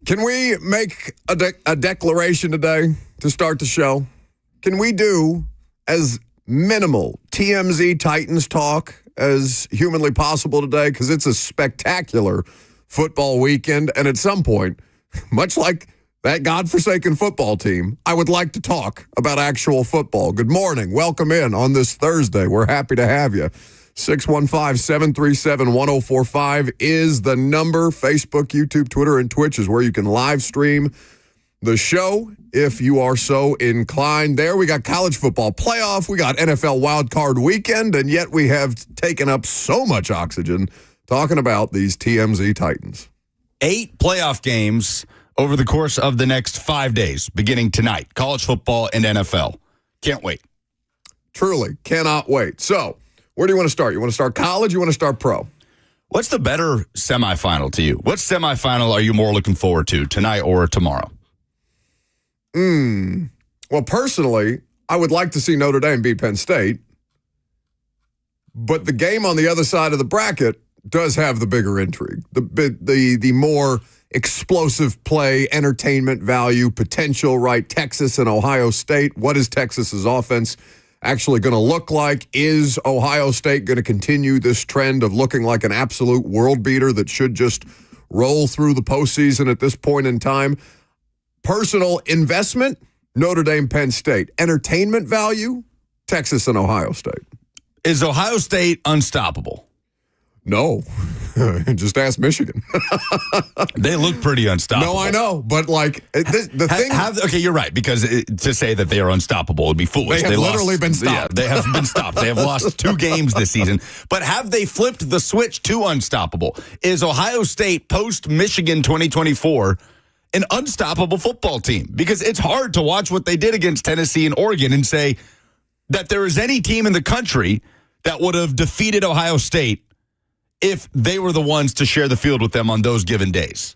Can we make a declaration today to start the show? Can we do as minimal TMZ Titans talk as humanly possible today? Because it's a spectacular football weekend. And at some point, much like that godforsaken football team, I would like to talk about actual football. Good morning. Welcome in on this Thursday. We're happy to have you. 615-737-1045 is the number. Facebook, YouTube, Twitter, and Twitch is where you can live stream the show if you are so inclined. There, we got college football playoff. We got NFL wild card weekend, and yet we have taken up so much oxygen talking about these TMZ Titans. 8 playoff games over the course of the next 5 days, beginning tonight. College football and NFL. Can't wait. Truly, cannot wait. So, where do you want to start? You want to start college? You want to start pro? What's the better semifinal to you? What semifinal are you more looking forward to, tonight or tomorrow? Well, personally, I would like to see Notre Dame beat Penn State. But the game on the other side of the bracket does have the bigger intrigue. The more explosive play, entertainment value, potential, right? Texas and Ohio State. What is Texas's offense actually going to look like? Is Ohio State going to continue this trend of looking like an absolute world beater that should just roll through the postseason at this point in time? Personal investment, Notre Dame, Penn State. Entertainment value, Texas and Ohio State. Is Ohio State unstoppable? No. Just ask Michigan. They look pretty unstoppable. No, I know. But, like, the thing... Okay, you're right, because to say that they are unstoppable would be foolish. They have literally been stopped. Yeah, they have been stopped. They have lost 2 games this season. But have they flipped the switch to unstoppable? Is Ohio State, post-Michigan 2024, an unstoppable football team? Because it's hard to watch what they did against Tennessee and Oregon and say that there is any team in the country that would have defeated Ohio State if they were the ones to share the field with them on those given days.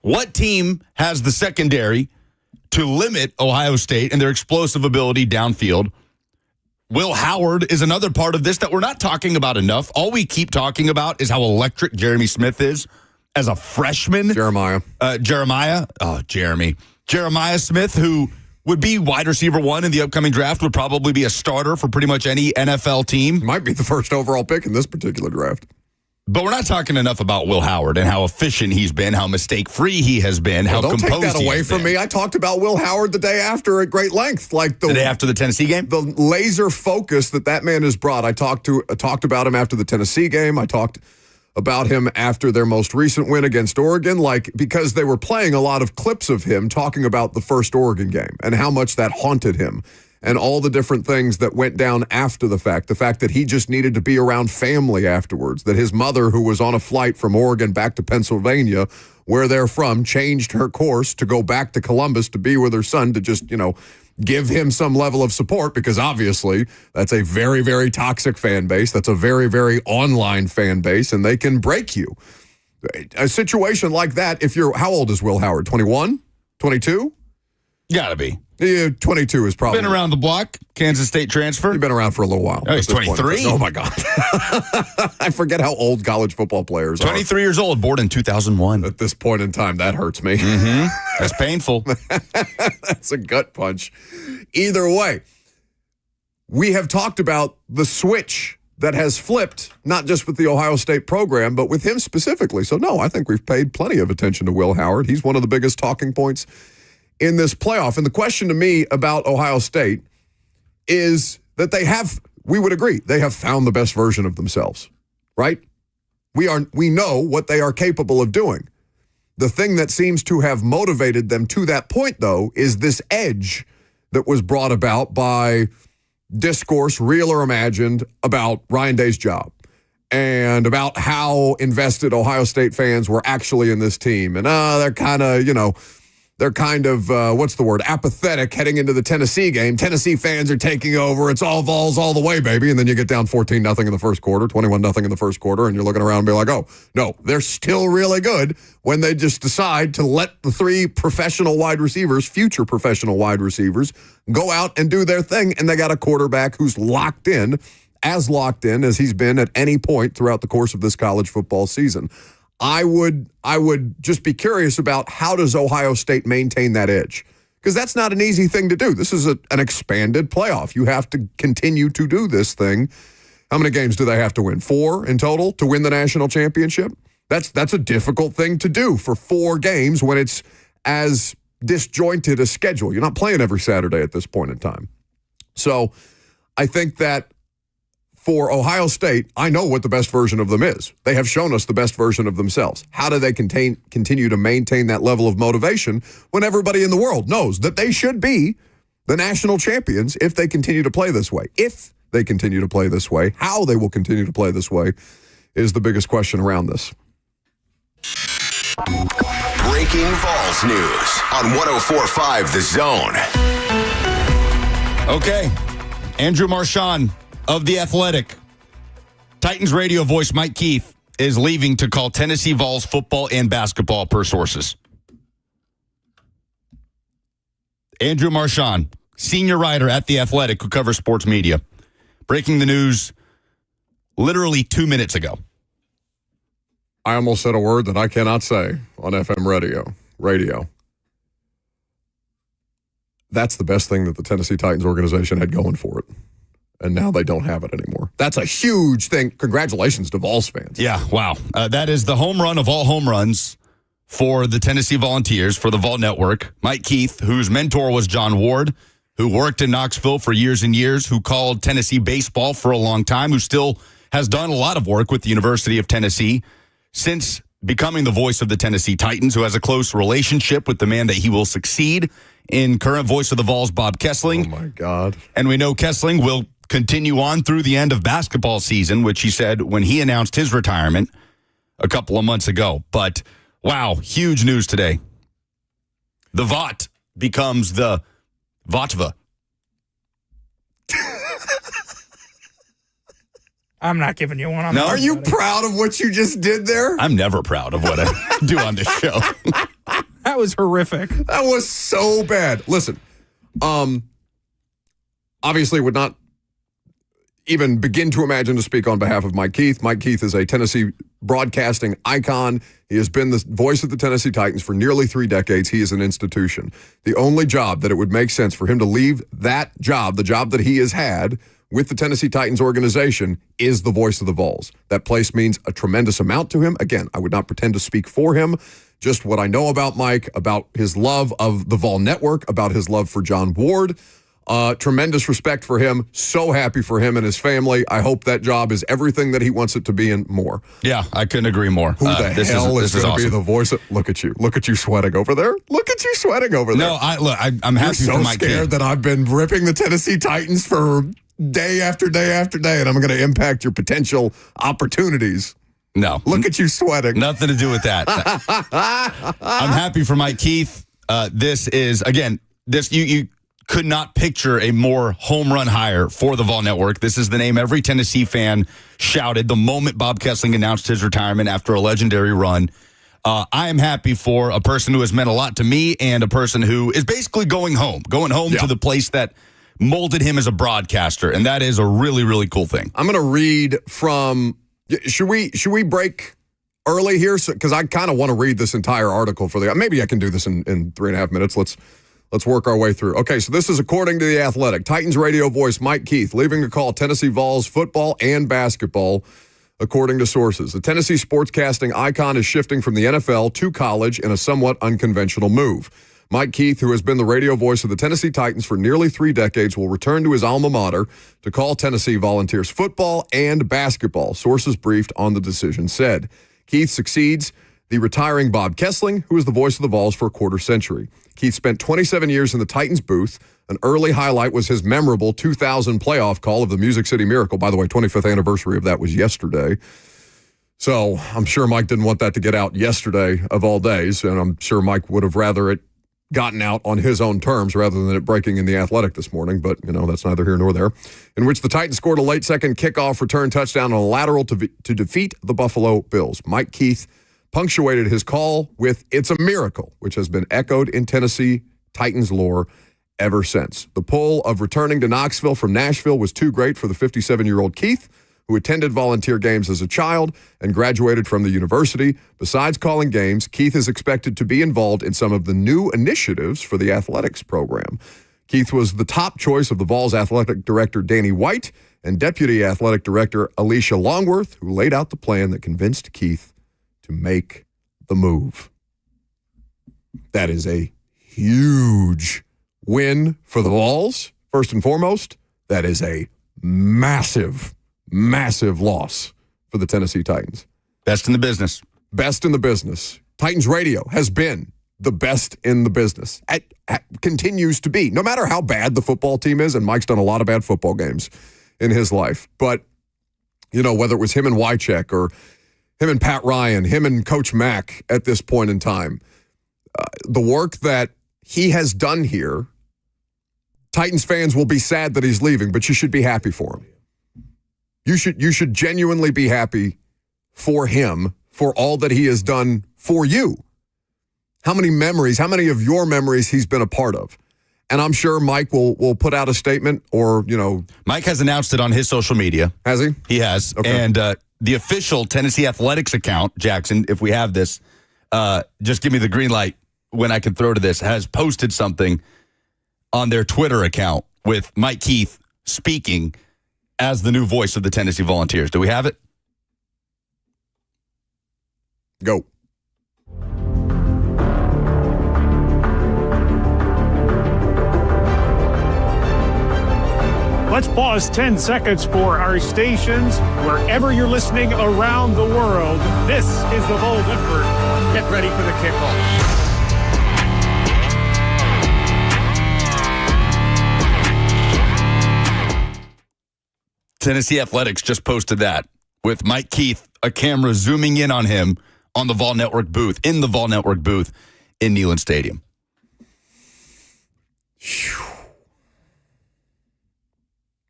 What team has the secondary to limit Ohio State and their explosive ability downfield? Will Howard is another part of this that we're not talking about enough. All we keep talking about is how electric Jeremy Smith is as a freshman. Jeremiah Smith, who would be wide receiver 1 in the upcoming draft, would probably be a starter for pretty much any NFL team. Might be the first overall pick in this particular draft. But we're not talking enough about Will Howard and how efficient he's been, how mistake-free he has been, how composed he has been. Don't take that away from me. I talked about Will Howard the day after at great length. Like the day after the Tennessee game? The laser focus that man has brought. I talked about him after the Tennessee game. I talked about him after their most recent win against Oregon, because they were playing a lot of clips of him talking about the first Oregon game and how much that haunted him and all the different things that went down after the fact that he just needed to be around family afterwards, that his mother, who was on a flight from Oregon back to Pennsylvania, where they're from, changed her course to go back to Columbus to be with her son to just, give him some level of support, because obviously that's a very, very toxic fan base. That's a very, very online fan base, and they can break you. A situation like that, how old is Will Howard? 21? 22? Gotta be. 22 is probably. Been around the block, Kansas State transfer. He's been around for a little while. Oh, he's 23. Oh, my God. I forget how old college football players 23 years old, born in 2001. At this point in time, that hurts me. Mm-hmm. That's painful. That's a gut punch. Either way, we have talked about the switch that has flipped, not just with the Ohio State program, but with him specifically. So, no, I think we've paid plenty of attention to Will Howard. He's one of the biggest talking points in this playoff. And the question to me about Ohio State is that we would agree, they have found the best version of themselves, right? We know what they are capable of doing. The thing that seems to have motivated them to that point, though, is this edge that was brought about by discourse, real or imagined, about Ryan Day's job and about how invested Ohio State fans were actually in this team. And they're kind of, apathetic heading into the Tennessee game. Tennessee fans are taking over. It's all Vols all the way, baby. And then you get down 14-0 in the first quarter, 21-0 in the first quarter, and you're looking around and be like, oh, no, they're still really good when they just decide to let the 3 future professional wide receivers, go out and do their thing. And they got a quarterback who's locked in as he's been at any point throughout the course of this college football season. I would just be curious about how does Ohio State maintain that edge? Because that's not an easy thing to do. This is an expanded playoff. You have to continue to do this thing. How many games do they have to win? 4 in total to win the national championship? That's a difficult thing to do for 4 games when it's as disjointed a schedule. You're not playing every Saturday at this point in time. So I think that for Ohio State, I know what the best version of them is. They have shown us the best version of themselves. How do they continue to maintain that level of motivation when everybody in the world knows that they should be the national champions if they continue to play this way? If they continue to play this way, how they will continue to play this way is the biggest question around this. Breaking Vols news on 104.5 The Zone. Okay. Andrew Marchand of The Athletic. Titans radio voice Mike Keith is leaving to call Tennessee Vols football and basketball per sources. Andrew Marchand, senior writer at The Athletic who covers sports media, breaking the news literally 2 minutes ago. I almost said a word that I cannot say on FM radio. That's the best thing that the Tennessee Titans organization had going for it. And now they don't have it anymore. That's a huge thing. Congratulations to Vols fans. Yeah, wow. That is the home run of all home runs for the Tennessee Volunteers, for the Vol Network. Mike Keith, whose mentor was John Ward, who worked in Knoxville for years and years, who called Tennessee baseball for a long time, who still has done a lot of work with the University of Tennessee since becoming the voice of the Tennessee Titans, who has a close relationship with the man that he will succeed in current voice of the Vols, Bob Kessling. Oh, my God. And we know Kessling will continue on through the end of basketball season, which he said when he announced his retirement a couple of months ago. But, wow, huge news today. The Vot becomes the Votva. I'm not giving you one. Are you proud of what you just did there? I'm never proud of what I do on this show. That was horrific. That was so bad. Listen, obviously would not even begin to imagine to speak on behalf of Mike Keith. Mike Keith is a Tennessee broadcasting icon. He has been the voice of the Tennessee Titans for nearly 3 decades. He is an institution. The only job that it would make sense for him to leave that job, the job that he has had with the Tennessee Titans organization, is the voice of the Vols. That place means a tremendous amount to him. Again, I would not pretend to speak for him. Just what I know about Mike, about his love of the Vol Network, about his love for John Ward. Tremendous respect for him. So happy for him and his family. I hope that job is everything that he wants it to be and more. Yeah, I couldn't agree more. Who the hell is going to be the voice of... Look at you. Look at you sweating over there. Look at you sweating over there. No, I'm happy You're for so Mike Keith. scared that I've been ripping the Tennessee Titans for day after day after day, and I'm going to impact your potential opportunities. No. Look at you sweating. Nothing to do with that. I'm happy for Mike Keith. This is, again, you could not picture a more home run hire for the Vol Network. This is the name every Tennessee fan shouted the moment Bob Kessling announced his retirement after a legendary run. I am happy for a person who has meant a lot to me and a person who is basically going home to the place that molded him as a broadcaster. And that is a really, really cool thing. I'm going to read from... Should we break early here? Because I kind of want to read this entire article for the... Maybe I can do this in 3.5 minutes. Let's work our way through. Okay, so this is according to The Athletic. Titans radio voice Mike Keith leaving to call Tennessee Vols football and basketball, according to sources. The Tennessee sportscasting icon is shifting from the NFL to college in a somewhat unconventional move. Mike Keith, who has been the radio voice of the Tennessee Titans for nearly 3 decades, will return to his alma mater to call Tennessee Volunteers football and basketball, sources briefed on the decision said. Keith succeeds the retiring Bob Kessling, who was the voice of the Vols for a quarter century. Keith spent 27 years in the Titans booth. An early highlight was his memorable 2000 playoff call of the Music City Miracle. By the way, 25th anniversary of that was yesterday. So I'm sure Mike didn't want that to get out yesterday of all days, and I'm sure Mike would have rather it gotten out on his own terms rather than it breaking in The Athletic this morning, but, that's neither here nor there, in which the Titans scored a late second kickoff return touchdown on a lateral to defeat the Buffalo Bills. Mike Keith punctuated his call with "It's a miracle," which has been echoed in Tennessee Titans lore ever since. The pull of returning to Knoxville from Nashville was too great for the 57-year-old Keith, who attended volunteer games as a child and graduated from the university. Besides calling games, Keith is expected to be involved in some of the new initiatives for the athletics program. Keith was the top choice of the Vols athletic director, Danny White, and deputy athletic director, Alicia Longworth, who laid out the plan that convinced Keith to make the move. That is a huge win for the Vols, first and foremost. That is a massive, massive loss for the Tennessee Titans. Best in the business. Best in the business. Titans radio has been the best in the business. Continues to be, no matter how bad the football team is, and Mike's done a lot of bad football games in his life. But, whether it was him and Wycheck or him and Pat Ryan, him and Coach Mack at this point in time, the work that he has done here, Titans fans will be sad that he's leaving, but you should be happy for him. You should genuinely be happy for him, for all that he has done for you. How many of your memories he's been a part of. And I'm sure Mike will put out a statement or, Mike has announced it on his social media. Has he? He has. Okay. And the official Tennessee Athletics account, Jackson, if we have this, just give me the green light when I can throw to this, has posted something on their Twitter account with Mike Keith speaking as the new voice of the Tennessee Volunteers. Do we have it? Go. Let's pause 10 seconds for our stations. Wherever you're listening around the world, this is the Bold Effort. Get ready for the kickoff. Tennessee Athletics just posted that with Mike Keith, a camera zooming in on him on the Vol Network booth, in the Vol Network booth in Neyland Stadium.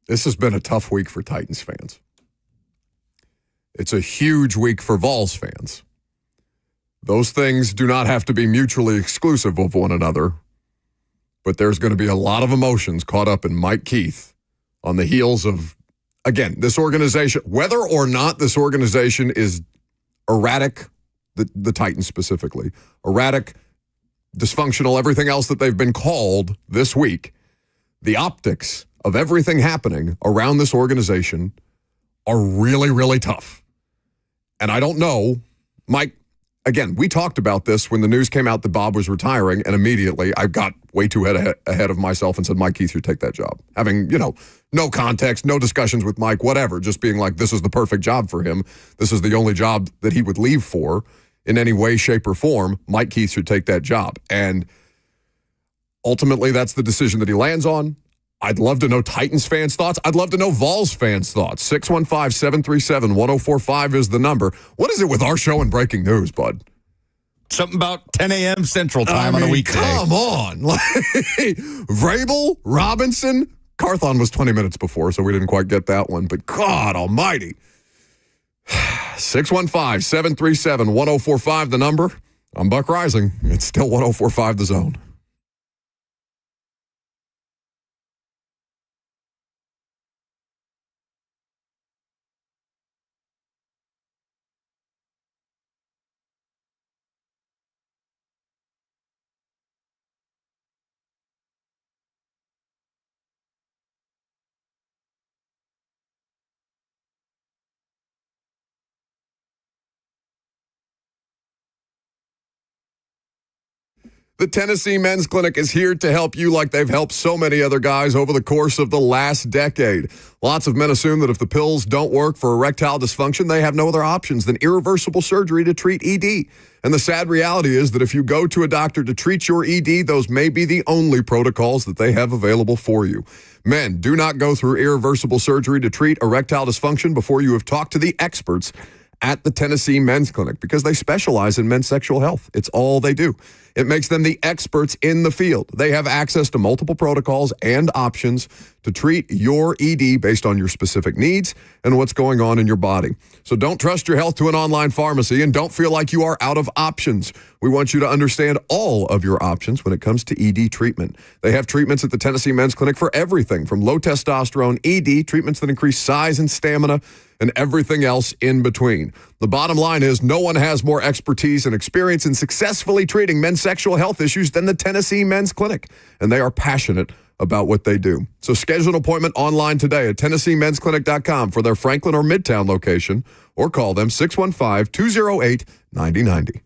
This has been a tough week for Titans fans. It's a huge week for Vols fans. Those things do not have to be mutually exclusive of one another, but there's going to be a lot of emotions caught up in Mike Keith on the heels of, again, this organization, whether or not this organization is erratic, the Titans specifically, erratic, dysfunctional, everything else that they've been called this week, the optics of everything happening around this organization are really, really tough. And I don't know, Mike, again, we talked about this when the news came out that Bob was retiring, and immediately I got way too ahead of myself and said, Mike Keith, you take that job. Having, no context, no discussions with Mike, whatever, just being like, this is the perfect job for him. This is the only job that he would leave for in any way, shape, or form. Mike Keith should take that job. And ultimately, that's the decision that he lands on. I'd love to know Titans fans' thoughts. I'd love to know Vols fans' thoughts. 615-737-1045 is the number. What is it with our show and breaking news, bud? Something about 10 a.m. Central Time on a weekday. Come on. Vrabel, Robinson, Carthon was 20 minutes before, so we didn't quite get that one. But God almighty. 615-737-1045, the number. I'm Buck Rising. It's still 1045 The Zone. The Tennessee Men's Clinic is here to help you like they've helped so many other guys over the course of the last decade. Lots of men assume that if the pills don't work for erectile dysfunction, they have no other options than irreversible surgery to treat ED. And the sad reality is that if you go to a doctor to treat your ED, those may be the only protocols that they have available for you. Men, do not go through irreversible surgery to treat erectile dysfunction before you have talked to the experts at the Tennessee Men's Clinic, because they specialize in men's sexual health. It's all they do. It makes them the experts in the field. They have access to multiple protocols and options to treat your ED based on your specific needs and what's going on in your body. So don't trust your health to an online pharmacy and don't feel like you are out of options. We want you to understand all of your options when it comes to ED treatment. They have treatments at the Tennessee Men's Clinic for everything from low testosterone ED, treatments that increase size and stamina, and everything else in between. The bottom line is no one has more expertise and experience in successfully treating men's sexual health issues than the Tennessee Men's Clinic, and they are passionate about what they do. So schedule an appointment online today at TennesseeMen'sClinic.com for their Franklin or Midtown location, or call them 615-208-9090.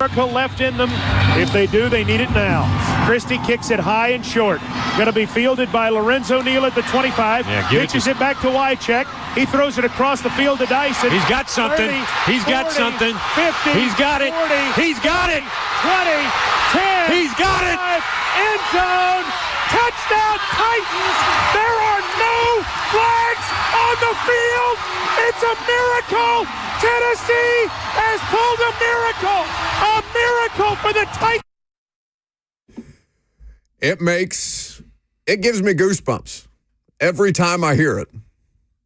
Miracle left in them. If they do, they need it now. Christie kicks it high and short. Going to be fielded by Lorenzo Neal at the 25. Pitches it back to Wycheck. He throws it across the field to Dyson. He's got something. 30, He's got 40, something. 50. He's got it. 40, He's got it. 20, 10. He's got it. End zone. Touchdown Titans. There are no flags on the field. It's a miracle. Tennessee has pulled a miracle. A miracle for the Titans. It gives me goosebumps every time I hear it.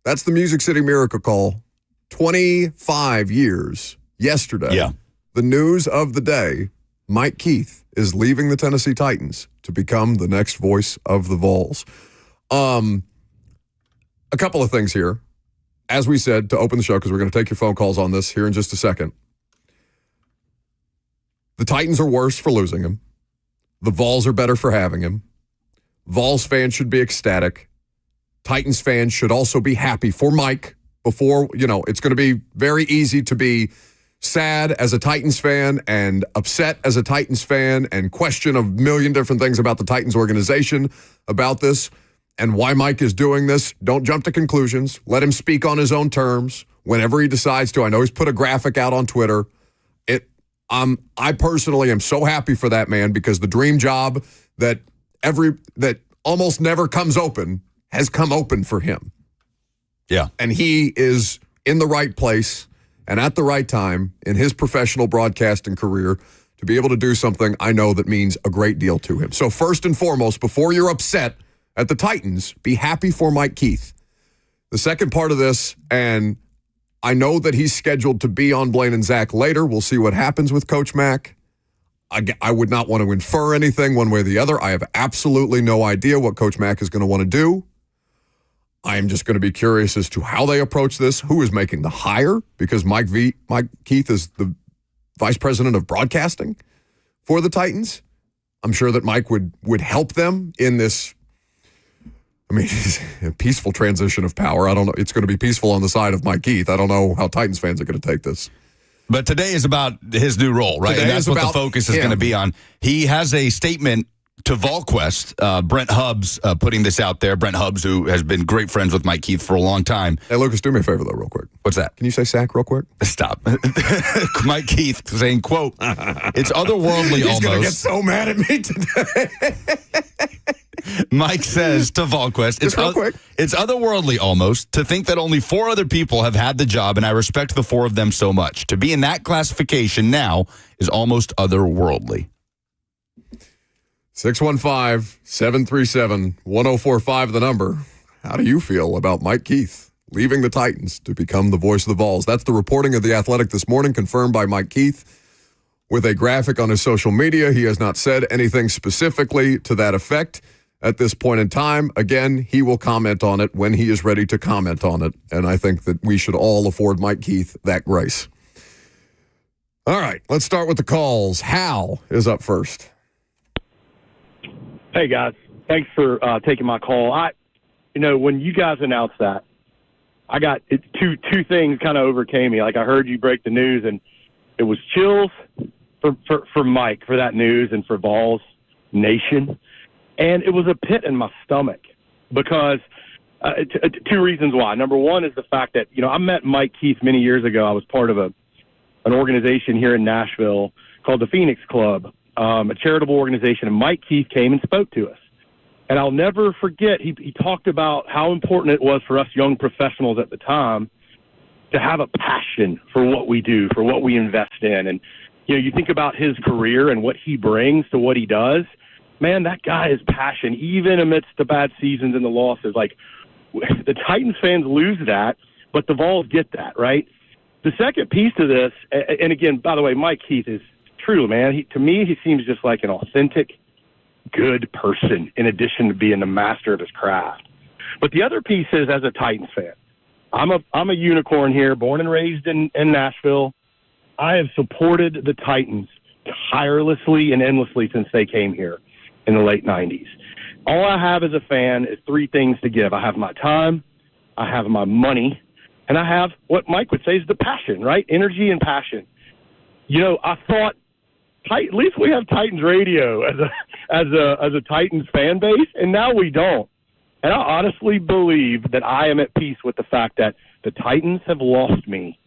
That's the Music City Miracle Call. 25 years yesterday. Yeah. The news of the day, Mike Keith is leaving the Tennessee Titans to become the next voice of the Vols. A couple of things here. As we said, to open the show, because we're going to take your phone calls on this here in just a second. The Titans are worse for losing him. The Vols are better for having him. Vols fans should be ecstatic. Titans fans should also be happy for Mike before, it's going to be very easy to be sad as a Titans fan and upset as a Titans fan and question a million different things about the Titans organization about this and why Mike is doing this. Don't jump to conclusions. Let him speak on his own terms whenever he decides to. I know he's put a graphic out on Twitter. I personally am so happy for that man because the dream job that almost never comes open has come open for him. Yeah. And he is in the right place and at the right time in his professional broadcasting career to be able to do something I know that means a great deal to him. So first and foremost, before you're upset at the Titans, be happy for Mike Keith. The second part of this, and I know that he's scheduled to be on Blaine and Zach later. We'll see what happens with Coach Mack. I would not want to infer anything one way or the other. I have absolutely no idea what Coach Mack is going to want to do. I am just going to be curious as to how they approach this, who is making the hire, because Mike Keith is the vice president of broadcasting for the Titans. I'm sure that Mike would help them in this, a peaceful transition of power. I don't know. It's going to be peaceful on the side of Mike Keith. I don't know how Titans fans are going to take this. But today is about his new role, right? Today and that's is what the about focus is going to be on. He has a statement to VolQuest. Brent Hubbs putting this out there. Brent Hubbs, who has been great friends with Mike Keith for a long time. Hey, Lucas, do me a favor, though, real quick. What's that? Can you say sack real quick? Stop. Mike Keith saying, quote, "It's otherworldly He's almost." He's going to get so mad at me today. Mike says to VolQuest, it's otherworldly almost to think that only 4 other people have had the job, and I respect the 4 of them so much. To be in that classification now is almost otherworldly. 615-737-1045, the number. How do you feel about Mike Keith leaving the Titans to become the voice of the Vols? That's the reporting of The Athletic this morning, confirmed by Mike Keith with a graphic on his social media. He has not said anything specifically to that effect at this point in time. Again, he will comment on it when he is ready to comment on it, and I think that we should all afford Mike Keith that grace. All right, let's start with the calls. Hal is up first. Hey, guys. Thanks for taking my call. When you guys announced that, I got two things kind of overcame me. Like, I heard you break the news, and it was chills for Mike for that news and for Vols Nation. And it was a pit in my stomach because 2 reasons why. Number one is the fact that, I met Mike Keith many years ago. I was part of an organization here in Nashville called the Phoenix Club. A charitable organization, and Mike Keith came and spoke to us. And I'll never forget, he talked about how important it was for us young professionals at the time to have a passion for what we do, for what we invest in. And, you think about his career and what he brings to what he does. Man, that guy is passion, even amidst the bad seasons and the losses. Like, the Titans fans lose that, but the Vols get that, right? The second piece to this, and again, by the way, Mike Keith is true, man. To me, he seems just like an authentic, good person in addition to being the master of his craft. But the other piece is, as a Titans fan, I'm a unicorn here, born and raised in Nashville. I have supported the Titans tirelessly and endlessly since they came here in the late 90s. All I have as a fan is 3 things to give. I have my time, I have my money, and I have what Mike would say is the passion, right? Energy and passion. I thought at least we have Titans radio as a Titans fan base, and now we don't. And I honestly believe that I am at peace with the fact that the Titans have lost me.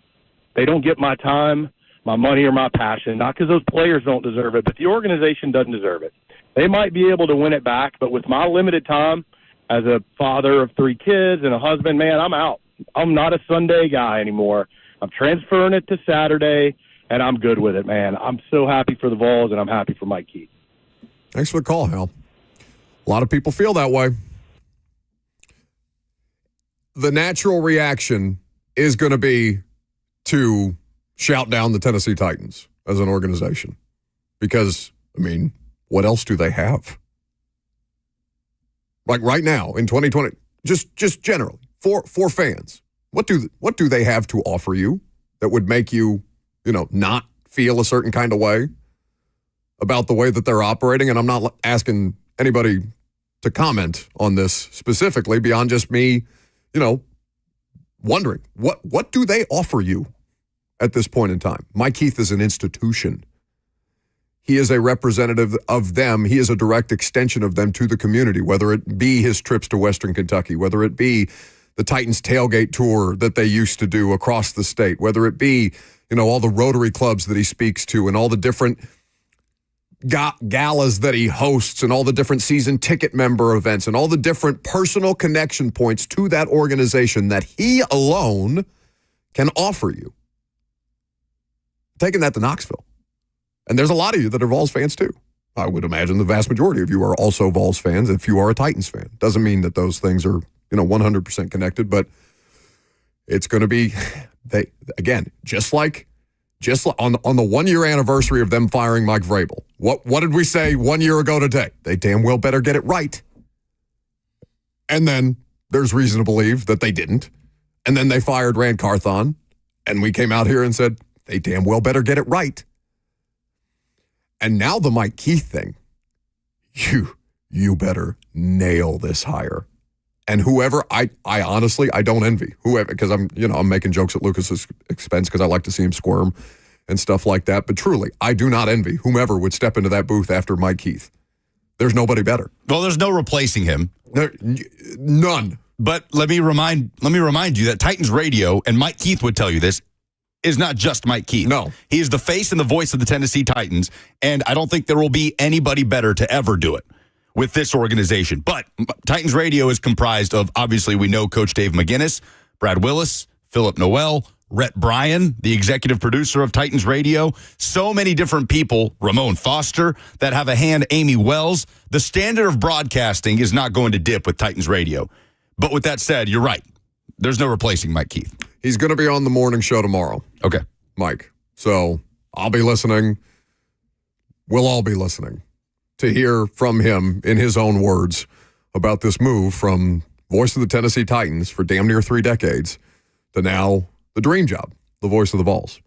They don't get my time, my money, or my passion, not because those players don't deserve it, but the organization doesn't deserve it. They might be able to win it back, but with my limited time as a father of 3 kids and a husband, man, I'm out. I'm not a Sunday guy anymore. I'm transferring it to Saturday, and I'm good with it, man. I'm so happy for the Vols, and I'm happy for Mike Keith. Thanks for the call, Hal. A lot of people feel that way. The natural reaction is going to be to shout down the Tennessee Titans as an organization. Because, I mean, what else do they have? Like right now in 2020, just generally, for fans, what do they have to offer you that would make you, not feel a certain kind of way about the way that they're operating? And I'm not asking anybody to comment on this specifically beyond just me, wondering what do they offer you at this point in time? Mike Keith is an institution. He is a representative of them. He is a direct extension of them to the community, whether it be his trips to Western Kentucky, whether it be the Titans tailgate tour that they used to do across the state, whether it be, all the Rotary clubs that he speaks to and all the different galas that he hosts and all the different season ticket member events and all the different personal connection points to that organization that he alone can offer you. Taking that to Knoxville. And there's a lot of you that are Vols fans too. I would imagine the vast majority of you are also Vols fans if you are a Titans fan. Doesn't mean that those things are, 100% connected, but it's going to be, just like on the 1 year anniversary of them firing Mike Vrabel. What did we say 1 year ago today? They damn well better get it right. And then there's reason to believe that they didn't. And then they fired Rand Carthon, and we came out here and said, they damn well better get it right. And now the Mike Keith thing, you better nail this hire. And whoever, I honestly, I don't envy whoever, because I'm making jokes at Lucas's expense because I like to see him squirm and stuff like that. But truly, I do not envy whomever would step into that booth after Mike Keith. There's nobody better. Well, there's no replacing him. None. But let me remind you that Titans Radio, and Mike Keith would tell you this, is not just Mike Keith. No. He is the face and the voice of the Tennessee Titans, and I don't think there will be anybody better to ever do it with this organization. But Titans Radio is comprised of, obviously, we know Coach Dave McGinnis, Brad Willis, Philip Noel, Rhett Bryan, the executive producer of Titans Radio, so many different people, Ramon Foster, that have a hand, Amy Wells. The standard of broadcasting is not going to dip with Titans Radio. But with that said, you're right. There's no replacing Mike Keith. He's going to be on the morning show tomorrow. Okay. Mike. So I'll be listening. We'll all be listening to hear from him in his own words about this move from voice of the Tennessee Titans for damn near 3 decades to now the dream job, the voice of the Vols.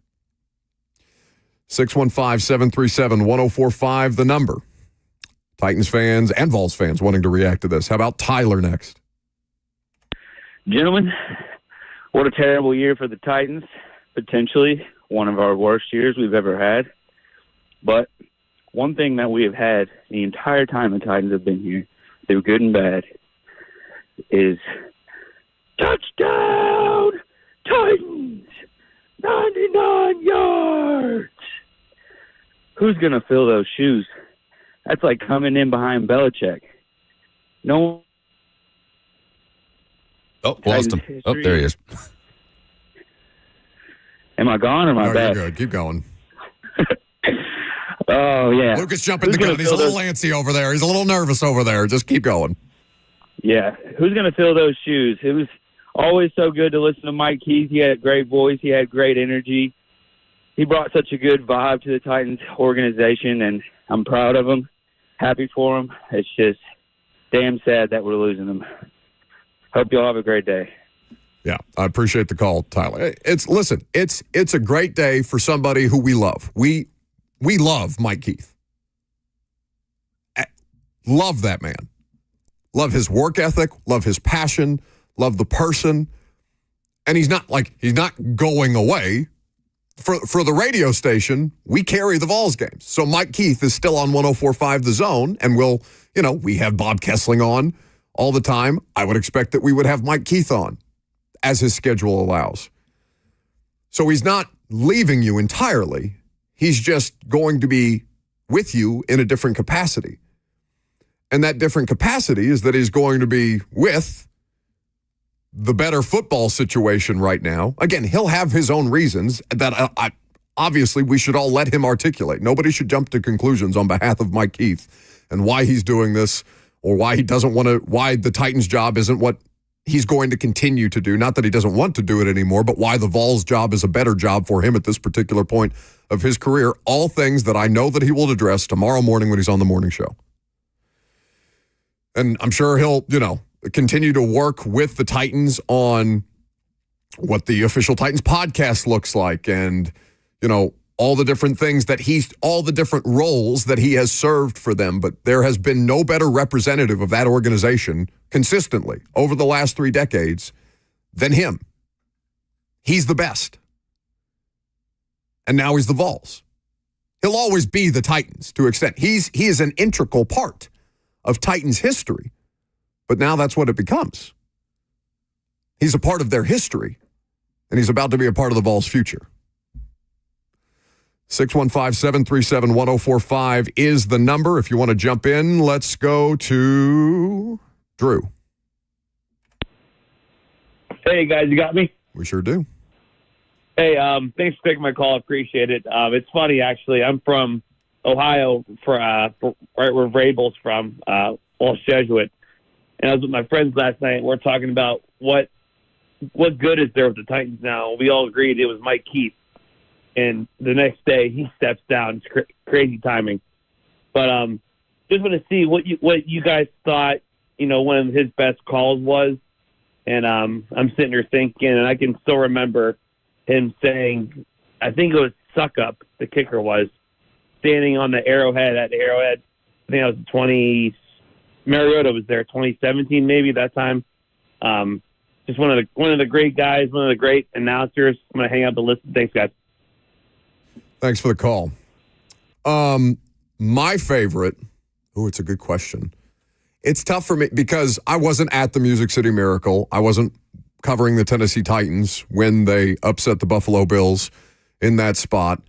615-737-1045, the number. Titans fans and Vols fans wanting to react to this. How about Tyler next? Gentlemen, what a terrible year for the Titans. Potentially one of our worst years we've ever had. But one thing that we have had the entire time the Titans have been here, through good and bad, is touchdown Titans, 99 yards. Who's going to fill those shoes? That's like coming in behind Belichick. No. Oh, lost him. Oh, there he is. Am I gone or am I back? You're good. Keep going. Oh, yeah. Lucas jumping the gun. He's a little antsy over there. He's a little nervous over there. Just keep going. Yeah. Who's going to fill those shoes? It was always so good to listen to Mike Keith. He had a great voice. He had great energy. He brought such a good vibe to the Titans organization, and I'm proud of him, happy for him. It's just damn sad that we're losing him. Hope you all have a great day. Yeah, I appreciate the call, Tyler. It's a great day for somebody who we love. We love Mike Keith. Love that man. Love his work ethic, love his passion, love the person. And he's not going away for the radio station, we carry the Vols games. So Mike Keith is still on 104.5 The Zone, and we have Bob Kessling on all the time. I would expect that we would have Mike Keith on as his schedule allows. So he's not leaving you entirely. He's just going to be with you in a different capacity. And that different capacity is that he's going to be with the better football situation right now. Again, he'll have his own reasons that obviously we should all let him articulate. Nobody should jump to conclusions on behalf of Mike Keith and why he's doing this or why he doesn't want to, why the Titans' job isn't what he's going to continue to do. Not that he doesn't want to do it anymore, but why the Vols' job is a better job for him at this particular point of his career. All things that I know that he will address tomorrow morning when he's on the morning show. And I'm sure he'll, continue to work with the Titans on what the official Titans podcast looks like and, all the different things all the different roles that he has served for them. But there has been no better representative of that organization consistently over the last 3 decades than him. He's the best. And now he's the Vols. He'll always be the Titans to an extent. He is an integral part of Titans history. But now that's what it becomes. He's a part of their history, and he's about to be a part of the Vols' future. 615-737-1045 is the number. If you want to jump in, let's go to Drew. Hey, guys, you got me? We sure do. Hey, thanks for taking my call. Appreciate it. It's funny, actually. I'm from Ohio, right where Vrabel's from, Walsh Jesuit. And I was with my friends last night, and we're talking about what good is there with the Titans now. We all agreed it was Mike Keith. And the next day, he steps down. It's crazy timing. But just want to see what you guys thought, one of his best calls was. And I'm sitting here thinking, and I can still remember him saying, I think it was Suck Up, the kicker was, standing on the Arrowhead at the Arrowhead. I think that was Mariota was there, 2017 maybe that time. Just one of the great guys, one of the great announcers. I'm going to hang out the list. Thanks, guys. Thanks for the call. My favorite, it's a good question. It's tough for me because I wasn't at the Music City Miracle. I wasn't covering the Tennessee Titans when they upset the Buffalo Bills in that spot.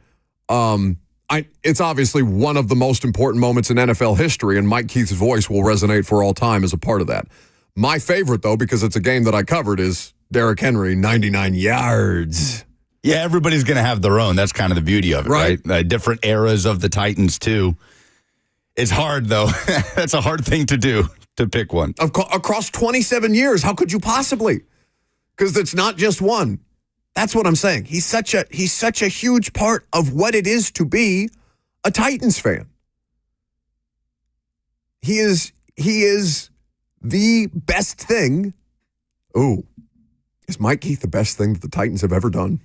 It's obviously one of the most important moments in NFL history, and Mike Keith's voice will resonate for all time as a part of that. My favorite, though, because it's a game that I covered, is Derrick Henry, 99 yards. Yeah, everybody's going to have their own. That's kind of the beauty of it, right? Different eras of the Titans, too. It's hard, though. That's a hard thing to do, to pick one. Across 27 years, how could you possibly? Because it's not just one. That's what I'm saying. He's such a huge part of what it is to be a Titans fan. He is the best thing. Ooh, is Mike Keith the best thing that the Titans have ever done?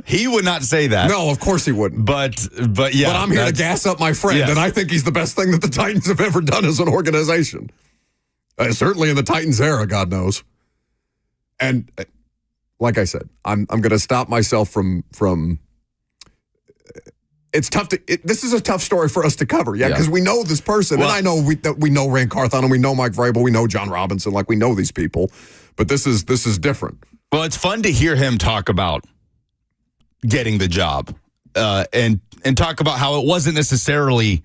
He would not say that. No, of course he wouldn't. But yeah. But I'm here to gas up my friend, yes. And I think he's the best thing that the Titans have ever done as an organization. Certainly in the Titans era, God knows. And like I said, I'm going to stop myself from. It's tough this is a tough story for us to cover, because we know this person, and I know we know Rand Carthon, and we know Mike Vrabel, we know John Robinson, we know these people, but this is different. Well, it's fun to hear him talk about getting the job, and talk about how it wasn't necessarily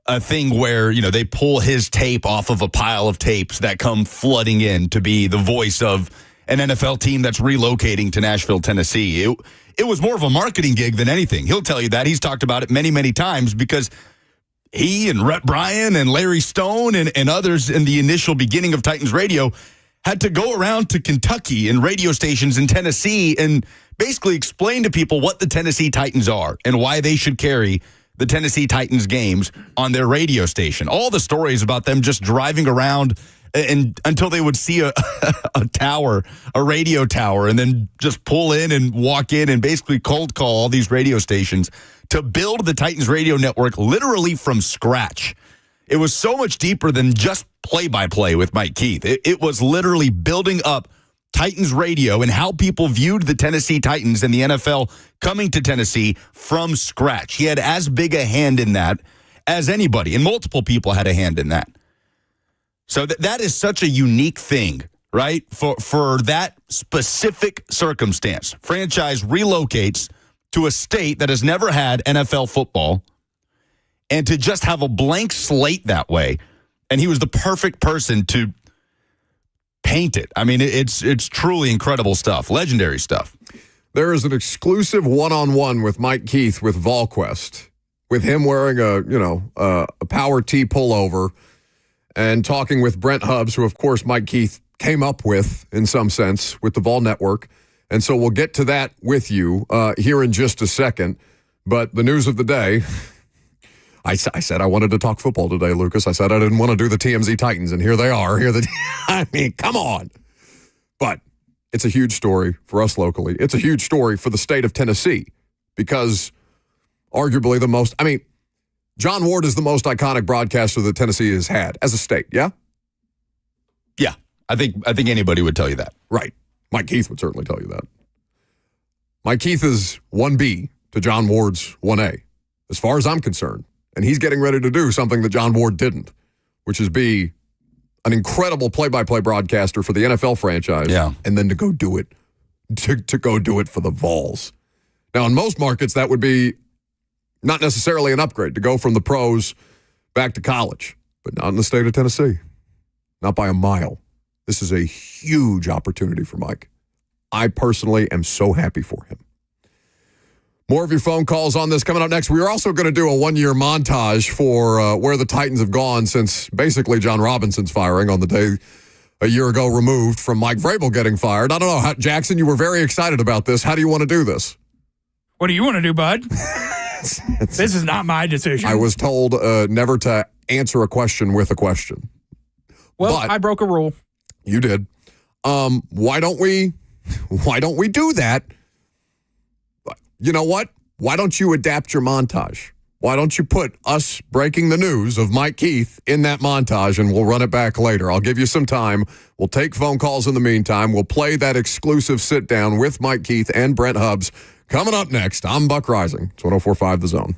a thing where they pull his tape off of a pile of tapes that come flooding in to be the voice of an NFL team that's relocating to Nashville, Tennessee. It was more of a marketing gig than anything. He'll tell you that. He's talked about it many, many times because he and Rhett Bryan and Larry Stone and others in the initial beginning of Titans radio had to go around to Kentucky and radio stations in Tennessee and basically explain to people what the Tennessee Titans are and why they should carry the Tennessee Titans games on their radio station. All the stories about them just driving around and until they would see a tower, a radio tower, and then just pull in and walk in and basically cold call all these radio stations to build the Titans radio network literally from scratch. It was so much deeper than just play-by-play with Mike Keith. It was literally building up Titans radio and how people viewed the Tennessee Titans and the NFL coming to Tennessee from scratch. He had as big a hand in that as anybody, and multiple people had a hand in that. So that is such a unique thing, right? For that specific circumstance. Franchise relocates to a state that has never had NFL football, and to just have a blank slate that way. And he was the perfect person to paint it. I mean, it's truly incredible stuff, legendary stuff. There is an exclusive one-on-one with Mike Keith with VolQuest, with him wearing a Power T pullover and talking with Brent Hubbs, who, of course, Mike Keith came up with, in some sense, with the Vol Network. And so we'll get to that with you here in just a second. But the news of the day, I said I wanted to talk football today, Lucas. I said I didn't want to do the TMZ Titans, and here they are. I mean, come on. But it's a huge story for us locally. It's a huge story for the state of Tennessee because arguably John Ward is the most iconic broadcaster that Tennessee has had as a state, yeah? Yeah, I think anybody would tell you that. Right. Mike Keith would certainly tell you that. Mike Keith is 1B to John Ward's 1A, as far as I'm concerned. And he's getting ready to do something that John Ward didn't, which is be an incredible play-by-play broadcaster for the NFL franchise, and then to go do it, to go do it for the Vols. Now, in most markets, that would be not necessarily an upgrade, to go from the pros back to college, but not in the state of Tennessee. Not by a mile. This is a huge opportunity for Mike. I personally am so happy for him. More of your phone calls on this coming up next. We are also going to do a one-year montage for where the Titans have gone since basically John Robinson's firing on the day a year ago removed from Mike Vrabel getting fired. I don't know, Jackson, you were very excited about this. How do you want to do this? What do you want to do, bud? This is not my decision. I was told never to answer a question with a question. Well, but I broke a rule. You did. Why don't we do that? You know what? Why don't you adapt your montage? Why don't you put us breaking the news of Mike Keith in that montage, and we'll run it back later. I'll give you some time. We'll take phone calls in the meantime. We'll play that exclusive sit-down with Mike Keith and Brent Hubbs. Coming up next, I'm Buck Rising. It's 104.5 The Zone.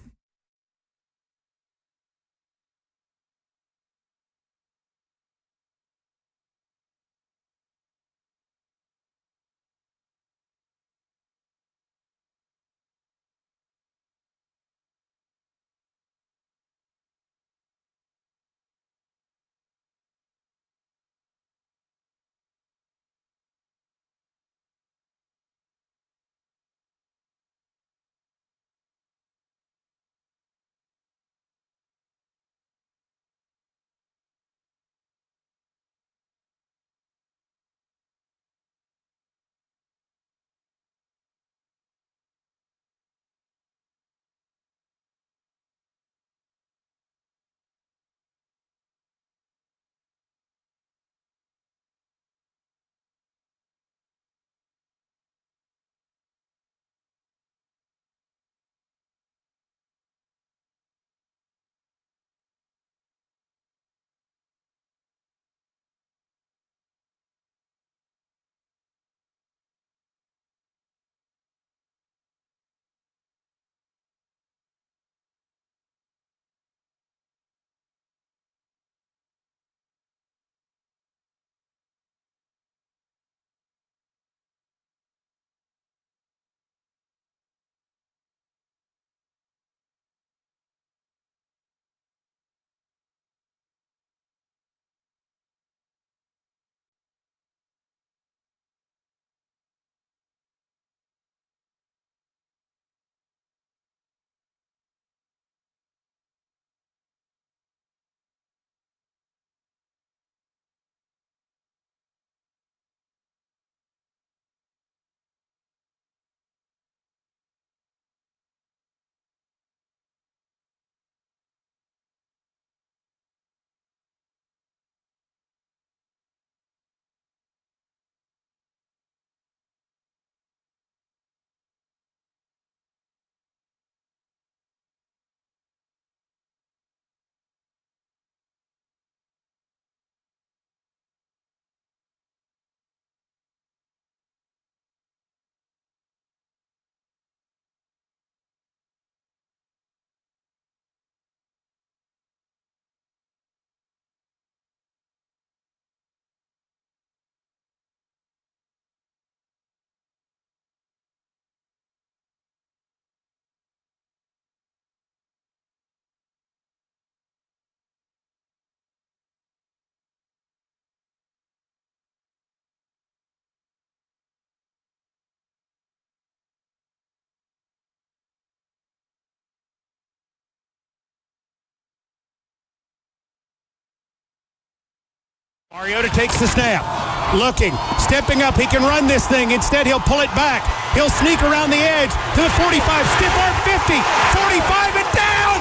Mariota takes the snap. Looking, stepping up. He can run this thing. Instead, he'll pull it back. He'll sneak around the edge to the 45. Stiff arm 50. 45 and down.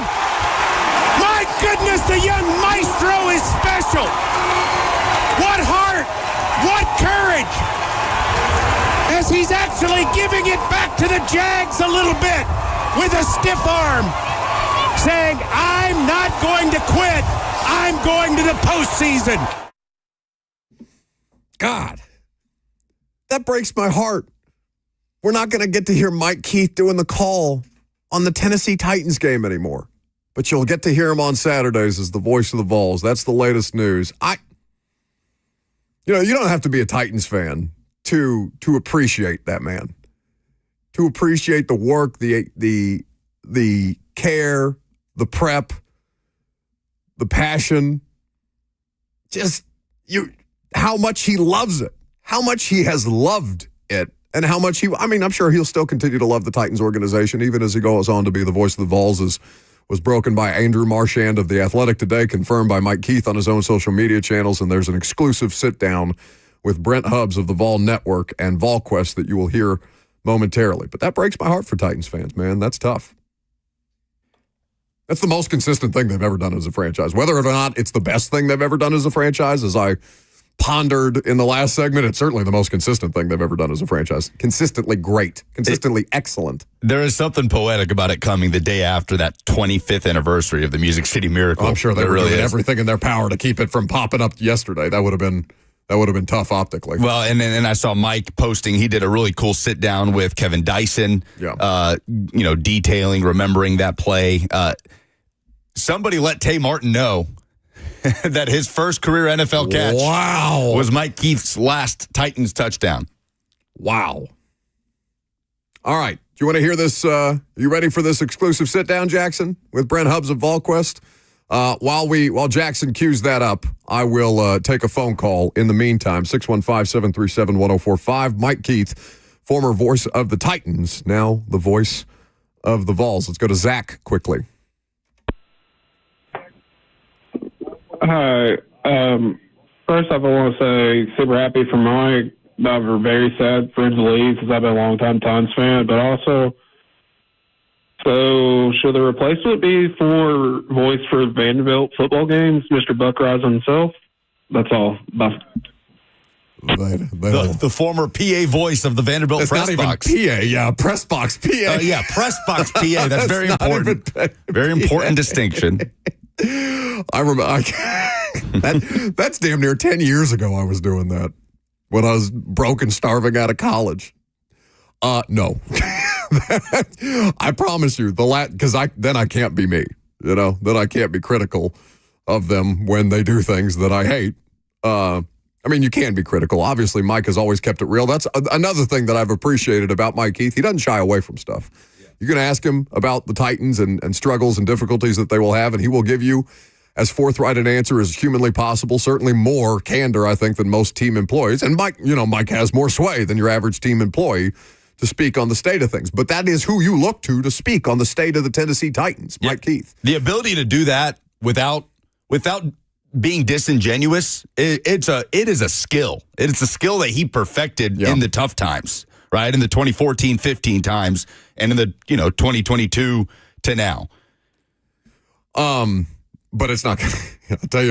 My goodness, the young maestro is special. What heart. What courage. As he's actually giving it back to the Jags a little bit with a stiff arm. Saying, I'm not going to quit. I'm going to the postseason. God, that breaks my heart. We're not going to get to hear Mike Keith doing the call on the Tennessee Titans game anymore. But you'll get to hear him on Saturdays as the voice of the Vols. That's the latest news. You don't have to be a Titans fan to appreciate that man. To appreciate the work, the care, the prep, the passion. How much he loves it, how much he has loved it, and how much I'm sure he'll still continue to love the Titans organization, even as he goes on to be the voice of the Vols, was broken by Andrew Marchand of The Athletic today, confirmed by Mike Keith on his own social media channels, and there's an exclusive sit-down with Brent Hubbs of the Vol Network and VolQuest that you will hear momentarily. But that breaks my heart for Titans fans, man. That's tough. That's the most consistent thing they've ever done as a franchise. Whether or not it's the best thing they've ever done as a franchise, as I pondered in the last segment, it's certainly the most consistent thing they've ever done as a franchise. Consistently great. Consistently excellent. There is something poetic about it coming the day after that 25th anniversary of the Music City Miracle. I'm sure they were doing everything in their power to keep it from popping up yesterday. That would have been tough optically. Well, and I saw Mike posting. He did a really cool sit down with Kevin Dyson. Yeah. Detailing, remembering that play. Somebody let Tay Martin know that his first career NFL catch was Mike Keith's last Titans touchdown. Wow. All right. Do you want to hear this? You ready for this exclusive sit-down, Jackson, with Brent Hubbs of VolQuest? While Jackson cues that up, I will take a phone call in the meantime. 615-737-1045. Mike Keith, former voice of the Titans, now the voice of the Vols. Let's go to Zach quickly. Hi. First off, I want to say super happy for Mike. But we're very sad for him to leave because I've been a long-time Titans fan. But also, so should the replacement be for voice for Vanderbilt football games, Mr. Buckrise himself? That's all. Bye. The former PA voice of the Vanderbilt press box. PA, yeah, press box PA. Press box PA. That's very important. Very important distinction. I remember that's damn near 10 years ago I was doing that when I was broke and starving out of college. No. I promise you, because then I can't be me, then I can't be critical of them when they do things that I hate. You can be critical. Obviously, Mike has always kept it real. That's another thing that I've appreciated about Mike Keith. He doesn't shy away from stuff. You can ask him about the Titans and struggles and difficulties that they will have, and he will give you as forthright an answer as humanly possible, certainly more candor, I think, than most team employees. And Mike has more sway than your average team employee to speak on the state of things. But that is who you look to speak on the state of the Tennessee Titans, Mike Keith. The ability to do that without being disingenuous, it is a skill. It's a skill that he perfected in the tough times, right? In the 2014-15 times and in the 2022 to now. But it's not gonna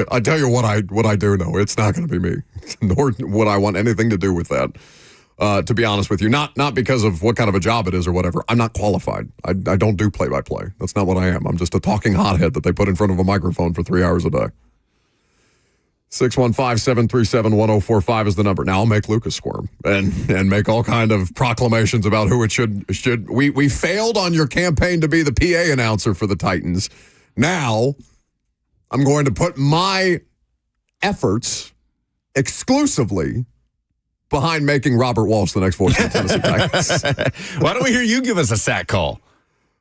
I tell you what I do know. It's not gonna be me. Nor would I want anything to do with that. To be honest with you. Not because of what kind of a job it is or whatever. I'm not qualified. I don't do play-by-play. That's not what I am. I'm just a talking hothead that they put in front of a microphone for 3 hours a day. 615-737-1045 is the number. Now I'll make Lucas squirm and make all kind of proclamations about who it should. We failed on your campaign to be the PA announcer for the Titans. Now I'm going to put my efforts exclusively behind making Robert Walsh the next voice of the Tennessee Titans. Why don't we hear you give us a sack call?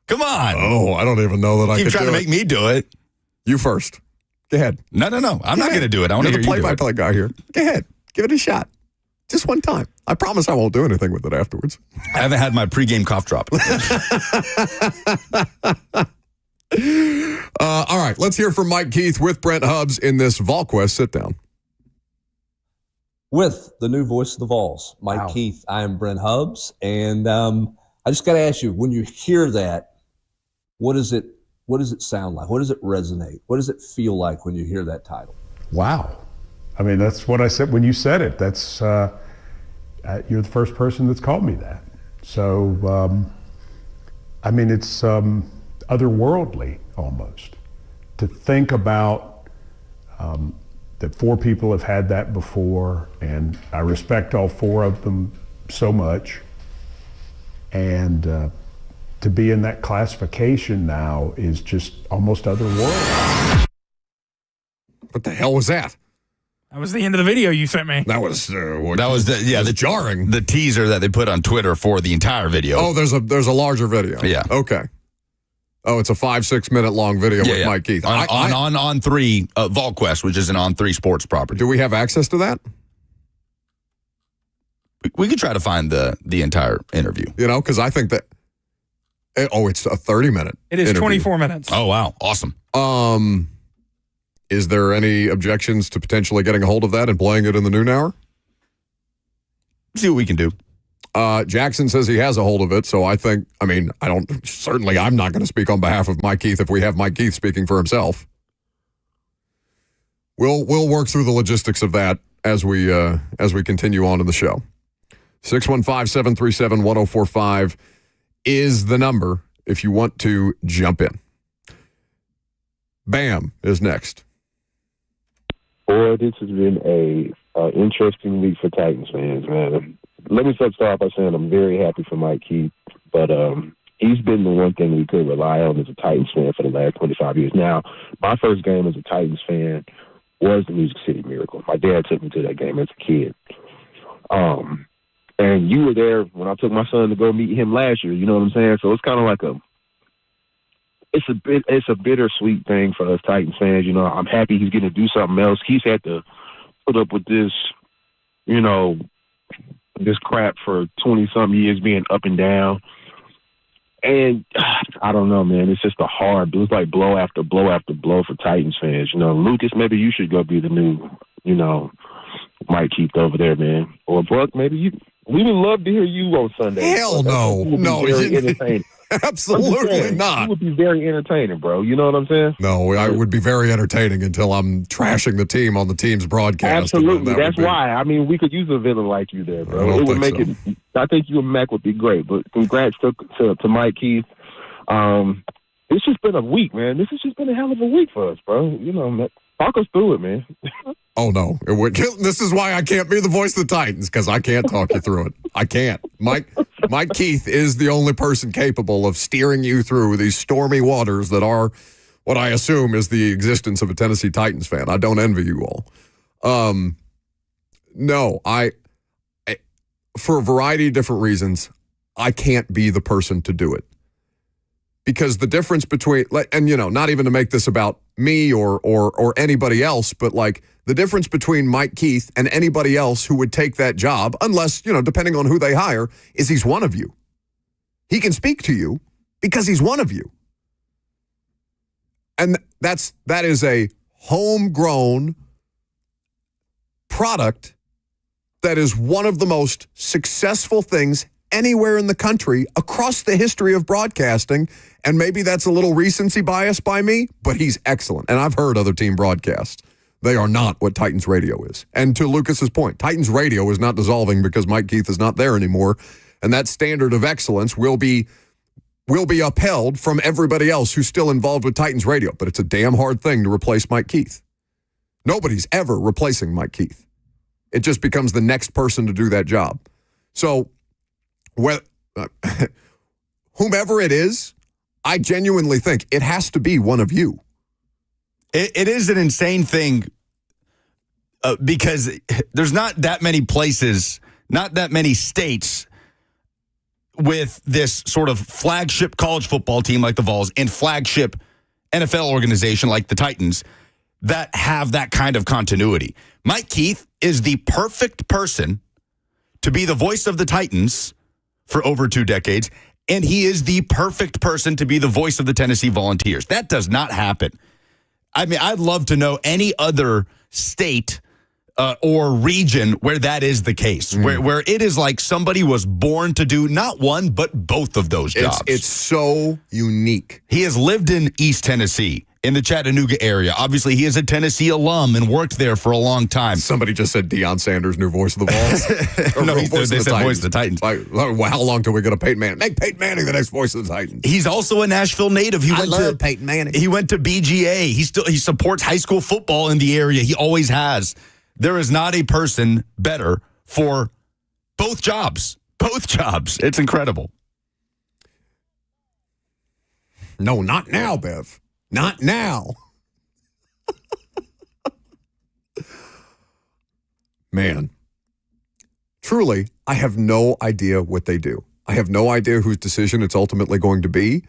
Come on. Oh, I don't even know that I can do it. Keep trying to make me do it. You first. Go ahead. No. I'm not going to do it. I want to hear you do it. You're the play-by-play guy here. Go ahead. Give it a shot. Just one time. I promise I won't do anything with it afterwards. I haven't had my pregame cough drop. All right. Let's hear from Mike Keith with Brent Hubbs in this VolQuest sit-down. with the new voice of the Vols, Mike Keith. I am Brent Hubbs, and I just got to ask you, when you hear that, what does it sound like? What does it resonate? What does it feel like when you hear that title? Wow. I mean, that's what I said when you said it. That's you're the first person that's called me that. So, I mean, it's otherworldly almost to think about that 4 people have had that before, and I respect all 4 of them so much. And to be in that classification now is just almost otherworldly. What the hell was that? That was the end of the video you sent me. That was the jarring. The teaser that they put on Twitter for the entire video. Oh, there's a larger video. Yeah. Okay. Oh, it's a 5-6 minute long video with Mike Keith. On On3 VolQuest, which is an On3 sports property. Do we have access to that? We could try to find the entire interview. You know, because I think that. It's a 30-minute. It is interview. 24 minutes. Oh wow, awesome. Is there any objections to potentially getting a hold of that and playing it in the noon hour? See what we can do. Jackson says he has a hold of it, so I'm not going to speak on behalf of Mike Keith if we have Mike Keith speaking for himself. We'll work through the logistics of that as we continue on in the show. 615-737-1045 is the number if you want to jump in. Bam is next. Boy, this has been a interesting week for Titans fans, man. Let me start off by saying I'm very happy for Mike Keith, but he's been the one thing we could rely on as a Titans fan for the last 25 years. Now, my first game as a Titans fan was the Music City Miracle. My dad took me to that game as a kid. And you were there when I took my son to go meet him last year, you know what I'm saying? So it's kind of like it's a bittersweet thing for us Titans fans. You know, I'm happy he's going to do something else. He's had to put up with this, you know, this crap for 20-something years being up and down. And I don't know, man. It's just it was like blow after blow after blow for Titans fans. You know, Lucas, maybe you should go be the new, you know, Mike Keith over there, man. Or Buck, maybe we would love to hear you on Sunday. Hell no. No. Absolutely not. You would be very entertaining, bro. You know what I'm saying? No, I would be very entertaining until I'm trashing the team on the team's broadcast. Absolutely. That's why. I mean, we could use a villain like you there, bro. It would make it. I think you and Mac would be great. But congrats to Mike Keith. It's just been a week, man. This has just been a hell of a week for us, bro. You know, talk us through it, man. Oh, no. This is why I can't be the voice of the Titans, because I can't talk you through it. I can't. Mike Keith is the only person capable of steering you through these stormy waters that are what I assume is the existence of a Tennessee Titans fan. I don't envy you all. No, I for a variety of different reasons, I can't be the person to do it. Because the difference between, and you know, not even to make this about me or anybody else, but like the difference between Mike Keith and anybody else who would take that job, unless, you know, depending on who they hire, is he's one of you. He can speak to you because he's one of you. And that is a homegrown product that is one of the most successful things anywhere in the country across the history of broadcasting. And maybe that's a little recency bias by me, but he's excellent. And I've heard other team broadcasts. They are not what Titans radio is. And to Lucas's point, Titans radio is not dissolving because Mike Keith is not there anymore. And that standard of excellence will be upheld from everybody else who's still involved with Titans radio. But it's a damn hard thing to replace Mike Keith. Nobody's ever replacing Mike Keith. It just becomes the next person to do that job. So, whomever it is, I genuinely think it has to be one of you. It is an insane thing because there's not that many places, not that many states with this sort of flagship college football team like the Vols and flagship NFL organization like the Titans that have that kind of continuity. Mike Keith is the perfect person to be the voice of the Titans for over 2 decades, and he is the perfect person to be the voice of the Tennessee Volunteers. That does not happen. I mean, I'd love to know any other state or region where that is the case, where it is like somebody was born to do not one, but both of those jobs. It's so unique. He has lived in East Tennessee, in the Chattanooga area. Obviously, he is a Tennessee alum and worked there for a long time. Somebody just said Deion Sanders, new voice of the Vols. No, they said voice of the Titans. Like, well, how long till we get a Peyton Manning? Make Peyton Manning the next voice of the Titans. He's also a Nashville native. I love Peyton Manning. He went to BGA. He supports high school football in the area. He always has. There is not a person better for both jobs. Both jobs. It's incredible. No, not now, Bev. Not now. Man, truly, I have no idea what they do. I have no idea whose decision it's ultimately going to be.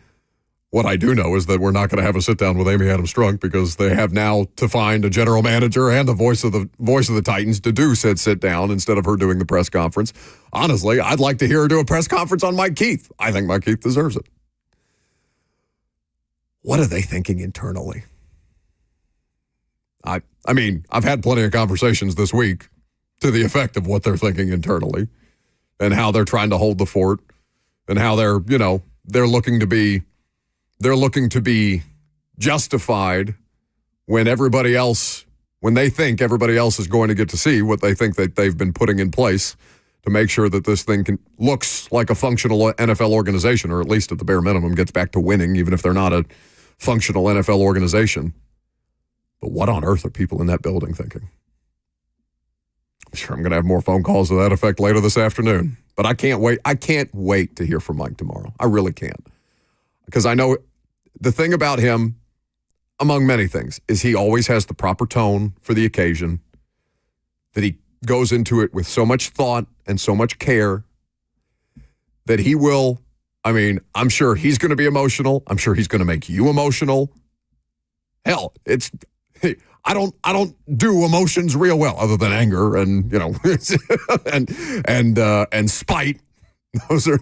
What I do know is that we're not going to have a sit down with Amy Adams Strunk because they have now to find a general manager and the voice of the Titans to do said sit down instead of her doing the press conference. Honestly, I'd like to hear her do a press conference on Mike Keith. I think Mike Keith deserves it. What are they thinking internally? I mean, I've had plenty of conversations this week to the effect of what they're thinking internally and how they're trying to hold the fort and how they're looking to be justified when they think everybody else is going to get to see what they think that they've been putting in place to make sure that this thing looks like a functional NFL organization, or at least at the bare minimum gets back to winning, even if they're not a functional NFL organization. But what on earth are people in that building thinking? I'm sure I'm going to have more phone calls to that effect later this afternoon. But I can't wait. I can't wait to hear from Mike tomorrow. I really can't. Because I know the thing about him, among many things, is he always has the proper tone for the occasion, that he goes into it with so much thought and so much care that he will, I'm sure he's going to be emotional. I'm sure he's going to make you emotional. Hell, I don't do emotions real well other than anger and, and spite. Those are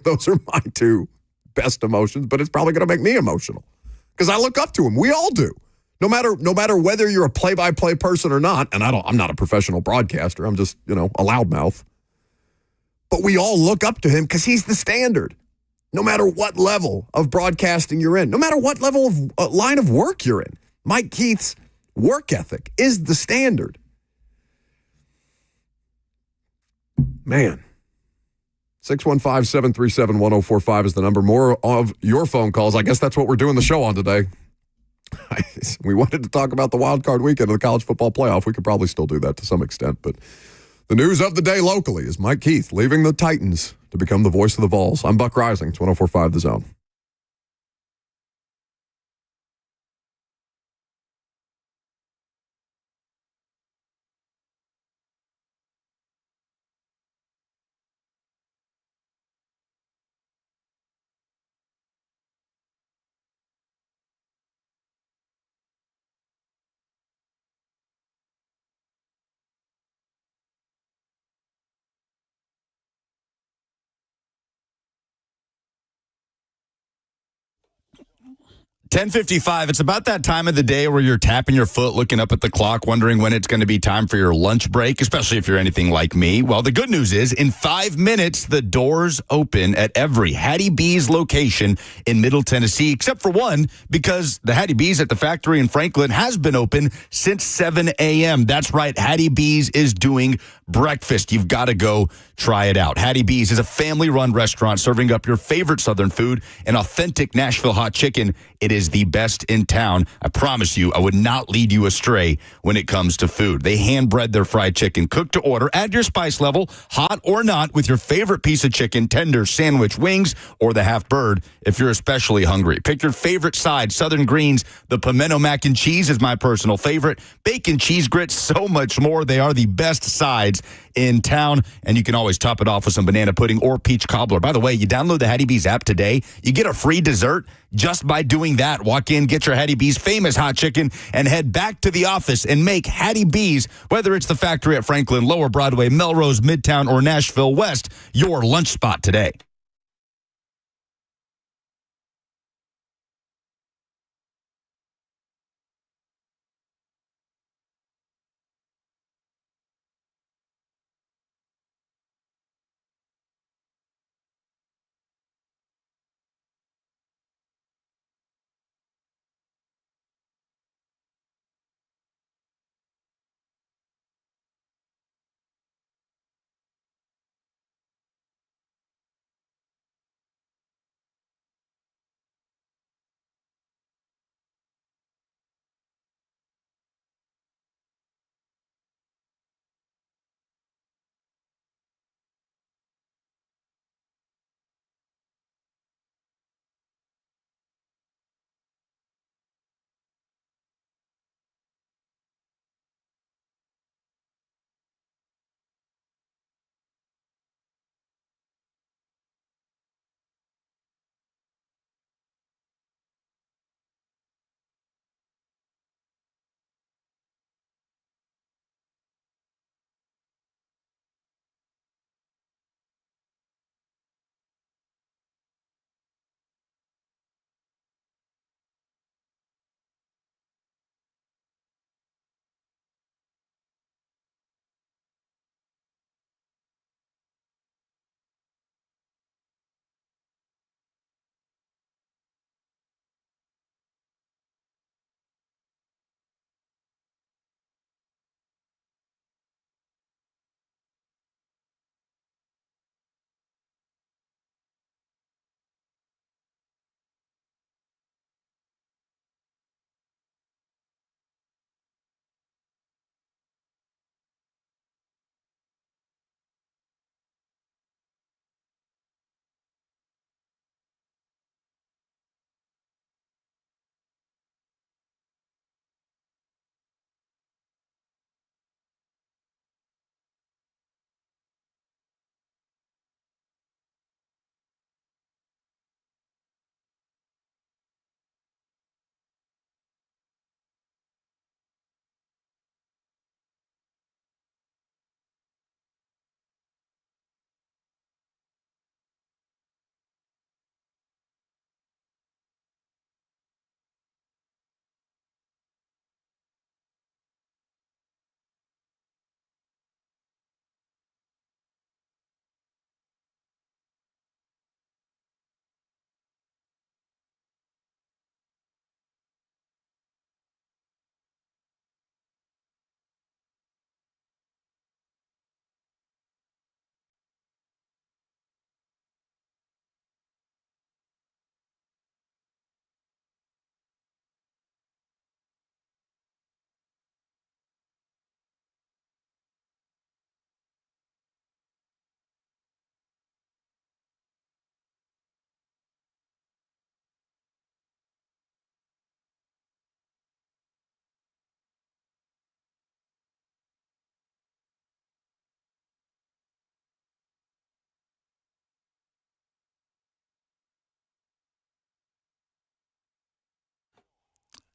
my two best emotions, but it's probably going to make me emotional because I look up to him. We all do. No matter whether you're a play-by-play person or not, and I'm not a professional broadcaster. I'm just, a loudmouth. But we all look up to him because he's the standard. No matter what level of broadcasting you're in, no matter what level of line of work you're in, Mike Keith's work ethic is the standard. Man. 615-737-1045 is the number. More of your phone calls. I guess that's what we're doing the show on today. We wanted to talk about the wild card weekend of the college football playoff. We could probably still do that to some extent, but the news of the day locally is Mike Keith leaving the Titans to become the voice of the Vols. I'm Buck Rising. It's 104.5 The Zone. $10:55. It's about that time of the day where you're tapping your foot, looking up at the clock, wondering when it's going to be time for your lunch break, especially if you're anything like me. Well, the good news is in 5 minutes, the doors open at every Hattie B's location in Middle Tennessee, except for one, because the Hattie B's at the factory in Franklin has been open since 7 a.m. That's right. Hattie B's is doing breakfast. You've got to go try it out. Hattie B's is a family-run restaurant serving up your favorite Southern food, an authentic Nashville hot chicken. It is the best in town. I promise you, I would not lead you astray when it comes to food. They hand-bread their fried chicken, cooked to order. Add your spice level, hot or not, with your favorite piece of chicken, tender, sandwich, wings, or the half bird if you're especially hungry. Pick your favorite side, Southern greens. The pimento mac and cheese is my personal favorite. Bacon, cheese grits, so much more. They are the best sides in town, and you can always top it off with some banana pudding or peach cobbler. By the way, you download the Hattie B's app today, you get a free dessert just by doing that. Walk in, get your Hattie B's famous hot chicken, and head back to the office and make Hattie B's, whether it's the factory at Franklin, Lower Broadway, Melrose, Midtown, or Nashville West, your lunch spot today.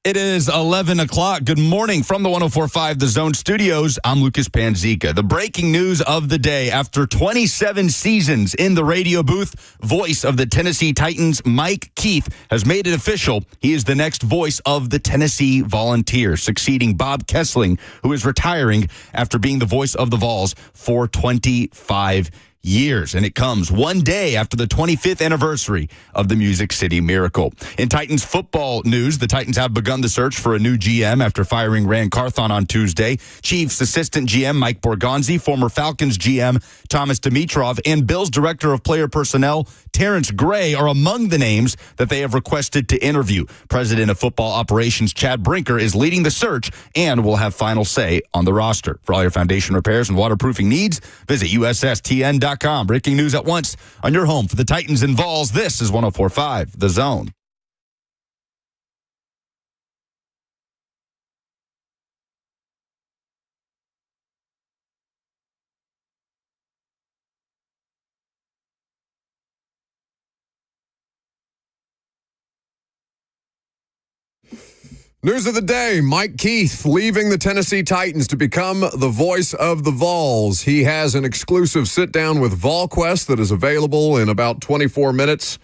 It is 11 o'clock. Good morning from the 104.5 The Zone Studios. I'm Lucas Panzica. The breaking news of the day: after 27 seasons in the radio booth, voice of the Tennessee Titans, Mike Keith, has made it official. He is the next voice of the Tennessee Volunteers, succeeding Bob Kessling, who is retiring after being the voice of the Vols for 25 years. And it comes one day after the 25th anniversary of the Music City Miracle. In Titans football news, the Titans have begun the search for a new GM after firing Rand Carthon on Tuesday. Chiefs assistant GM Mike Borgonzi, former Falcons GM Thomas Dimitrov, and Bills director of player personnel Terrence Gray are among the names that they have requested to interview. President of football operations Chad Brinker is leading the search and will have final say on the roster. For all your foundation repairs and waterproofing needs, visit USSTN.com. Breaking news at once on your home for the Titans and Vols. This is 104.5 The Zone. News of the day: Mike Keith leaving the Tennessee Titans to become the voice of the Vols. He has an exclusive sit-down with VolQuest that is available in about 24 minutes.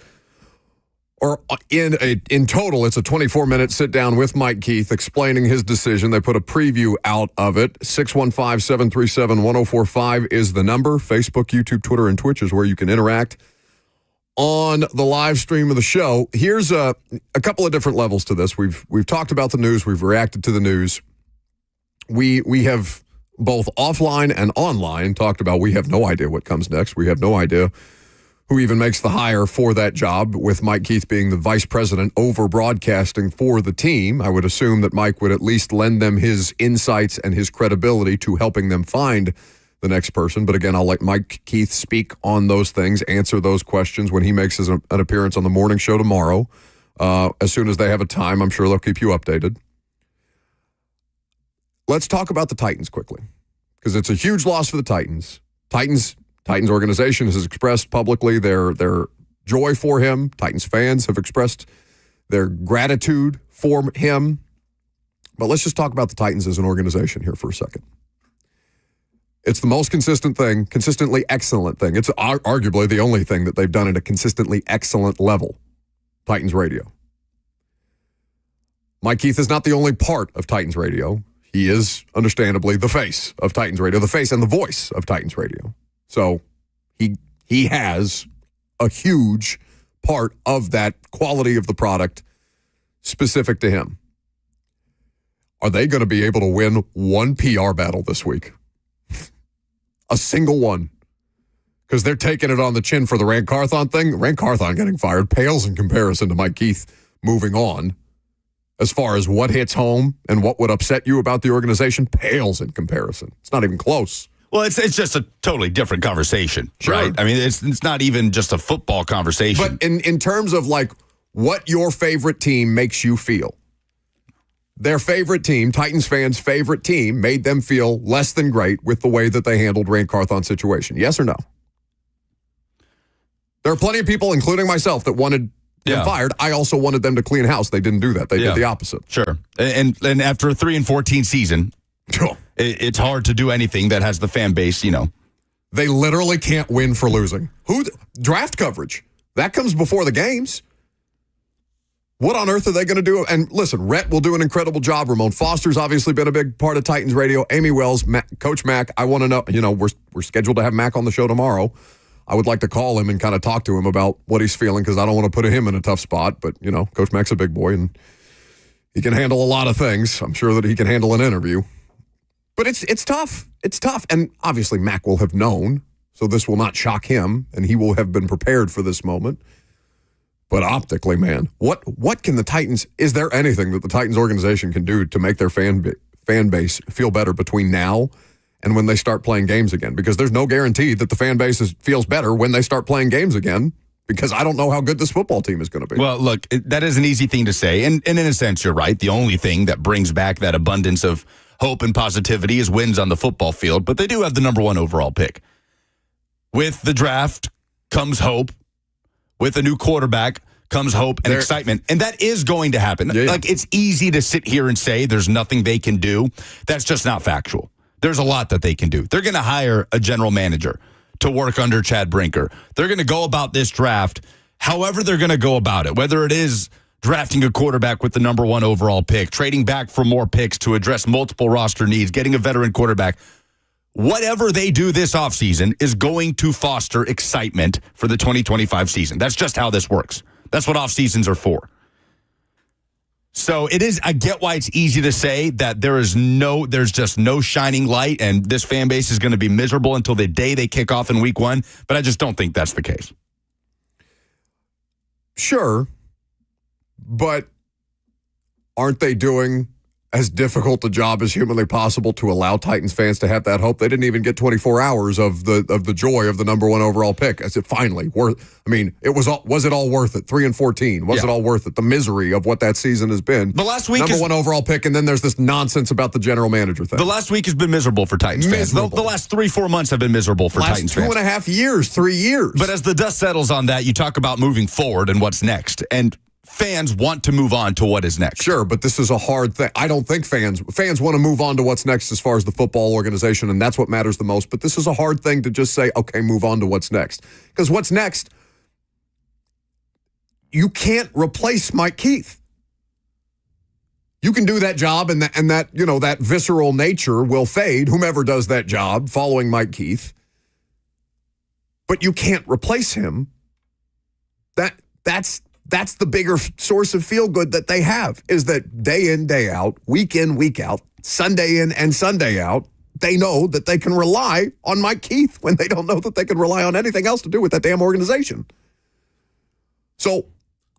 Or in total, it's a 24-minute sit-down with Mike Keith explaining his decision. They put a preview out of it. 615-737-1045 is the number. Facebook, YouTube, Twitter, and Twitch is where you can interact on the live stream of the show. Here's a couple of different levels to this. We've talked about the news. We've reacted to the news. We have both offline and online talked about we have no idea what comes next. We have no idea who even makes the hire for that job, with Mike Keith being the vice president over broadcasting for the team. I would assume that Mike would at least lend them his insights and his credibility to helping them find the next person. But again, I'll let Mike Keith speak on those things, answer those questions when he makes an appearance on the morning show tomorrow. As soon as they have a time, I'm sure they'll keep you updated. Let's talk about the Titans quickly, because it's a huge loss for the Titans. Titans organization has expressed publicly their joy for him. Titans fans have expressed their gratitude for him. But let's just talk about the Titans as an organization here for a second. It's the most consistently excellent thing. It's arguably the only thing that they've done at a consistently excellent level. Titans Radio. Mike Keith is not the only part of Titans Radio. He is, understandably, the face of Titans Radio, the face and the voice of Titans Radio. So he has a huge part of that quality of the product specific to him. Are they going to be able to win one PR battle this week? A single one. Because they're taking it on the chin for the Rand Carthon thing. Rand Carthon getting fired pales in comparison to Mike Keith moving on. As far as what hits home and what would upset you about the organization, pales in comparison. It's not even close. Well, it's just a totally different conversation, sure. Right? I mean, it's not even just a football conversation. But in terms of like what your favorite team makes you feel, their favorite team, Titans fans' favorite team, made them feel less than great with the way that they handled Rand Carthon's situation. Yes or no? There are plenty of people, including myself, that wanted them fired. I also wanted them to clean house. They didn't do that. They did the opposite. Sure. And after a 3-14 season, it's hard to do anything that has the fan base, They literally can't win for losing. Draft coverage. That comes before the games. What on earth are they going to do? And listen, Rhett will do an incredible job. Ramon Foster's obviously been a big part of Titans Radio. Amy Wells, Coach Mack. I want to know, we're scheduled to have Mack on the show tomorrow. I would like to call him and kind of talk to him about what he's feeling, because I don't want to put him in a tough spot. But, Coach Mack's a big boy, and he can handle a lot of things. I'm sure that he can handle an interview. But it's tough. It's tough. And obviously Mack will have known, so this will not shock him, and he will have been prepared for this moment. But optically, man, what can the Titans, is there anything that the Titans organization can do to make their fan base feel better between now and when they start playing games again? Because there's no guarantee that the fan base feels better when they start playing games again, because I don't know how good this football team is going to be. Well, look, that is an easy thing to say. And in a sense, you're right. The only thing that brings back that abundance of hope and positivity is wins on the football field. But they do have the number 1 overall pick. With the draft comes hope. With a new quarterback comes hope and excitement. And that is going to happen. Yeah. Like, it's easy to sit here and say there's nothing they can do. That's just not factual. There's a lot that they can do. They're going to hire a general manager to work under Chad Brinker. They're going to go about this draft however they're going to go about it, whether it is drafting a quarterback with the number 1 overall pick, trading back for more picks to address multiple roster needs, getting a veteran quarterback. Whatever they do this offseason is going to foster excitement for the 2025 season. That's just how this works. That's what offseasons are for. So it is, I get why it's easy to say that there's just no shining light and this fan base is going to be miserable until the day they kick off in week 1, but I just don't think that's the case. Sure, but aren't they doing as difficult a job as humanly possible to allow Titans fans to have that hope? They didn't even get 24 hours of the joy of the number 1 overall pick. As it finally worth. I mean, was it all worth it? 3-14. Was it all worth it? The misery of what that season has been. The last week number 1 overall pick, and then there's this nonsense about the general manager thing. The last week has been miserable for Titans fans. The last 3-4 months have been miserable for Titans fans. 2.5 years, 3 years. But as the dust settles on that, you talk about moving forward and what's next. And fans want to move on to what is next. Sure, but this is a hard thing. I don't think fans want to move on to what's next as far as the football organization, and that's what matters the most. But this is a hard thing to just say, okay, move on to what's next. Because what's next, you can't replace Mike Keith. You can do that job, and that visceral nature will fade, whomever does that job following Mike Keith. But you can't replace him. That's the bigger source of feel-good that they have, is that day in, day out, week in, week out, Sunday in and Sunday out, they know that they can rely on Mike Keith when they don't know that they can rely on anything else to do with that damn organization. So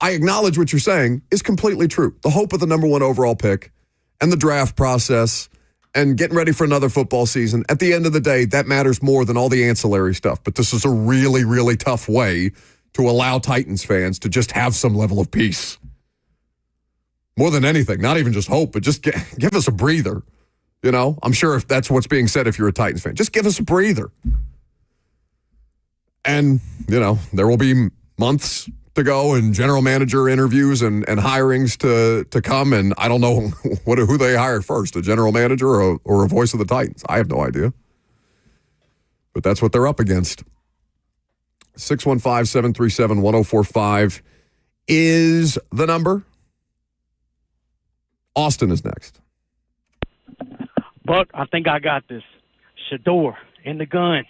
I acknowledge what you're saying is completely true. The hope of the number 1 overall pick and the draft process and getting ready for another football season, at the end of the day, that matters more than all the ancillary stuff. But this is a really, really tough way to allow Titans fans to just have some level of peace. More than anything, not even just hope, but just give us a breather. You know, I'm sure if that's what's being said if you're a Titans fan. Just give us a breather. And, there will be months to go and general manager interviews and hirings to come. And I don't know who they hire first, a general manager or a voice of the Titans. I have no idea. But that's what they're up against. 615-737-1045 is the number. Austin is next. Buck, I think I got this. Shador in the gun.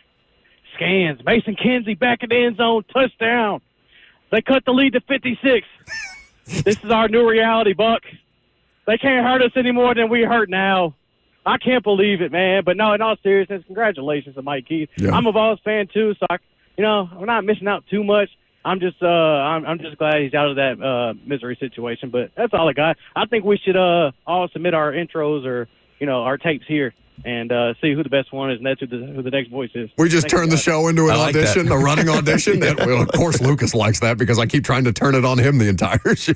Scans. Mason Kinsey back in the end zone. Touchdown. They cut the lead to 56. This is our new reality, Buck. They can't hurt us any more than we hurt now. I can't believe it, man. But no, in all seriousness, congratulations to Mike Keith. Yeah. I'm a Vols fan, too, so we're not missing out too much. I'm just glad he's out of that misery situation. But that's all I got. I think we should all submit our intros or our tapes here and see who the best one is, and that's who the next voice is. We just turned the show into an audition, a running audition. Well, of course, Lucas likes that because I keep trying to turn it on him the entire show.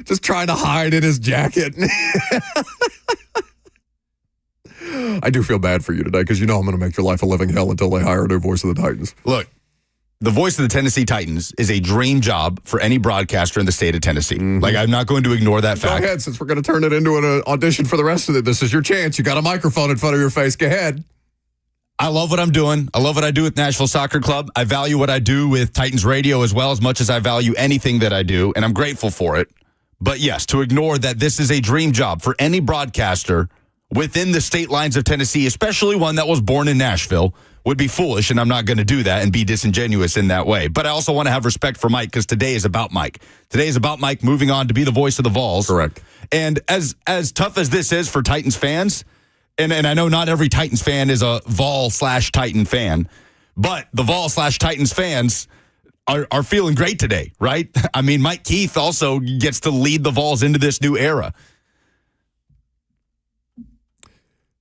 Just trying to hide in his jacket. I do feel bad for you today because I'm going to make your life a living hell until they hire a new voice of the Titans. Look, the voice of the Tennessee Titans is a dream job for any broadcaster in the state of Tennessee. Mm-hmm. Like, I'm not going to ignore that fact. Go ahead, since we're going to turn it into an audition for the rest of it. This is your chance. You got a microphone in front of your face. Go ahead. I love what I'm doing. I love what I do with Nashville Soccer Club. I value what I do with Titans Radio as well, as much as I value anything that I do, and I'm grateful for it. But yes, to ignore that this is a dream job for any broadcaster within the state lines of Tennessee, especially one that was born in Nashville, would be foolish, and I'm not going to do that and be disingenuous in that way. But I also want to have respect for Mike because today is about Mike. Today is about Mike moving on to be the voice of the Vols. Correct. And as tough as this is for Titans fans, and I know not every Titans fan is a Vol/Titan fan, but the Vol/Titans fans are feeling great today, right? I mean, Mike Keith also gets to lead the Vols into this new era.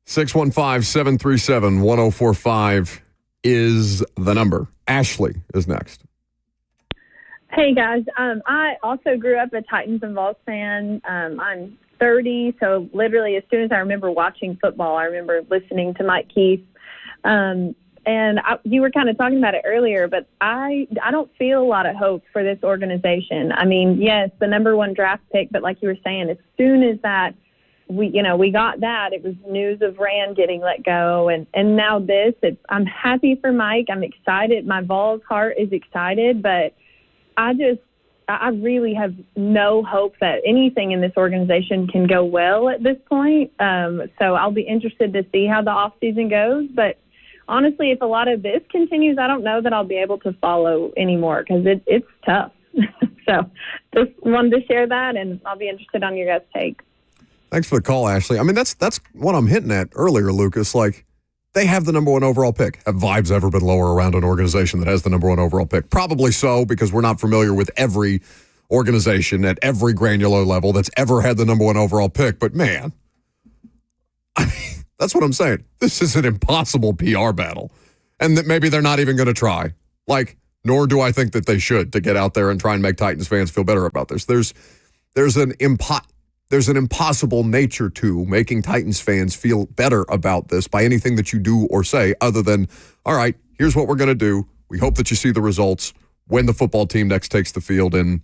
615-737-1045 is the number. Ashley is next. Hey, guys. I also grew up a Titans and Vols fan. I'm 30, so literally as soon as I remember watching football, I remember listening to Mike Keith. And And you were kind of talking about it earlier, but I don't feel a lot of hope for this organization. I mean, yes, the number one draft pick, but like you were saying, as soon as that we got that, it was news of Rand getting let go, and now this. I'm happy for Mike. I'm excited. My Vols heart is excited, but I really have no hope that anything in this organization can go well at this point. So I'll be interested to see how the offseason goes. But honestly, if a lot of this continues, I don't know that I'll be able to follow anymore because it's tough. So just wanted to share that, and I'll be interested on your guys' take. Thanks for the call, Ashley. I mean, that's what I'm hitting at earlier, Lucas. Like, they have the number one overall pick. Have vibes ever been lower around an organization that has the number one overall pick? Probably so, because we're not familiar with every organization at every granular level that's ever had the number one overall pick. But man, I mean, that's what I'm saying. This is an impossible PR battle. And that maybe they're not even going to try. Like, nor do I think that they should, to get out there and try and make Titans fans feel better about this. There's an impossible nature to making Titans fans feel better about this by anything that you do or say, other than, all right, here's what we're going to do. We hope that you see the results when the football team next takes the field in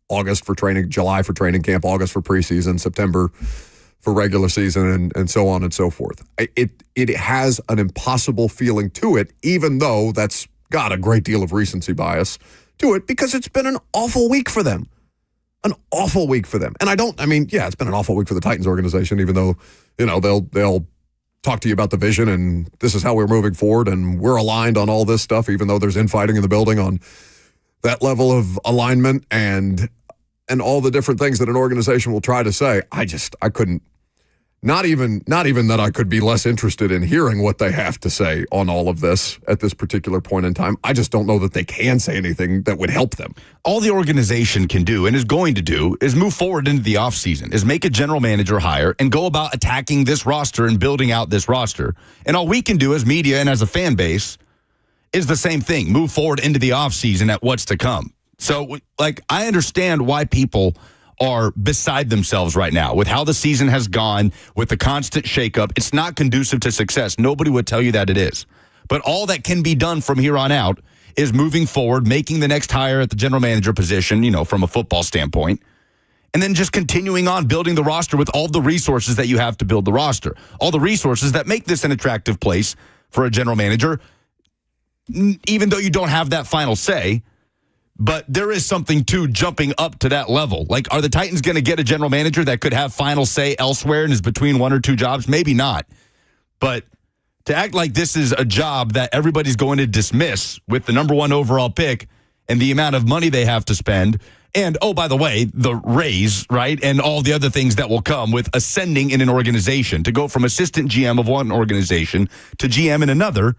August for training, July for training camp, August for preseason, September for regular season, and so on and so forth. It has an impossible feeling to it, even though that's got a great deal of recency bias to it, because it's been an awful week for them. An awful week for them. And it's been an awful week for the Titans organization, even though, they'll talk to you about the vision and this is how we're moving forward and we're aligned on all this stuff, even though there's infighting in the building on that level of alignment and all the different things that an organization will try to say. I couldn't, not even that I could be less interested in hearing what they have to say on all of this at this particular point in time. I just don't know that they can say anything that would help them. All the organization can do and is going to do is move forward into the offseason, is make a general manager hire and go about attacking this roster and building out this roster. And all we can do as media and as a fan base is the same thing, move forward into the offseason at what's to come. So, I understand why people are beside themselves right now with how the season has gone, with the constant shakeup. It's not conducive to success. Nobody would tell you that it is. But all that can be done from here on out is moving forward, making the next hire at the general manager position, from a football standpoint, and then just continuing on building the roster with all the resources that you have to build the roster, all the resources that make this an attractive place for a general manager, even though you don't have that final say. But there is something to jumping up to that level. Are the Titans going to get a general manager that could have final say elsewhere and is between one or two jobs? Maybe not. But to act like this is a job that everybody's going to dismiss with the number one overall pick and the amount of money they have to spend, and, oh, by the way, the raise, right, and all the other things that will come with ascending in an organization, to go from assistant GM of one organization to GM in another,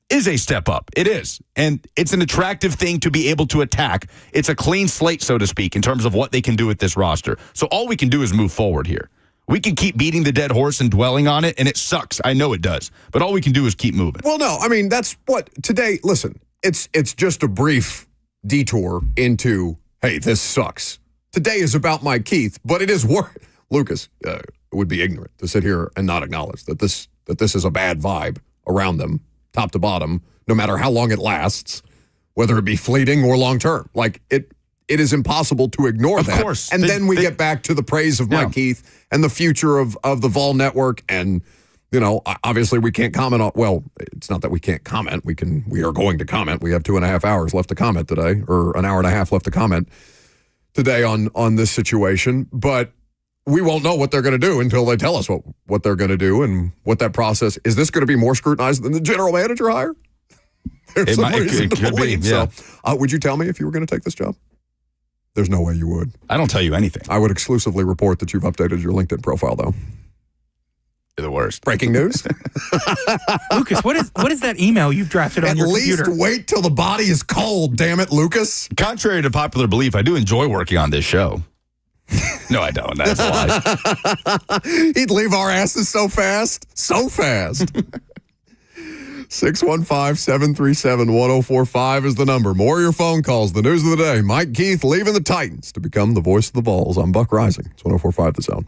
is a step up. It is. And it's an attractive thing to be able to attack. It's a clean slate, so to speak, in terms of what they can do with this roster. So all we can do is move forward here. We can keep beating the dead horse and dwelling on it, and it sucks. I know it does. But all we can do is keep moving. Well, no, that's what today, listen, it's just a brief detour into, hey, this sucks. Today is about Mike Keith, but it is worth, Lucas, it would be ignorant to sit here and not acknowledge that this is a bad vibe around them, top to bottom, no matter how long it lasts, whether it be fleeting or long term. It is impossible to ignore that. Of course. And then we get back to the praise of Mike Keith and the future of the Vol Network. And, obviously we can't comment on, well, it's not that we can't comment. We are going to comment. We have 2.5 hours left to comment today, or an hour and a half left to comment today on this situation. But we won't know what they're going to do until they tell us what they're going to do and what that process is. This going to be more scrutinized than the general manager hire? There's some reason to believe. Yeah. So, would you tell me if you were going to take this job? There's no way you would. I don't tell you anything. I would exclusively report that you've updated your LinkedIn profile, though. You're the worst. Breaking news. Lucas, what is that email you've drafted on your computer? At least wait till the body is cold, damn it, Lucas. Contrary to popular belief, I do enjoy working on this show. No, I don't. That's a lie. He'd leave our asses so fast. So fast. 615-737-1045 is the number. More of your phone calls. The news of the day. Mike Keith leaving the Titans to become the voice of the Vols. I'm Buck Rising. It's 1045 The Zone.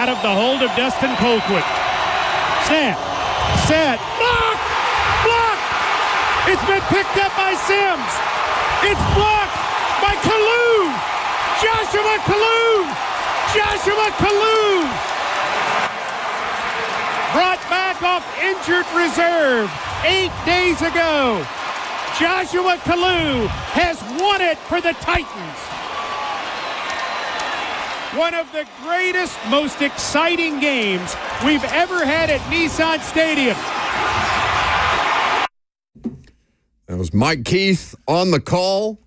out of the hold of Dustin Colquitt. Snap. Set. Block. Block. It's been picked up by Sims. It's blocked by Kalu. Joshua Kalu. Joshua Kalu. Brought back off injured reserve 8 days ago. Joshua Kalu has won it for the Titans. One of the greatest, most exciting games we've ever had at Nissan Stadium. That was Mike Keith on the call.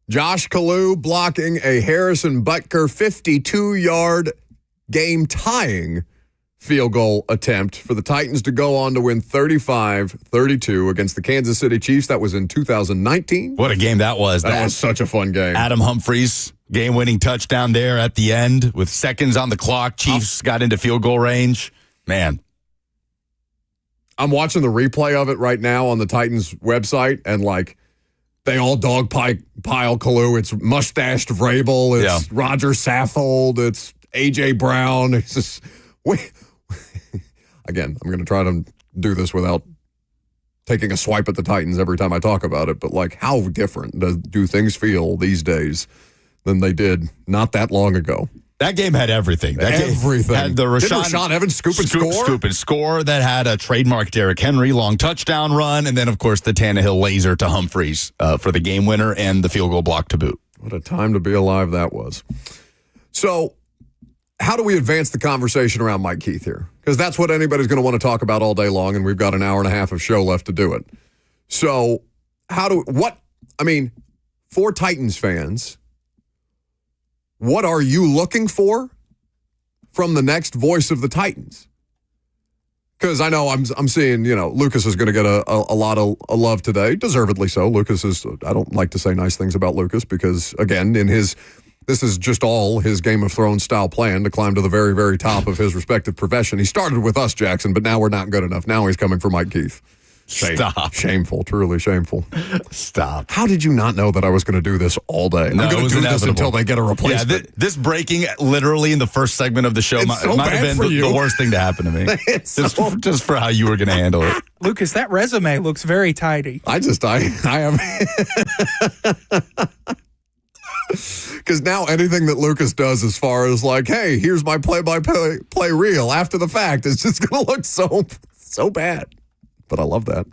Josh Kalu blocking a Harrison Butker 52-yard game-tying field goal attempt for the Titans to go on to win 35-32 against the Kansas City Chiefs. That was in 2019. What a game that was. That was such a fun game. Adam Humphries, game-winning touchdown there at the end with seconds on the clock. Chiefs got into field goal range. Man. I'm watching the replay of it right now on the Titans website, and they all dogpile Kalu. It's mustached Vrabel. It's Roger Saffold. It's A.J. Brown. It's just... Again, I'm going to try to do this without taking a swipe at the Titans every time I talk about it, but how different do things feel these days than they did not that long ago? That game had everything. Everything. Had the Rashaan Evans scoop and score that had a trademark Derrick Henry long touchdown run, and then, of course, the Tannehill laser to Humphries for the game winner and the field goal block to boot. What a time to be alive that was. So, how do we advance the conversation around Mike Keith here? Because that's what anybody's going to want to talk about all day long, and we've got an hour and a half of show left to do it. So, for Titans fans, what are you looking for from the next voice of the Titans? Because I know I'm seeing, Lucas is going to get a lot of love today, deservedly so. Lucas is, I don't like to say nice things about Lucas because, again, this is just all his Game of Thrones style plan to climb to the very, very top of his respective profession. He started with us, Jackson, but now we're not good enough. Now he's coming for Mike Keith. Stop. Shameful, truly shameful. Stop. How did you not know that I was going to do this all day? No, I'm going to do this until they get a replacement. Yeah, this breaking literally in the first segment of the show might have been the worst thing to happen to me. Just for how you were going to handle it. Lucas, that resume looks very tidy. I am. Because now anything that Lucas does as far as hey, here's my play-by-play reel after the fact, it's just going to look so bad. But I love that.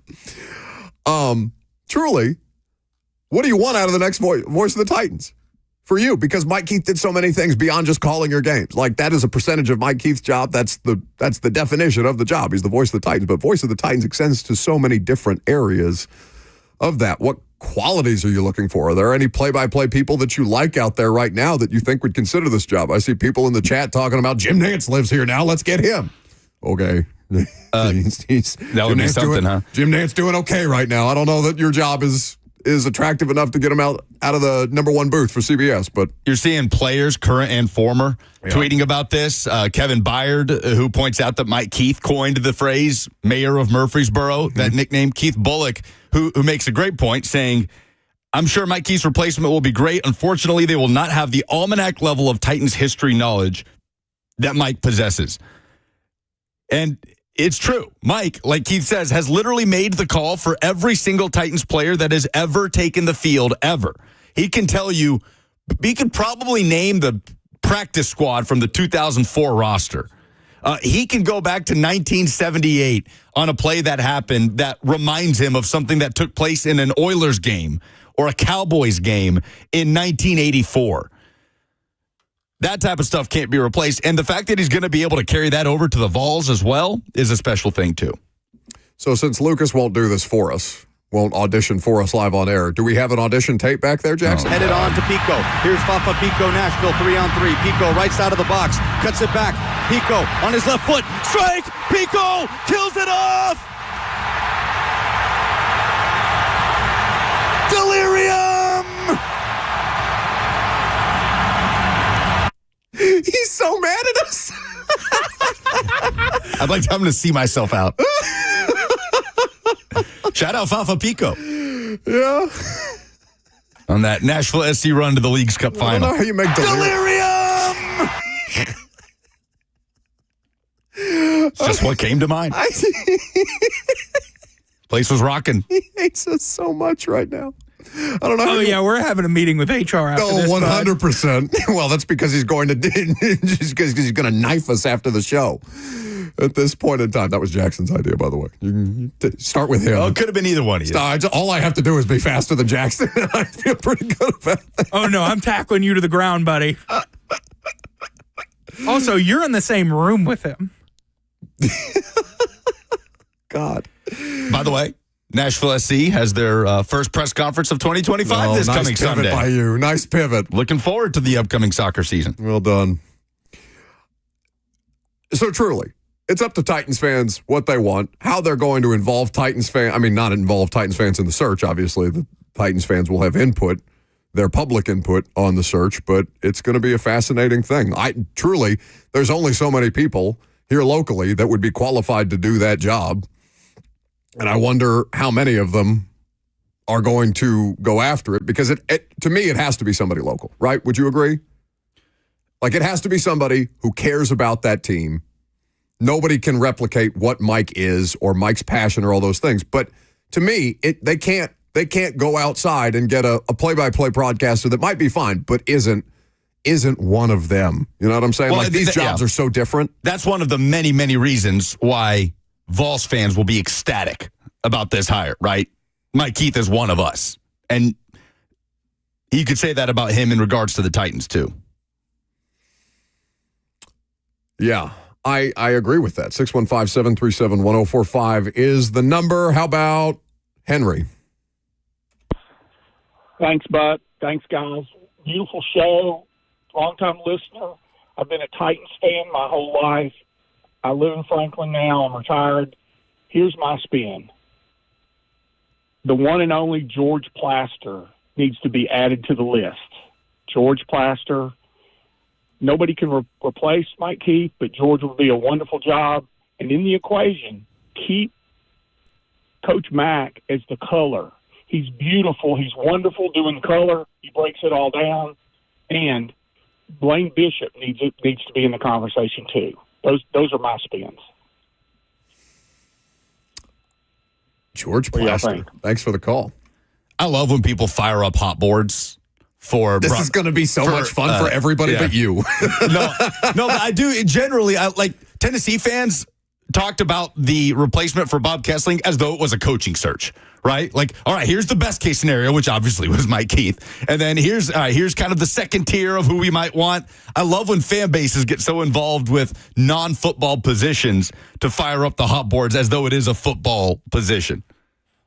Truly, what do you want out of the next voice of the Titans? For you, because Mike Keith did so many things beyond just calling your games. That is a percentage of Mike Keith's job. That's the definition of the job. He's the voice of the Titans. But voice of the Titans extends to so many different areas of that. What qualities are you looking for? Are there any play-by-play people that you like out there right now that you think would consider this job? I see people in the chat talking about Jim Nantz lives here now. Let's get him. Okay. That would be something, huh? Jim Nantz doing okay right now. I don't know that your job is attractive enough to get him out of the number one booth for CBS, but you're seeing players, current and former, tweeting about this. Kevin Byard, who points out that Mike Keith coined the phrase "Mayor of Murfreesboro," that nickname. Keith Bullock, who makes a great point, saying, "I'm sure Mike Keith's replacement will be great. Unfortunately, they will not have the almanac level of Titans history knowledge that Mike possesses." And it's true. Mike, like Keith says, has literally made the call for every single Titans player that has ever taken the field, ever. He can tell you, he could probably name the practice squad from the 2004 roster. He can go back to 1978 on a play that happened that reminds him of something that took place in an Oilers game or a Cowboys game in 1984. That type of stuff can't be replaced. And the fact that he's going to be able to carry that over to the Vols as well is a special thing, too. So since Lucas won't do this for us, won't audition for us live on air, do we have an audition tape back there, Jackson? Headed on to Pico. Here's Fafa Pico, Nashville, 3-on-3. Pico right side of the box, cuts it back. Pico on his left foot. Strike! Pico kills it off! Delirium! He's so mad at us. I'd like to see myself out. Shout out Fafa Pico. Yeah. On that Nashville SC run to the League's Cup final. I don't know how you make delirium. It's just what came to mind. Place was rocking. He hates us so much right now. I don't know. Oh, yeah, we're having a meeting with HR after this. 100%. Well, that's because he's going to just because he's going to knife us after the show. At this point in time, that was Jackson's idea, by the way. You start with him. Oh, it could have been either one of you. All I have to do is be faster than Jackson, and I feel pretty good about that. Oh, no, I'm tackling you to the ground, buddy. Also, you're in the same room with him. God. By the way, Nashville SC has their first press conference of 2025 this coming Sunday. Nice pivot by you. Nice pivot. Looking forward to the upcoming soccer season. Well done. So truly, it's up to Titans fans what they want, how they're going to involve Titans fans. I mean, not involve Titans fans in the search. Obviously, the Titans fans will have input, their public input on the search, but it's going to be a fascinating thing. Truly, there's only so many people here locally that would be qualified to do that job. And I wonder how many of them are going to go after it, because to me, it has to be somebody local, right? Would you agree? Like, it has to be somebody who cares about that team. Nobody can replicate what Mike is or Mike's passion or all those things. But to me, they can't go outside and get a play-by-play broadcaster that might be fine, but isn't one of them. You know what I'm saying? Well, these jobs are so different. That's one of the many, many reasons why Vols fans will be ecstatic about this hire, right? Mike Keith is one of us. And you could say that about him in regards to the Titans, too. Yeah, I agree with that. 615-737-1045 is the number. How about Henry? Thanks, Bud. Thanks, guys. Beautiful show. Long-time listener. I've been a Titans fan my whole life. I live in Franklin now. I'm retired. Here's my spin. The one and only George Plaster needs to be added to the list. George Plaster. Nobody can replace Mike Keith, but George will be a wonderful job. And in the equation, keep Coach Mack as the color. He's beautiful. He's wonderful doing color. He breaks it all down. And Blaine Bishop needs to be in the conversation too. Those are my spins. George Plaster. Thanks for the call. I love when people fire up hot boards for. This is going to be so much fun for everybody but you. no, but I do generally. I like Tennessee fans talked about the replacement for Bob Kessling as though it was a coaching search, right? Like, all right, here's the best case scenario, which obviously was Mike Keith, and then here's kind of the second tier of who we might want. I love when fan bases get so involved with non-football positions to fire up the hot boards as though it is a football position.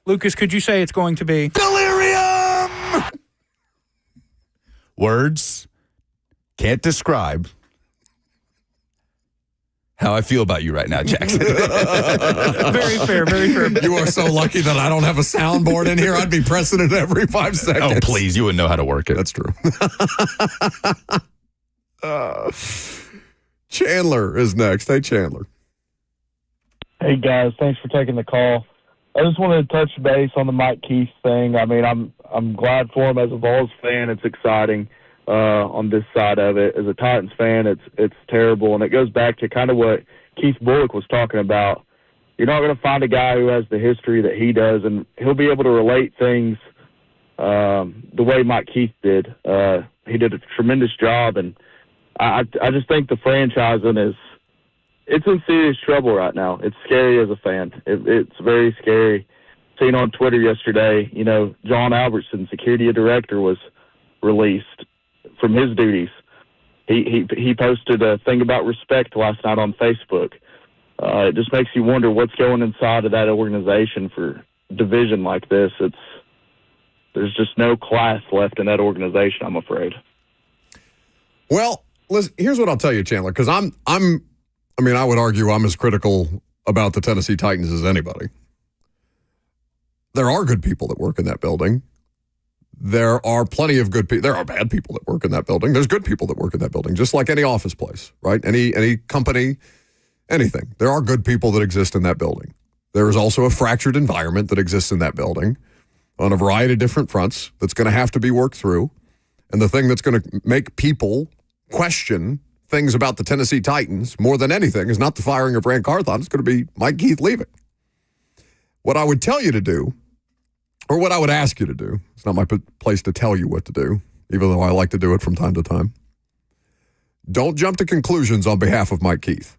Lucas, could you say it's going to be delirium? Words can't describe how I feel about you right now, Jackson. Very fair, very fair. You are so lucky that I don't have a soundboard in here. I'd be pressing it every 5 seconds. Oh, please. You wouldn't know how to work it. That's true. Chandler is next. Hey, Chandler. Hey, guys. Thanks for taking the call. I just wanted to touch base on the Mike Keith thing. I mean, I'm glad for him as a Vols fan. It's exciting on this side of it. As a Titans fan, it's terrible, and it goes back to kind of what Keith Bullock was talking about. You're not going to find a guy who has the history that he does, and he'll be able to relate things the way Mike Keith did. He did a tremendous job, and I just think the franchising it's in serious trouble right now. It's scary as a fan. It's very scary. Seen on Twitter yesterday, John Albertson, security director, was released from his duties. He posted a thing about respect last night on Facebook. It just makes you wonder what's going inside of that organization for division like this. There's just no class left in that organization, I'm afraid. Well, listen, here's what I'll tell you, Chandler, because I would argue I'm as critical about the Tennessee Titans as anybody. There are good people that work in that building. There are plenty of good people. There are bad people that work in that building. There's good people that work in that building, just like any office place, right? Any company, anything. There are good people that exist in that building. There is also a fractured environment that exists in that building on a variety of different fronts that's going to have to be worked through. And the thing that's going to make people question things about the Tennessee Titans more than anything is not the firing of Ran Carthon. It's going to be Mike Keith leaving. What I would tell you to do, or what I would ask you to do, it's not my place to tell you what to do, even though I like to do it from time to time. Don't jump to conclusions on behalf of Mike Keith.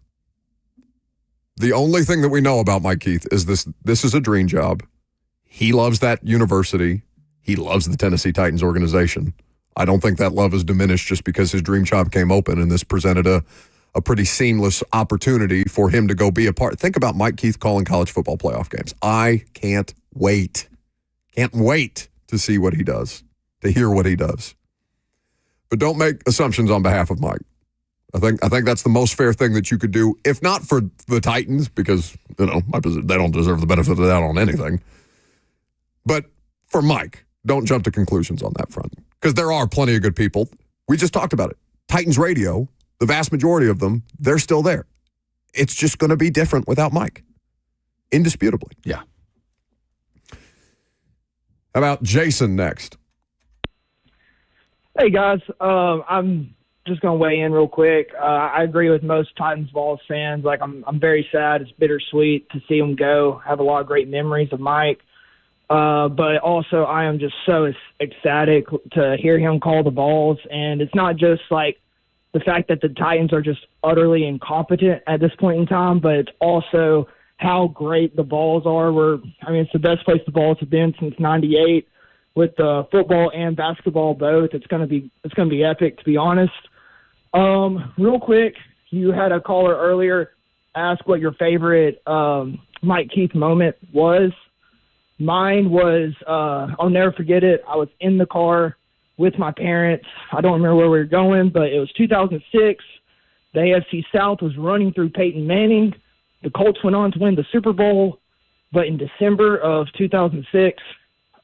The only thing that we know about Mike Keith is this is a dream job. He loves that university. He loves the Tennessee Titans organization. I don't think that love is diminished just because his dream job came open and this presented a pretty seamless opportunity for him to go be a part. Think about Mike Keith calling college football playoff games. I can't wait. Can't wait to see what he does, to hear what he does. But don't make assumptions on behalf of Mike. I think that's the most fair thing that you could do, if not for the Titans, because, they don't deserve the benefit of the doubt on anything. But for Mike, don't jump to conclusions on that front, because there are plenty of good people. We just talked about it. Titans radio, the vast majority of them, they're still there. It's just going to be different without Mike. Indisputably. Yeah. How about Jason next? Hey, guys. I'm just going to weigh in real quick. I agree with most Titans Vols fans. I'm very sad. It's bittersweet to see him go. I have a lot of great memories of Mike. But also I am just so ecstatic to hear him call the Vols. And it's not just like the fact that the Titans are just utterly incompetent at this point in time, but it's also how great the Vols are. It's the best place the Vols have been since '98 with football and basketball both. It's going to be epic, to be honest. Real quick, you had a caller earlier ask what your favorite Mike Keith moment was. Mine was, I'll never forget it. I was in the car with my parents. I don't remember where we were going, but it was 2006. The AFC South was running through Peyton Manning. The Colts went on to win the Super Bowl. But in December of 2006,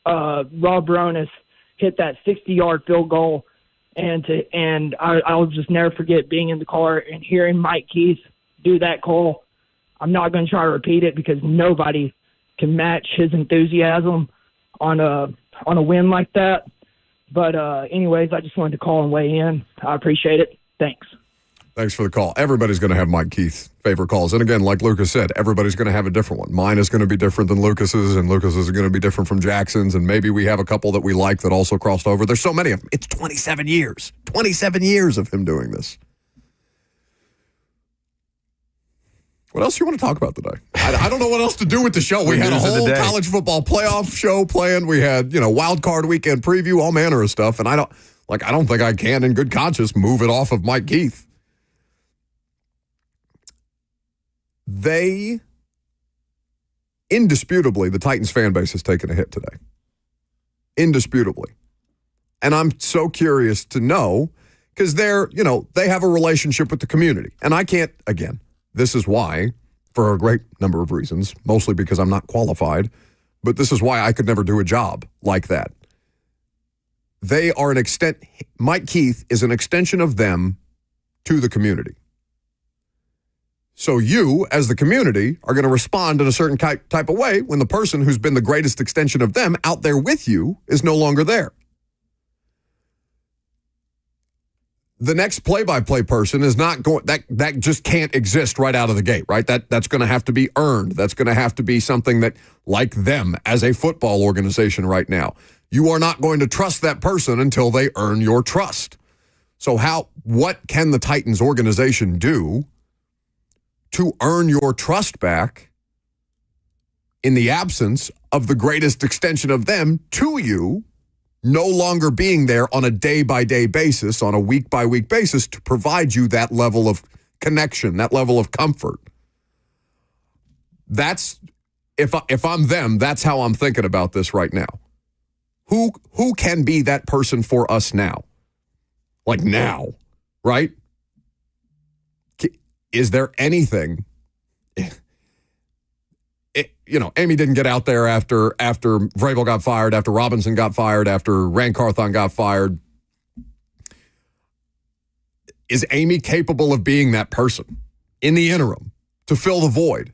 Rob Baronis hit that 60-yard field goal. And I'll just never forget being in the car and hearing Mike Keith do that call. I'm not going to try to repeat it because nobody can match his enthusiasm on a win like that. But anyways, I just wanted to call and weigh in. I appreciate it. Thanks. Thanks for the call. Everybody's going to have Mike Keith's favorite calls. And again, like Lucas said, everybody's going to have a different one. Mine is going to be different than Lucas's, and Lucas's is going to be different from Jackson's, and maybe we have a couple that we like that also crossed over. There's so many of them. It's 27 years. 27 years of him doing this. What else do you want to talk about today? I don't know what else to do with the show. We had a whole college football playoff show planned. We had, wild card weekend preview, all manner of stuff. And I don't think I can in good conscience move it off of Mike Keith. Indisputably, the Titans fan base has taken a hit today. Indisputably. And I'm so curious to know, because they have a relationship with the community. And I can't, again, this is why, for a great number of reasons, mostly because I'm not qualified, but this is why I could never do a job like that. They are Mike Keith is an extension of them to the community. So you, as the community, are going to respond in a certain type of way when the person who's been the greatest extension of them out there with you is no longer there. The next play-by-play person is not going, that just can't exist right out of the gate, right? That's going to have to be earned. That's going to have to be something that, like them as a football organization right now, you are not going to trust that person until they earn your trust. So what can the Titans organization do to earn your trust back in the absence of the greatest extension of them to you no longer being there on a day-by-day basis, on a week-by-week basis to provide you that level of connection, that level of comfort? That's, if I'm them, that's how I'm thinking about this right now. Who can be that person for us now? Like now, right? Is there anything? Amy didn't get out there after Vrabel got fired, after Robinson got fired, after Ran Carthon got fired. Is Amy capable of being that person in the interim to fill the void?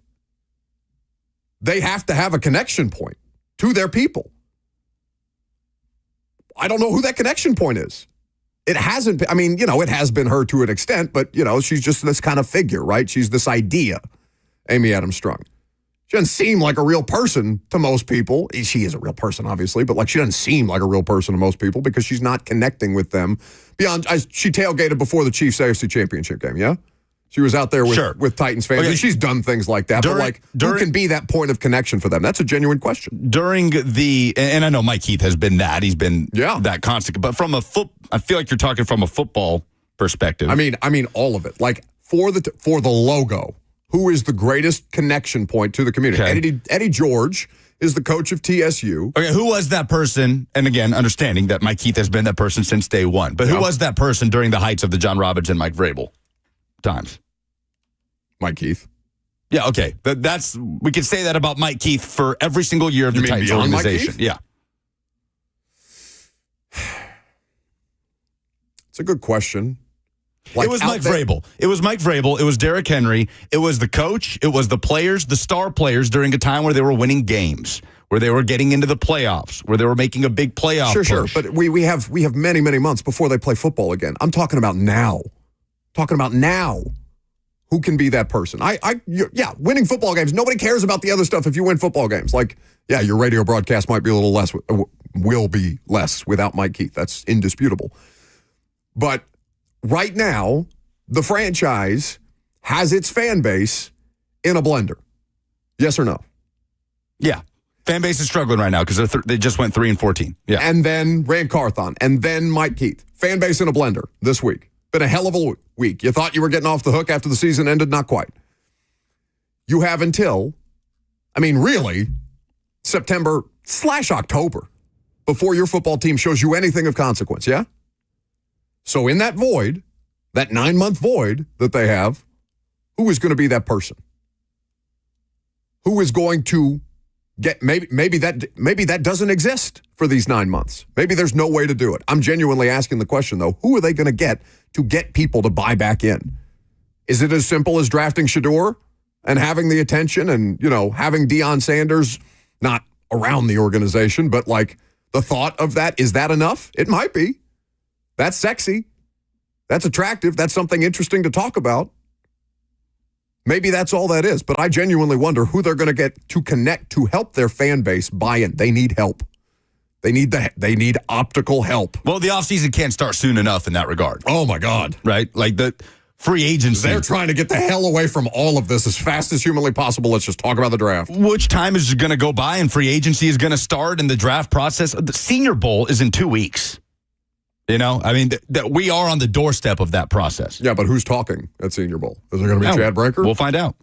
They have to have a connection point to their people. I don't know who that connection point is. it hasn't been, I mean, it has been her to an extent, but, she's just this kind of figure, right? She's this idea, Amy Adams Strunk. She doesn't seem like a real person to most people. She is a real person, obviously, but she doesn't seem like a real person to most people because she's not connecting with them beyond. She tailgated before the Chiefs AFC Championship game, yeah? She was out there with Titans fans, and she's done things like that. Who can be that point of connection for them? That's a genuine question. And I know Mike Heath has been that. He's been that constant. But I feel like you're talking from a football perspective. I mean all of it. Like for the logo. Who is the greatest connection point to the community? Okay. Eddie George is the coach of TSU. Okay, who was that person? And again, understanding that Mike Heath has been that person since day one. But who was that person during the heights of the John Robbins and Mike Vrabel times? Mike Heath. Yeah, okay. We could say that about Mike Heath for every single year of the Titans organization. Yeah. It's a good question. It was Mike Vrabel. It was Mike Vrabel. It was Derrick Henry. It was the coach. It was the players, the star players during a time where they were winning games, where they were getting into the playoffs, where they were making a big playoff push. Sure. But we have many, many months before they play football again. I'm talking about now. Who can be that person? Winning football games. Nobody cares about the other stuff if you win football games. Your radio broadcast might be a little less, will be less without Mike Heath. That's indisputable. But right now, the franchise has its fan base in a blender. Yes or no? Yeah. Fan base is struggling right now because they just went 3-14. Yeah. And then Rand Carthon, and then Mike Heath. Fan base in a blender this week. Been a hell of a week. You thought you were getting off the hook after the season ended? Not quite. You have until, really, September/October before your football team shows you anything of consequence, yeah? So in that void, that 9-month void that they have, who is going to be that person? Who is going to get, maybe that doesn't exist for these 9 months. Maybe there's no way to do it. I'm genuinely asking the question, though. Who are they going to get people to buy back in? Is it as simple as drafting Shador and having the attention and, having Deion Sanders not around the organization, but the thought of that, is that enough? It might be. That's sexy. That's attractive. That's something interesting to talk about. Maybe that's all that is. But I genuinely wonder who they're going to get to connect to help their fan base buy in. They need help. They need optical help. Well, the offseason can't start soon enough in that regard. Oh, my God. Right? The free agency. They're trying to get the hell away from all of this as fast as humanly possible. Let's just talk about the draft. Which time is going to go by and free agency is going to start and the draft process? The Senior Bowl is in 2 weeks. That we are on the doorstep of that process. Yeah, but who's talking at Senior Bowl? Is there going to be Chad Brinker? We'll find out.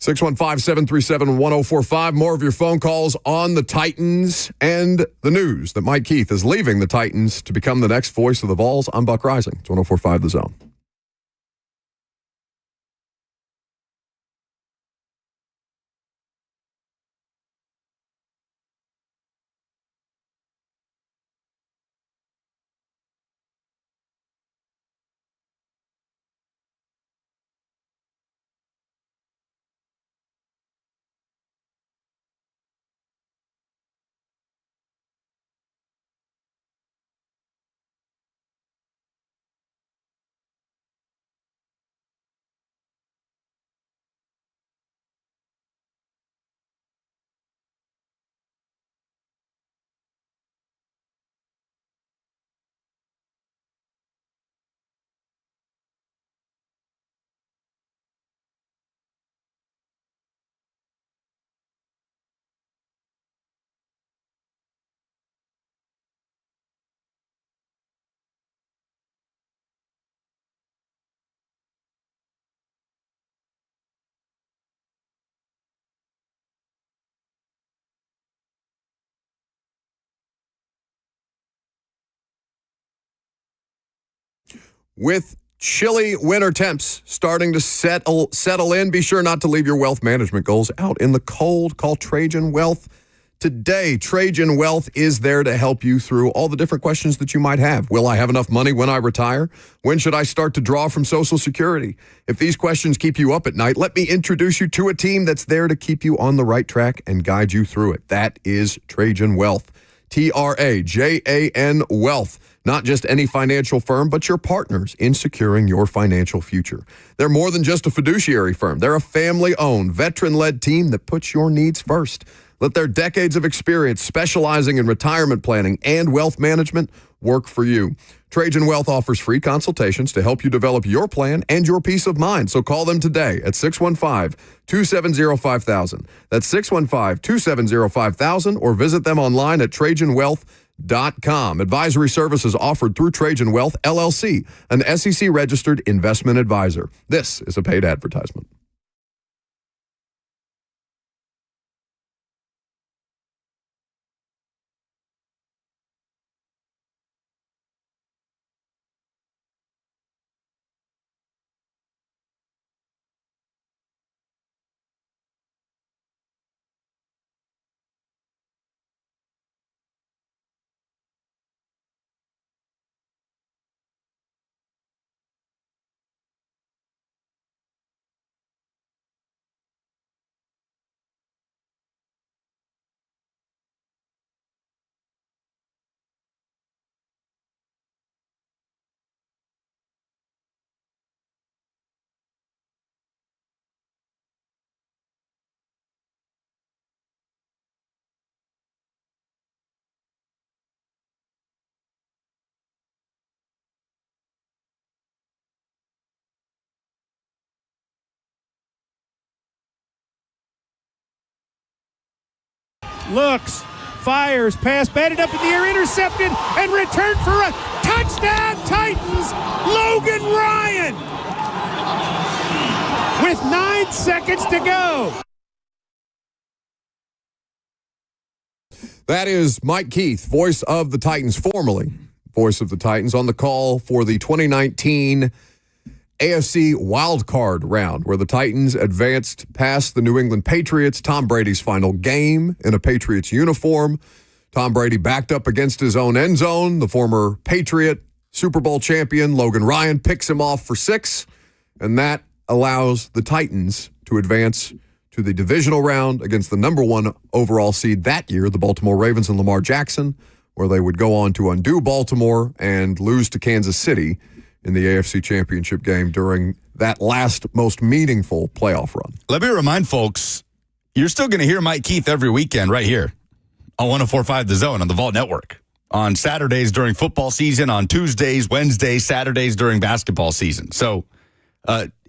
615-737-1045. More of your phone calls on the Titans and the news that Mike Heath is leaving the Titans to become the next voice of the Vols. I'm Buck Rising. It's 1045 The Zone. With chilly winter temps starting to settle in, be sure not to leave your wealth management goals out in the cold. Call Trajan Wealth today. Trajan Wealth is there to help you through all the different questions that you might have. Will I have enough money when I retire? When should I start to draw from Social Security? If these questions keep you up at night, let me introduce you to a team that's there to keep you on the right track and guide you through it. That is Trajan Wealth. Trajan Wealth. Not just any financial firm, but your partners in securing your financial future. They're more than just a fiduciary firm. They're a family-owned, veteran-led team that puts your needs first. Let their decades of experience specializing in retirement planning and wealth management work for you. Trajan Wealth offers free consultations to help you develop your plan and your peace of mind. So call them today at 615-270-5000. That's 615-270-5000, or visit them online at TrajanWealth.com. Advisory services offered through Trajan Wealth, LLC, an SEC-registered investment advisor. This is a paid advertisement. Looks, fires, pass batted up in the air, intercepted, and returned for a touchdown, Titans, Logan Ryan, with 9 seconds to go. That is Mike Keith, voice of the Titans, formerly voice of the Titans, on the call for the 2019 AFC wildcard round, where the Titans advanced past the New England Patriots. Tom Brady's final game in a Patriots uniform. Tom Brady backed up against his own end zone. The former Patriot Super Bowl champion, Logan Ryan, picks him off for 6, and that allows the Titans to advance to the divisional round against the number 1 overall seed that year, the Baltimore Ravens and Lamar Jackson, where they would go on to undo Baltimore and lose to Kansas City in the AFC Championship game during that last most meaningful playoff run. Let me remind folks, you're still going to hear Mike Keith every weekend right here on 104.5 The Zone on the Vault Network. On Saturdays during football season, on Tuesdays, Wednesdays, Saturdays during basketball season. So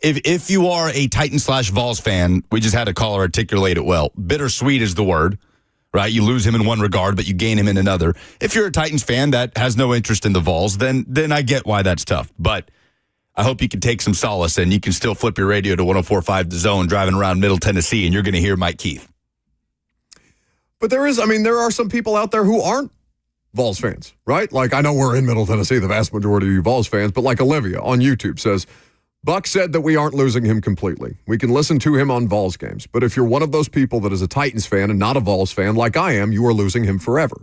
if you are a Titan/Vols fan, we just had a caller articulate it well. Bittersweet is the word. Right, you lose him in one regard, but you gain him in another. If you're a Titans fan that has no interest in the Vols, then I get why that's tough. But I hope you can take some solace and you can still flip your radio to 104.5 The Zone driving around Middle Tennessee, and you're going to hear Mike Keith. But there are some people out there who aren't Vols fans, right? Like, I know we're in Middle Tennessee, the vast majority of you Vols fans, but like Olivia on YouTube says, Buck said that we aren't losing him completely. We can listen to him on Vols games. But if you're one of those people that is a Titans fan and not a Vols fan like I am, you are losing him forever.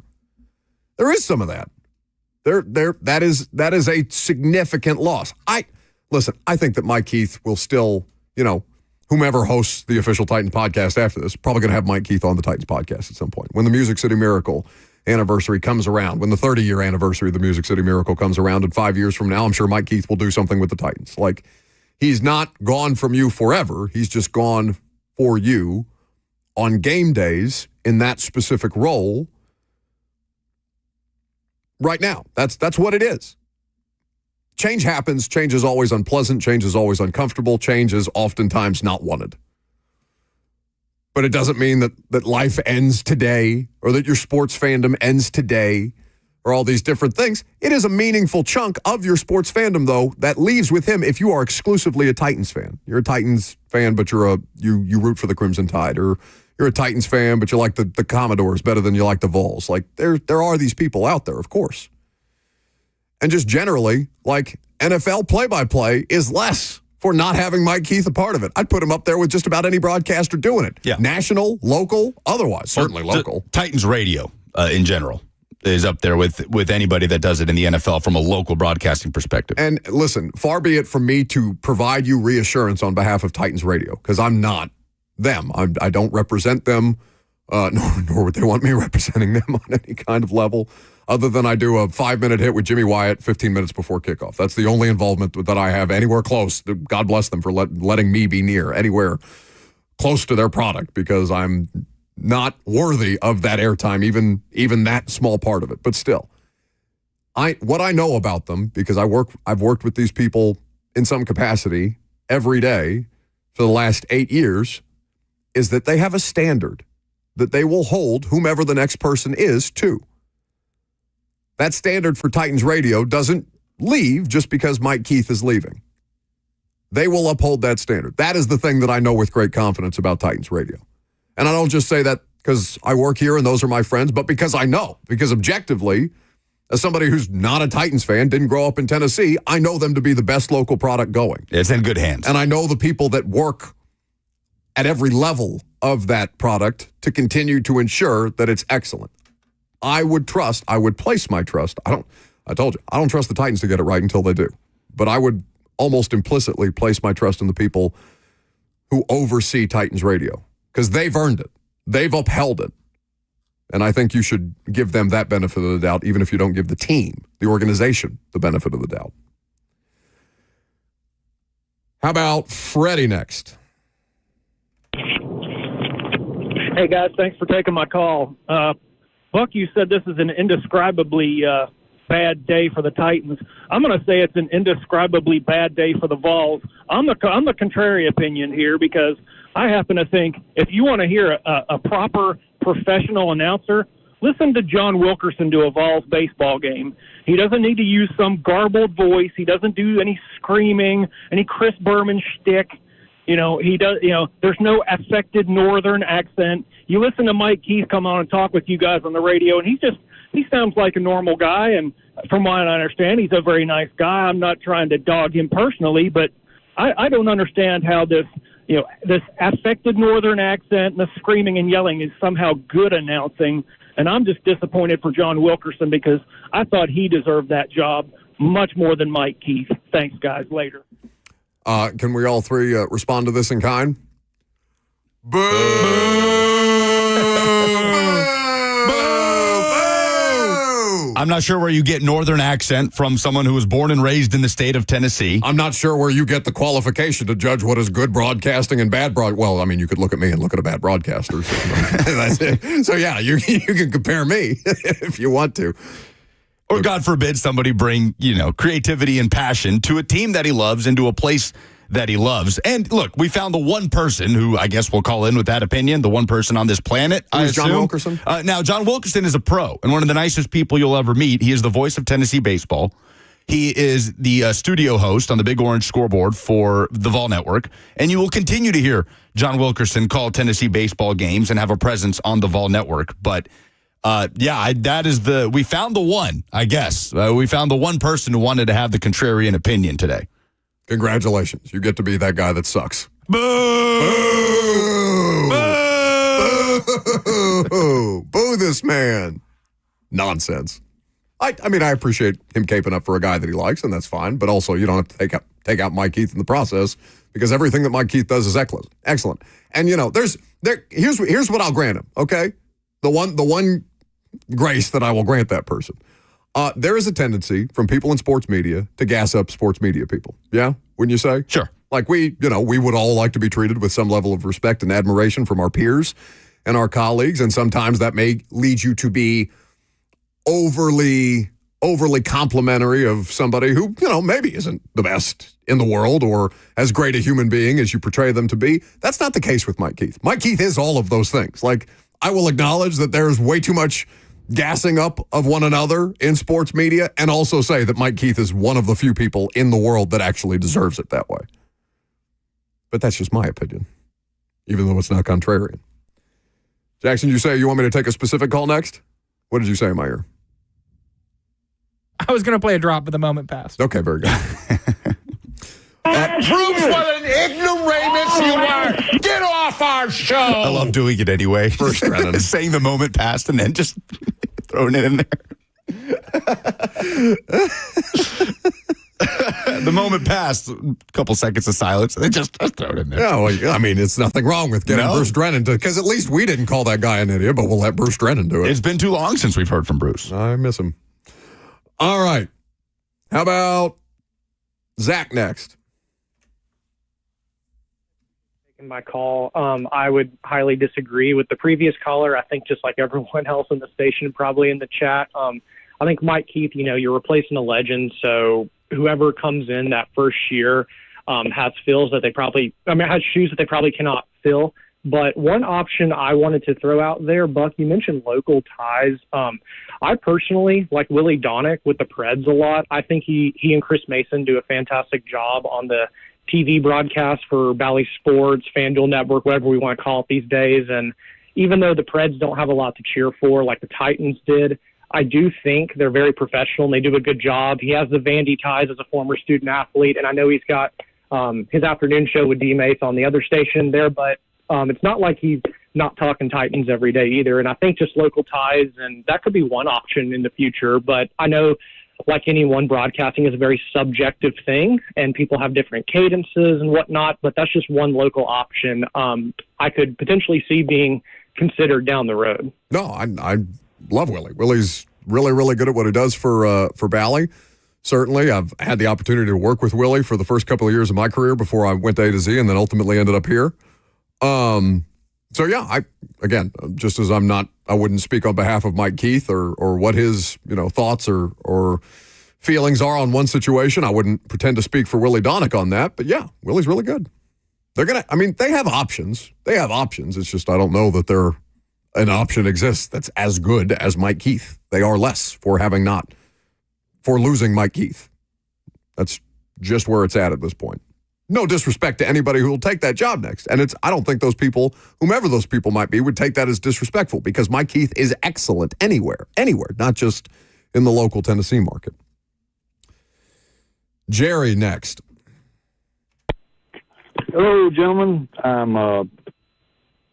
There is some of that. That is a significant loss. I think that Mike Keith will still, whomever hosts the official Titans podcast after this, probably going to have Mike Keith on the Titans podcast at some point. When the Music City Miracle anniversary comes around, when the 30-year anniversary of the Music City Miracle comes around, and 5 years from now, I'm sure Mike Keith will do something with the Titans. Like, he's not gone from you forever. He's just gone for you on game days in that specific role right now. That's what it is. Change happens. Change is always unpleasant. Change is always uncomfortable. Change is oftentimes not wanted. But it doesn't mean that life ends today or that your sports fandom ends today or all these different things. It is a meaningful chunk of your sports fandom, though, that leaves with him if you are exclusively a Titans fan. You're a Titans fan, but you root for the Crimson Tide, or you're a Titans fan, but you like the Commodores better than you like the Vols. Like, there are these people out there, of course. And just generally, like, NFL play-by-play is less for not having Mike Keith a part of it. I'd put him up there with just about any broadcaster doing it. Yeah. National, local, otherwise, certainly local. Titans radio in general is up there with anybody that does it in the NFL from a local broadcasting perspective. And listen, far be it from me to provide you reassurance on behalf of Titans radio, because I'm not them. I don't represent them, nor would they want me representing them on any kind of level. other than I do a 5-minute hit with Jimmy Wyatt 15 minutes before kickoff. That's the only involvement that I have anywhere close. God bless them for letting me be near anywhere close to their product, because I'm not worthy of that airtime, even that small part of it. But still, what I know about them, because I've worked with these people in some capacity every day for the last 8 years, is that they have a standard that they will hold whomever the next person is to. That standard for Titans Radio doesn't leave just because Mike Keith is leaving. They will uphold that standard. That is the thing that I know with great confidence about Titans Radio. And I don't just say that because I work here and those are my friends, but because I know. Because objectively, as somebody who's not a Titans fan, didn't grow up in Tennessee, I know them to be the best local product going. It's in good hands. And I know the people that work at every level of that product to continue to ensure that it's excellent. I would place my trust. I told you, I don't trust the Titans to get it right until they do. But I would almost implicitly place my trust in the people who oversee Titans Radio, because they've earned it. They've upheld it. And I think you should give them that benefit of the doubt, even if you don't give the team, the organization, the benefit of the doubt. How about Freddie next? Hey, guys, thanks for taking my call. Buck, you said this is an indescribably bad day for the Titans. I'm going to say it's an indescribably bad day for the Vols. I'm the contrary opinion here, because I happen to think if you want to hear a proper professional announcer, listen to John Wilkerson do a Vols baseball game. He doesn't need to use some garbled voice. He doesn't do any screaming, any Chris Berman shtick. He does. There's no affected Northern accent. You listen to Mike Keith come on and talk with you guys on the radio, and he sounds like a normal guy. And from what I understand, he's a very nice guy. I'm not trying to dog him personally, but I don't understand how this affected Northern accent and the screaming and yelling is somehow good announcing. And I'm just disappointed for John Wilkerson, because I thought he deserved that job much more than Mike Keith. Thanks, guys. Later. Can we all three respond to this in kind? Boo! I'm not sure where you get Northern accent from someone who was born and raised in the state of Tennessee. I'm not sure where you get the qualification to judge what is good broadcasting and bad Well, I mean, you could look at me and look at a bad broadcaster. So, that's it. So yeah, you can compare me if you want to. Or God forbid somebody bring, creativity and passion to a team that he loves and to a place that he loves. And look, we found the one person who I guess will call in with that opinion, the one person on this planet. Who's John Wilkerson? Now, John Wilkerson is a pro and one of the nicest people you'll ever meet. He is the voice of Tennessee baseball. He is the studio host on the Big Orange Scoreboard for the Vol Network. And you will continue to hear John Wilkerson call Tennessee baseball games and have a presence on the Vol Network. But we found the one, I guess. We found the one person who wanted to have the contrarian opinion today. Congratulations. You get to be that guy that sucks. Boo! Boo! Boo! Boo this man. Nonsense. I mean, I appreciate him caping up for a guy that he likes, and that's fine. But also, you don't have to take out Mike Keith in the process, because everything that Mike Keith does is excellent. And here's what I'll grant him. Okay, the one grace that I will grant that person. There is a tendency from people in sports media to gas up sports media people. Yeah, wouldn't you say? Sure. Like we would all like to be treated with some level of respect and admiration from our peers and our colleagues, and sometimes that may lead you to be overly complimentary of somebody who, maybe isn't the best in the world or as great a human being as you portray them to be. That's not the case with Mike Keith. Mike Keith is all of those things. Like, I will acknowledge that there's way too much gassing up of one another in sports media, and also say that Mike Keith is one of the few people in the world that actually deserves it that way. But that's just my opinion, even though it's not contrarian. Jackson, you say you want me to take a specific call next? What did you say in my ear? I was going to play a drop, but the moment passed. Okay, very good. That proves what an ignoramus you are. Get off our show. I love doing it anyway. First Brennan. Saying the moment passed and then just throwing it in there. The moment passed, a couple seconds of silence. They just throw it in there. Yeah, well, I mean, it's nothing wrong with getting Bruce Drennan to, because at least we didn't call that guy an idiot, but we'll let Bruce Drennan do it. It's been too long since we've heard from Bruce. I miss him. All right. How about Zach next? In my call, I would highly disagree with the previous caller. I think just like everyone else in the station, probably in the chat, I think Mike Keith, you're replacing a legend. So whoever comes in that first year has shoes that they probably cannot fill. But one option I wanted to throw out there, Buck, you mentioned local ties. I personally like Willie Donick with the Preds a lot. I think he and Chris Mason do a fantastic job on the TV broadcast for Bally Sports, FanDuel Network, whatever we want to call it these days. And even though the Preds don't have a lot to cheer for like the Titans did, I do think they're very professional and they do a good job. He has the Vandy ties as a former student athlete, and I know he's got his afternoon show with D-Mace on the other station there, but it's not like he's not talking Titans every day either. And I think just local ties, and that could be one option in the future. But I know, like anyone, broadcasting is a very subjective thing, and people have different cadences and whatnot, but that's just one local option I could potentially see being considered down the road. No, I love Willie. Willie's really, really good at what he does for Bally. Certainly, I've had the opportunity to work with Willie for the first couple of years of my career before I went to A to Z and then ultimately ended up here. So yeah, just as I wouldn't speak on behalf of Mike Keith or what his, thoughts or feelings are on one situation. I wouldn't pretend to speak for Willie Donick on that, but yeah, Willie's really good. They have options. It's just, I don't know that an option exists that's as good as Mike Keith. They are less for losing Mike Keith. That's just where it's at this point. No disrespect to anybody who will take that job next. And I don't think those people, whomever those people might be, would take that as disrespectful because Mike Keith is excellent anywhere, not just in the local Tennessee market. Jerry next. Hello, gentlemen. I'm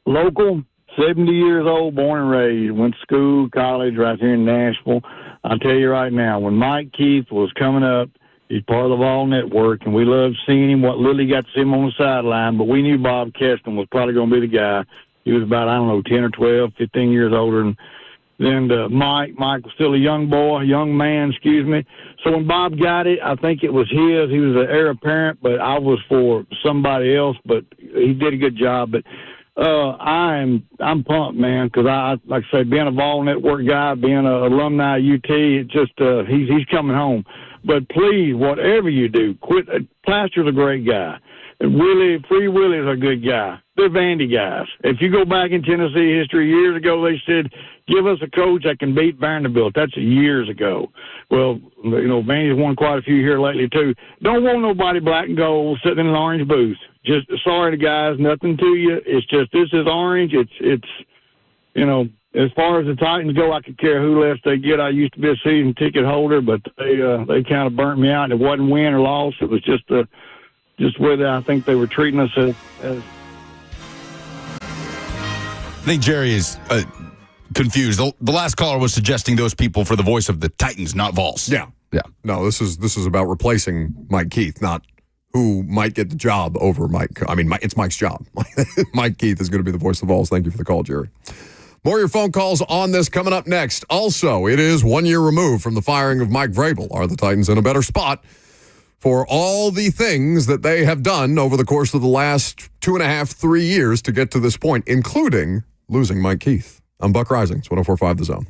local, 70 years old, born and raised. Went to school, college right here in Nashville. I'll tell you right now, when Mike Keith was coming up, he's part of the Vol Network, and we loved seeing him. What Lily got to see him on the sideline, but we knew Bob Keston was probably going to be the guy. He was about, 10 or 12, 15 years older than Mike. Mike was still a young man. So when Bob got it, I think it was his. He was the heir apparent, but I was for somebody else, but he did a good job. But I'm pumped, man, because like I say, being a Vol Network guy, being an alumni at UT, it just he's coming home. But please, whatever you do, quit. Plaster's a great guy. Free Willie's a good guy. They're Vandy guys. If you go back in Tennessee history, years ago, they said, give us a coach that can beat Vanderbilt. That's years ago. Well, Vandy's won quite a few here lately, too. Don't want nobody black and gold sitting in an orange booth. Just sorry, guys, nothing to you. It's just this is orange. It's as far as the Titans go, I could care who less they get. I used to be a season ticket holder, but they kind of burnt me out. It wasn't win or loss. It was just whether I think they were treating us as I think Jerry is confused. The last caller was suggesting those people for the voice of the Titans, not Vols. Yeah. No, this is about replacing Mike Keith, not who might get the job over Mike. I mean, it's Mike's job. Mike Keith is going to be the voice of the Vols. Thank you for the call, Jerry. More of your phone calls on this coming up next. Also, it is 1 year removed from the firing of Mike Vrabel. Are the Titans in a better spot for all the things that they have done over the course of the last 2.5, 3 years to get to this point, including losing Mike Keith? I'm Buck Rising. It's 104.5 The Zone.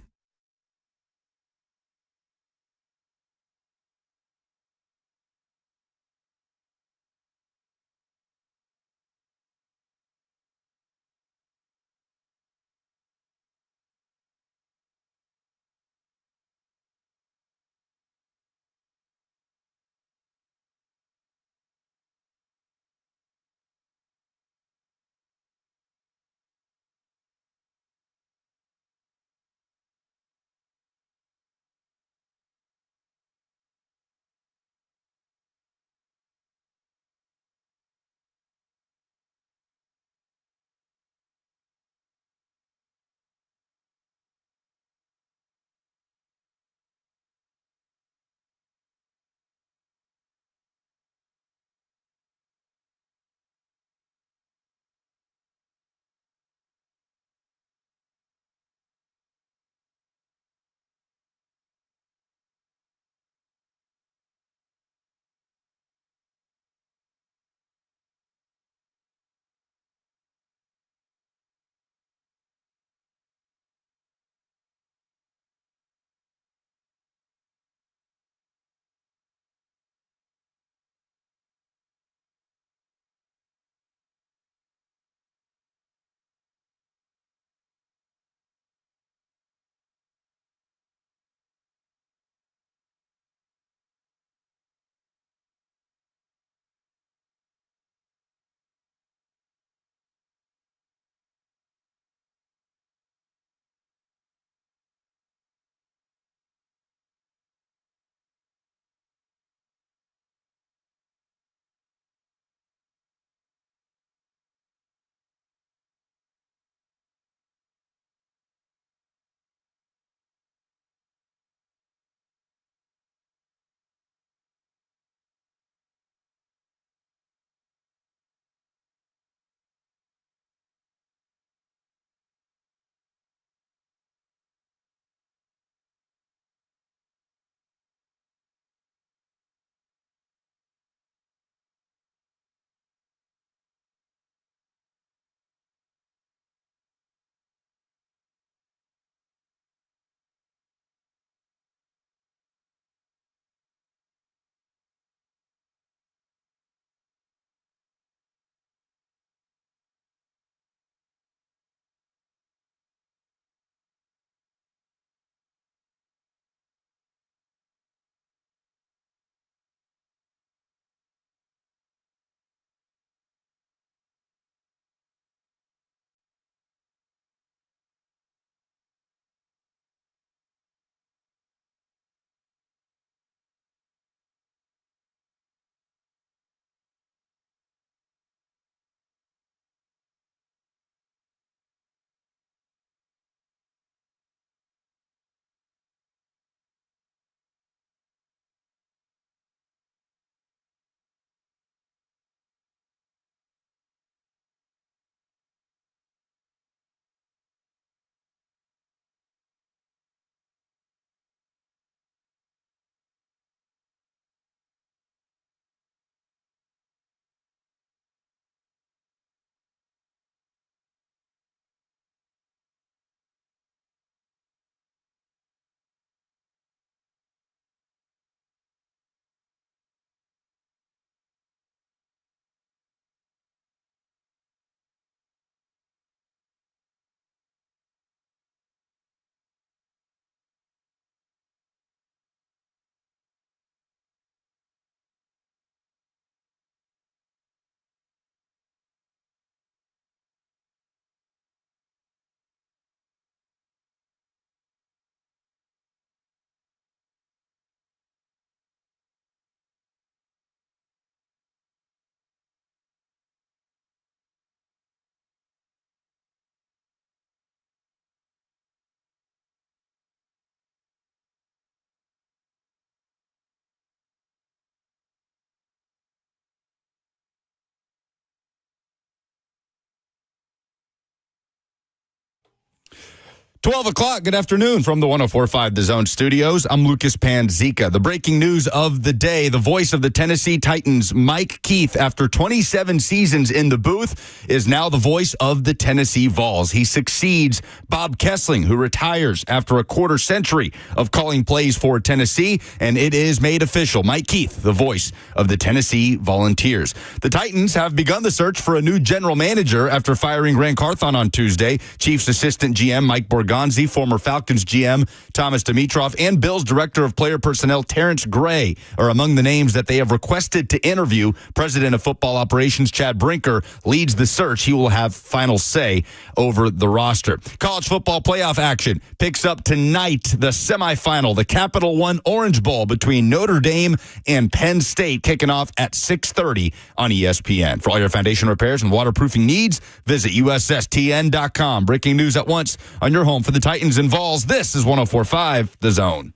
12 o'clock, good afternoon from the 104.5 The Zone studios. I'm Lucas Panzica. The breaking news of the day, the voice of the Tennessee Titans, Mike Keith, after 27 seasons in the booth, is now the voice of the Tennessee Vols. He succeeds Bob Kessling, who retires after a quarter century of calling plays for Tennessee, and it is made official. Mike Keith, the voice of the Tennessee Volunteers. The Titans have begun the search for a new general manager after firing Ran Carthon on Tuesday. Chiefs assistant GM Mike Borgonzi, former Falcons GM Thomas Dimitroff, and Bills Director of Player Personnel Terrence Gray are among the names that they have requested to interview. President of Football Operations Chad Brinker leads the search. He will have final say over the roster. College football playoff action picks up tonight, the semifinal, the Capital One Orange Bowl between Notre Dame and Penn State, kicking off at 6:30 on ESPN. For all your foundation repairs and waterproofing needs, visit USSTN.com. Breaking news at once on your home for the Titans and Vols. This is 104.5 The Zone.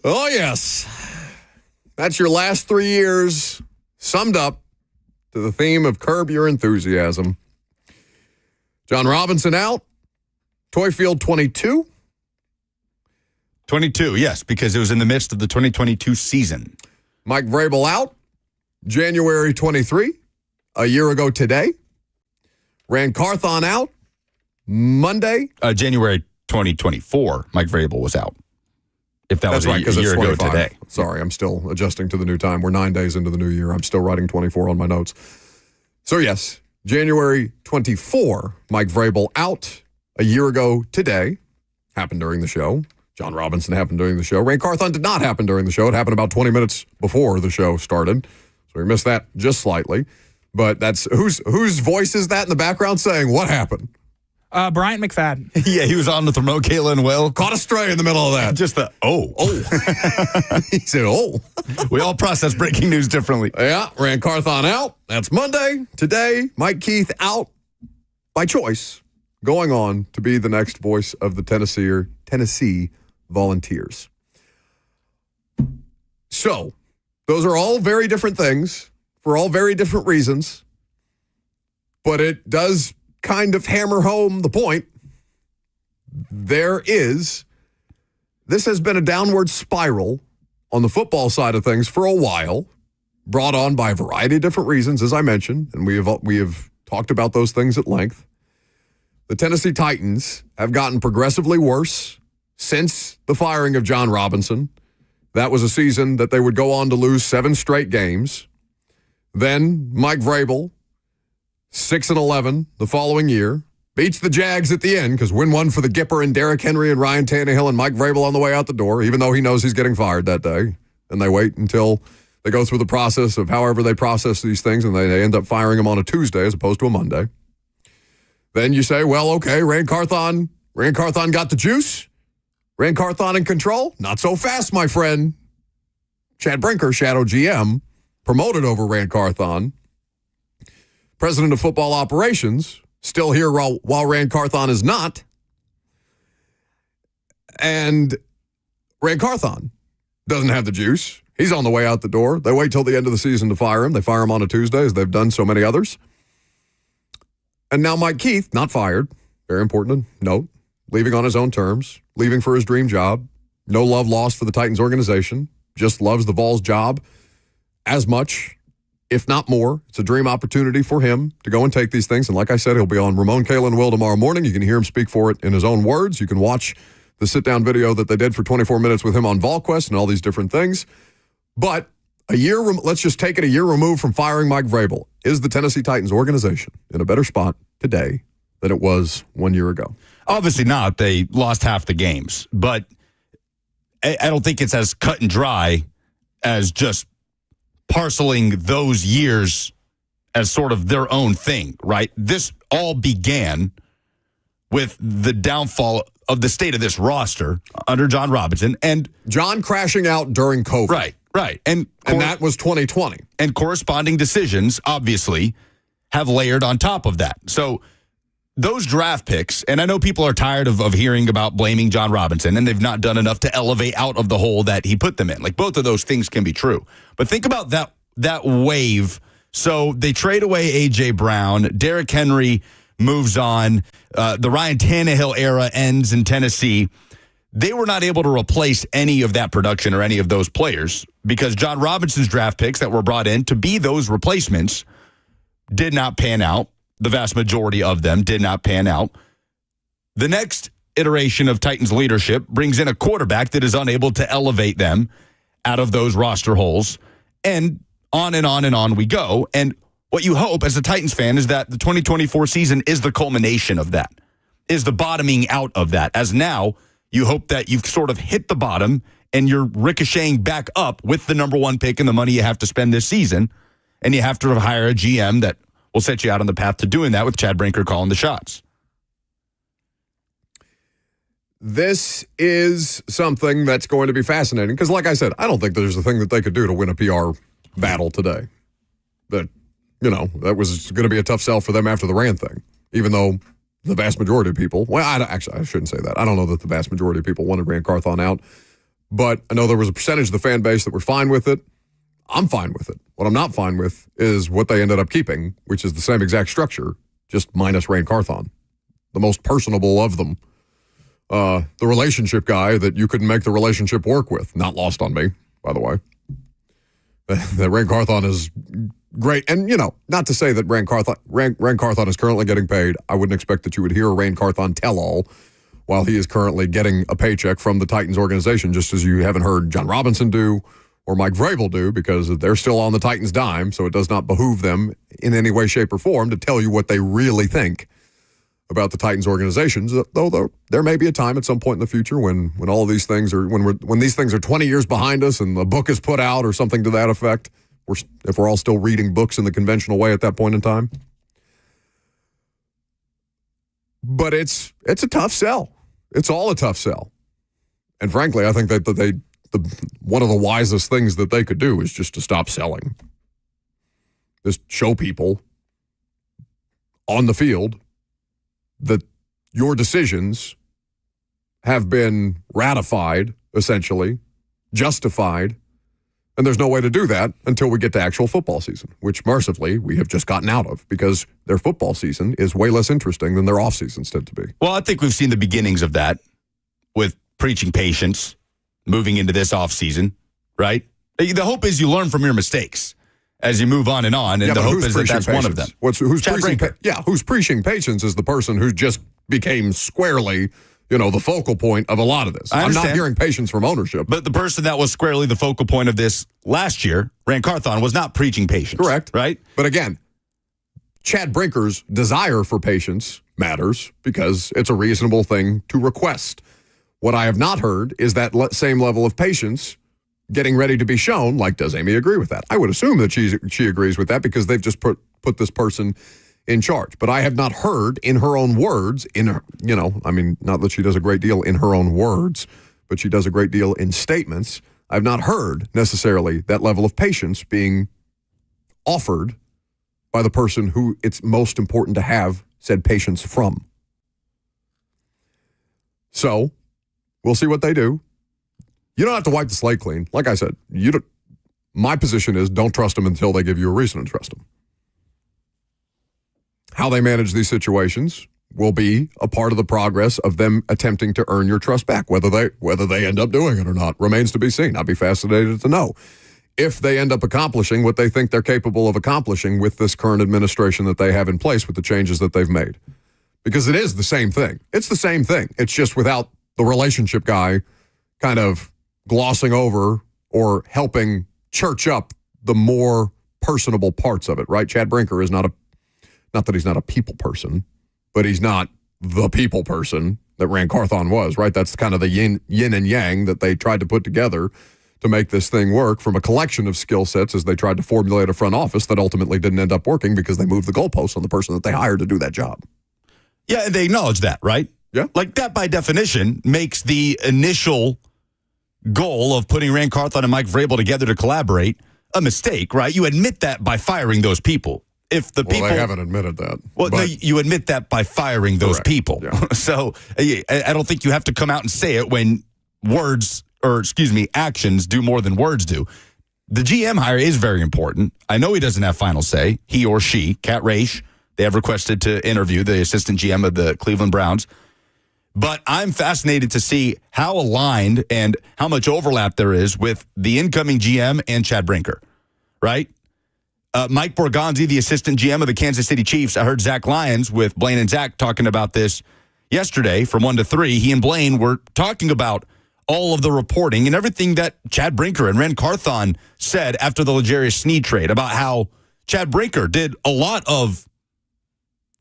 Oh, yes. That's your last 3 years summed up to the theme of Curb Your Enthusiasm. John Robinson out. Toy Field 22. 22, yes, because it was in the midst of the 2022 season. Mike Vrabel out. January 23, a year ago today. Ran Carthon out. Monday. January 2024, Mike Vrabel was out. If that That's was right, a year ago today. Sorry, I'm still adjusting to the new time. We're 9 days into the new year. I'm still writing 24 on my notes. So, yes, January 24, Mike Vrabel out. A year ago today. Happened during the show. John Robinson happened during the show. Ray Carthon did not happen during the show. It happened about 20 minutes before the show started. So we missed that just slightly. But that's whose voice is that in the background saying what happened? Bryant McFadden. Yeah, he was on with remote Kayla Will. Caught a stray in the middle of that. Just the, oh. He said, oh. We all process breaking news differently. Yeah, Ran Carthon out. That's Monday. Today, Mike Keith out by choice, going on to be the next voice of the Tennessee Volunteers. So, those are all very different things for all very different reasons, but it does kind of hammer home the point. This has been a downward spiral on the football side of things for a while, brought on by a variety of different reasons, as I mentioned, and we have talked about those things at length. The Tennessee Titans have gotten progressively worse since the firing of John Robinson. That was a season that they would go on to lose 7 straight games. Then Mike Vrabel, 6-11 the following year, beats the Jags at the end because win one for the Gipper and Derrick Henry and Ryan Tannehill and Mike Vrabel on the way out the door, even though he knows he's getting fired that day. And they wait until they go through the process of however they process these things, and they end up firing him on a Tuesday as opposed to a Monday. Then you say, well, okay, Ran Carthon got the juice. Ran Carthon in control? Not so fast, my friend. Chad Brinker, Shadow GM, promoted over Ran Carthon. President of Football Operations, still here while Ran Carthon is not. And Ran Carthon doesn't have the juice. He's on the way out the door. They wait till the end of the season to fire him. They fire him on a Tuesday, as they've done so many others. And now Mike Keith, not fired, very important to note, leaving on his own terms, leaving for his dream job. No love lost for the Titans organization, just loves the Vols job as much, if not more. It's a dream opportunity for him to go and take these things. And like I said, he'll be on Ramon, Kayla, and Will tomorrow morning. You can hear him speak for it in his own words. You can watch the sit-down video that they did for 24 minutes with him on VolQuest and all these different things. But let's just take it a year removed from firing Mike Vrabel. Is the Tennessee Titans organization in a better spot today than it was 1 year ago? Obviously not. They lost half the games. But I don't think it's as cut and dry as just parceling those years as sort of their own thing, right? This all began with the downfall of the state of this roster under John Robinson. And John crashing out during COVID. Right. And that was 2020. And corresponding decisions, obviously, have layered on top of that. So those draft picks, and I know people are tired of hearing about blaming John Robinson, and they've not done enough to elevate out of the hole that he put them in. Like, both of those things can be true. But think about that wave. So they trade away A.J. Brown. Derrick Henry moves on. The Ryan Tannehill era ends in Tennessee. They were not able to replace any of that production or any of those players because John Robinson's draft picks that were brought in to be those replacements did not pan out. The vast majority of them did not pan out. The next iteration of Titans leadership brings in a quarterback that is unable to elevate them out of those roster holes. And on and on and on we go. And what you hope as a Titans fan is that the 2024 season is the culmination of that, is the bottoming out of that. As now, you hope that you've sort of hit the bottom and you're ricocheting back up with the number one pick and the money you have to spend this season. And you have to hire a GM that will set you out on the path to doing that with Chad Brinker calling the shots. This is something that's going to be fascinating because, like I said, I don't think there's a thing that they could do to win a PR battle today. That was going to be a tough sell for them after the Rand thing, even though the vast majority of people, I shouldn't say that. I don't know that the vast majority of people wanted Rand Carthon out, but I know there was a percentage of the fan base that were fine with it. I'm fine with it. What I'm not fine with is what they ended up keeping, which is the same exact structure, just minus Rand Carthon, the most personable of them. The relationship guy that you couldn't make the relationship work with. Not lost on me, by the way. That Rand Carthon is great. And, not to say that Rand Carthon is currently getting paid. I wouldn't expect that you would hear a Rand Carthon tell-all while he is currently getting a paycheck from the Titans organization, just as you haven't heard John Robinson do or Mike Vrabel do, because they're still on the Titans' dime, so it does not behoove them in any way, shape, or form to tell you what they really think about the Titans organizations, though there may be a time at some point in the future when all of these things are, when these things are 20 years behind us and the book is put out or something to that effect, if we're all still reading books in the conventional way at that point in time. But it's a tough sell. It's all a tough sell. And frankly, I think that one of the wisest things that they could do is just to stop selling. Just show people on the field that your decisions have been ratified, essentially, justified, and there's no way to do that until we get to actual football season, which mercifully we have just gotten out of because their football season is way less interesting than their off seasons tend to be. Well, I think we've seen the beginnings of that with preaching patience moving into this off season, right? The hope is you learn from your mistakes as you move on, and the hope is that that's one of them. Who's preaching patience is the person who just became squarely, the focal point of a lot of this. I'm not hearing patience from ownership. But the person that was squarely the focal point of this last year, Rand Carthon, was not preaching patience. Correct. Right? But again, Chad Brinker's desire for patience matters because it's a reasonable thing to request. What I have not heard is that same level of patience getting ready to be shown. Like, does Amy agree with that? I would assume that she agrees with that because they've just put this person in charge. But I have not heard in her own words, not that she does a great deal in her own words, but she does a great deal in statements. I've not heard necessarily that level of patience being offered by the person who it's most important to have said patience from. So we'll see what they do. You don't have to wipe the slate clean. Like I said, my position is don't trust them until they give you a reason to trust them. How they manage these situations will be a part of the progress of them attempting to earn your trust back. Whether they end up doing it or not remains to be seen. I'd be fascinated to know. if they end up accomplishing what they think they're capable of accomplishing with this current administration that they have in place with the changes that they've made. Because it is the same thing. It's the same thing. It's just without the relationship guy kind of glossing over or helping church up the more personable parts of it, right? Chad Brinker is not that he's not a people person, but he's not the people person that Rand Carthon was, right? That's kind of the yin and yang that they tried to put together to make this thing work from a collection of skill sets as they tried to formulate a front office that ultimately didn't end up working because they moved the goalposts on the person that they hired to do that job. Yeah, and they acknowledge that, right? Yeah. Like that by definition makes the initial goal of putting Rand Carthon and Mike Vrabel together to collaborate a mistake, right? You admit that by firing those people. If the people they haven't admitted that. Well, no, you admit that by firing those Correct. people. Yeah. So I don't think you have to come out and say it when actions do more than words do. The GM hire is very important. I know he doesn't have final say. He or she, Kat Raish, they have requested to interview the assistant GM of the Cleveland Browns. But I'm fascinated to see how aligned and how much overlap there is with the incoming GM and Chad Brinker, right? Mike Borgonzi, the assistant GM of the Kansas City Chiefs. I heard Zach Lyons with Blaine and Zach talking about this yesterday from 1 to 3. He and Blaine were talking about all of the reporting and everything that Chad Brinker and Rand Carthon said after the L'Jarius Sneed trade about how Chad Brinker did a lot of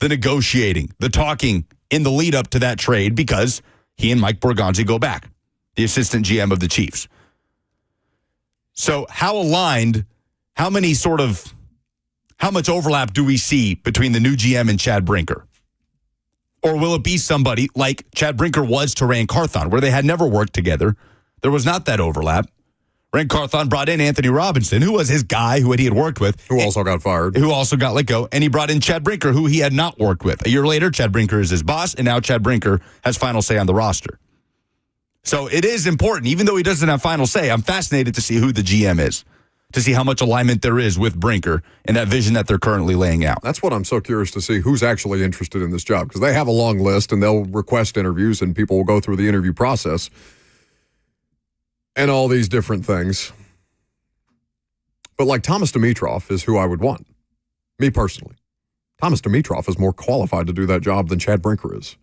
the negotiating, the talking in the lead up to that trade because he and Mike Borgonzi go back, the assistant GM of the Chiefs. So how aligned, how much overlap do we see between the new GM and Chad Brinker? Or will it be somebody like Chad Brinker was to Rand Carthon, where they had never worked together? There was not that overlap. Rand Carthon brought in Anthony Robinson, who was his guy, who he had worked with. Who also got fired. Who also got let go. And he brought in Chad Brinker, who he had not worked with. A year later, Chad Brinker is his boss, and now Chad Brinker has final say on the roster. So it is important. Even though he doesn't have final say, I'm fascinated to see who the GM is, to see how much alignment there is with Brinker and that vision that they're currently laying out. That's what I'm so curious to see, who's actually interested in this job, because they have a long list and they'll request interviews and people will go through the interview process and all these different things. But like Thomas Dimitroff is who I would want, me personally. Thomas Dimitroff is more qualified to do that job than Chad Brinker is.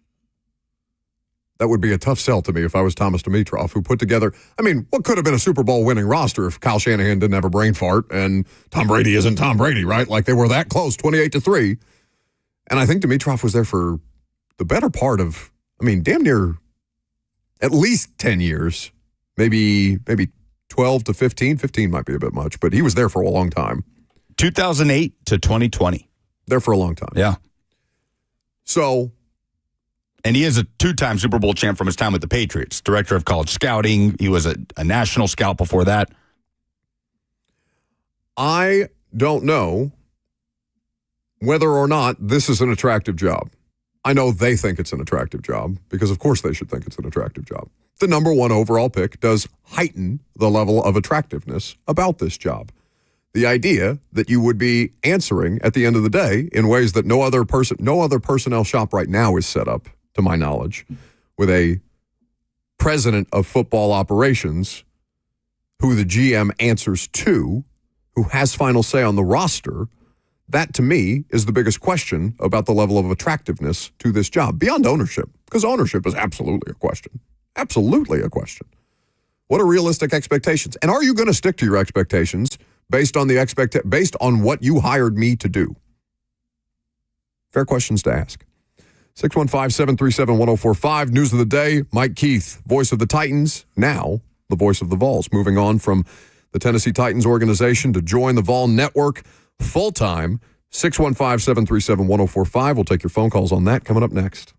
That would be a tough sell to me if I was Thomas Dimitroff, who put together, what could have been a Super Bowl winning roster if Kyle Shanahan didn't have a brain fart and Tom Brady isn't Tom Brady, right? Like they were that close, 28-3. And I think Dimitroff was there for the better part of, damn near at least 10 years, maybe 12 to 15. 15 might be a bit much, but he was there for a long time. 2008 to 2020. There for a long time. Yeah. So... And he is a two-time Super Bowl champ from his time with the Patriots, director of college scouting. He was a national scout before that. I don't know whether or not this is an attractive job. I know they think it's an attractive job because, of course, they should think it's an attractive job. The number one overall pick does heighten the level of attractiveness about this job. The idea that you would be answering at the end of the day in ways that no other personnel shop right now is set up, to my knowledge, with a president of football operations who the GM answers to, who has final say on the roster. That, to me, is the biggest question about the level of attractiveness to this job, beyond ownership, because ownership is absolutely a question. Absolutely a question. What are realistic expectations? And are you going to stick to your expectations based on what you hired me to do? Fair questions to ask. 615-737-1045. News of the day, Mike Keith, voice of the Titans, now the voice of the Vols, moving on from the Tennessee Titans organization to join the Vol Network full-time. 615-737-1045. We'll take your phone calls on that coming up next.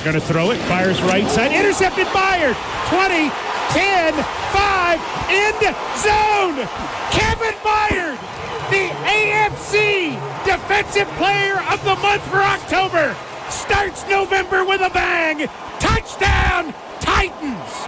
Going to throw it. Fires right side. Intercepted Byard. 20, 10, 5. End zone. Kevin Byard, the AFC Defensive Player of the Month for October, starts November with a bang. Touchdown, Titans.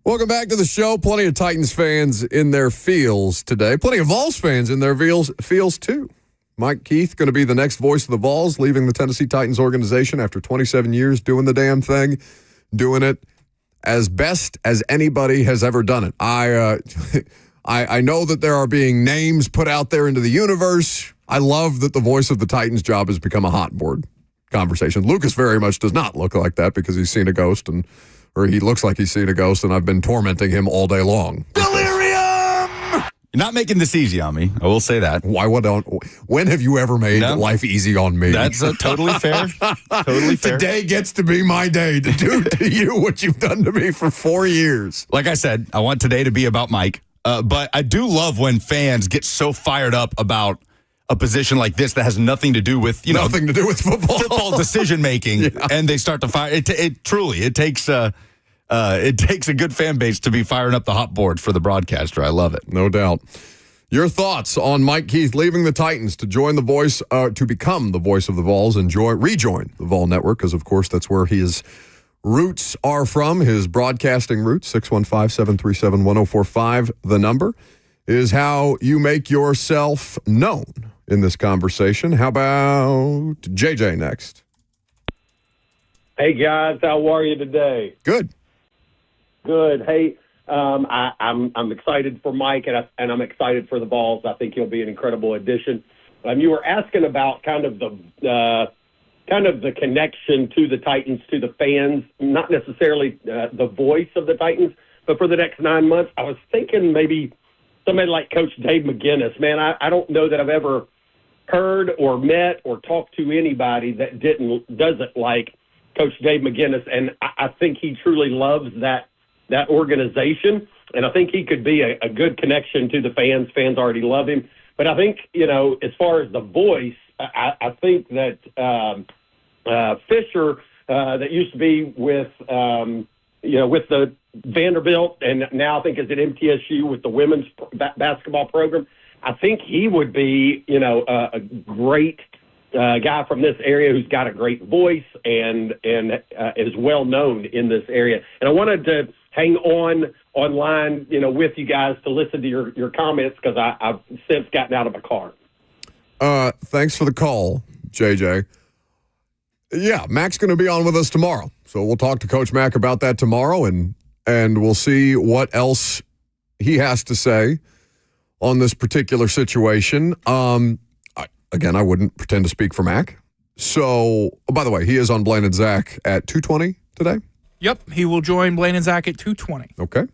Welcome back to the show. Plenty of Titans fans in their feels today. Plenty of Vols fans in their feels too. Mike Keith going to be the next voice of the Vols, leaving the Tennessee Titans organization after 27 years doing the damn thing, doing it as best as anybody has ever done it. I know that there are being names put out there into the universe. I love that the voice of the Titans job has become a hot board conversation. Lucas very much does not look like that because he's seen a ghost or he looks like he's seen a ghost, and I've been tormenting him all day long. Delirium! You're not making this easy on me. I will say that. When have you ever made life easy on me? That's totally fair. Totally fair. Today gets to be my day to do to you what you've done to me for 4 years. Like I said, I want today to be about Mike, but I do love when fans get so fired up about a position like this that has nothing to do with nothing to do with football decision making, and they start to fire. It truly takes a good fan base to be firing up the hot board for the broadcaster. I love it, no doubt. Your thoughts on Mike Keith leaving the Titans to join the voice, to become the voice of the Vols and rejoin the Vol Network, because of course that's where his roots are from, his broadcasting roots. 615-737-1045. The number is how you make yourself known in this conversation. How about JJ next? Hey, guys. How are you today? Good. Good. Hey, I'm excited for Mike, and I'm excited for the Vols. I think he'll be an incredible addition. You were asking about kind of the connection to the Titans, to the fans, not necessarily the voice of the Titans, but for the next 9 months, I was thinking maybe somebody like Coach Dave McGinnis. Man, I don't know that I've ever heard or met or talked to anybody that doesn't like Coach Dave McGinnis, and I think he truly loves that organization, and I think he could be a good connection to the fans. Fans already love him, but I think, as far as the voice, I think that Fisher, that used to be with the Vanderbilt, and now I think is at MTSU with the women's basketball program, I think he would be, a great guy from this area who's got a great voice and is well known in this area. And I wanted to hang online, with you guys to listen to your comments, because I've since gotten out of my car. Thanks for the call, JJ. Yeah, Mac's going to be on with us tomorrow, so we'll talk to Coach Mac about that tomorrow, and we'll see what else he has to say on this particular situation. Again, I wouldn't pretend to speak for Mac. So, by the way, he is on Blaine and Zach at 2:20 today. Yep, he will join Blaine and Zach at 2:20. Okay.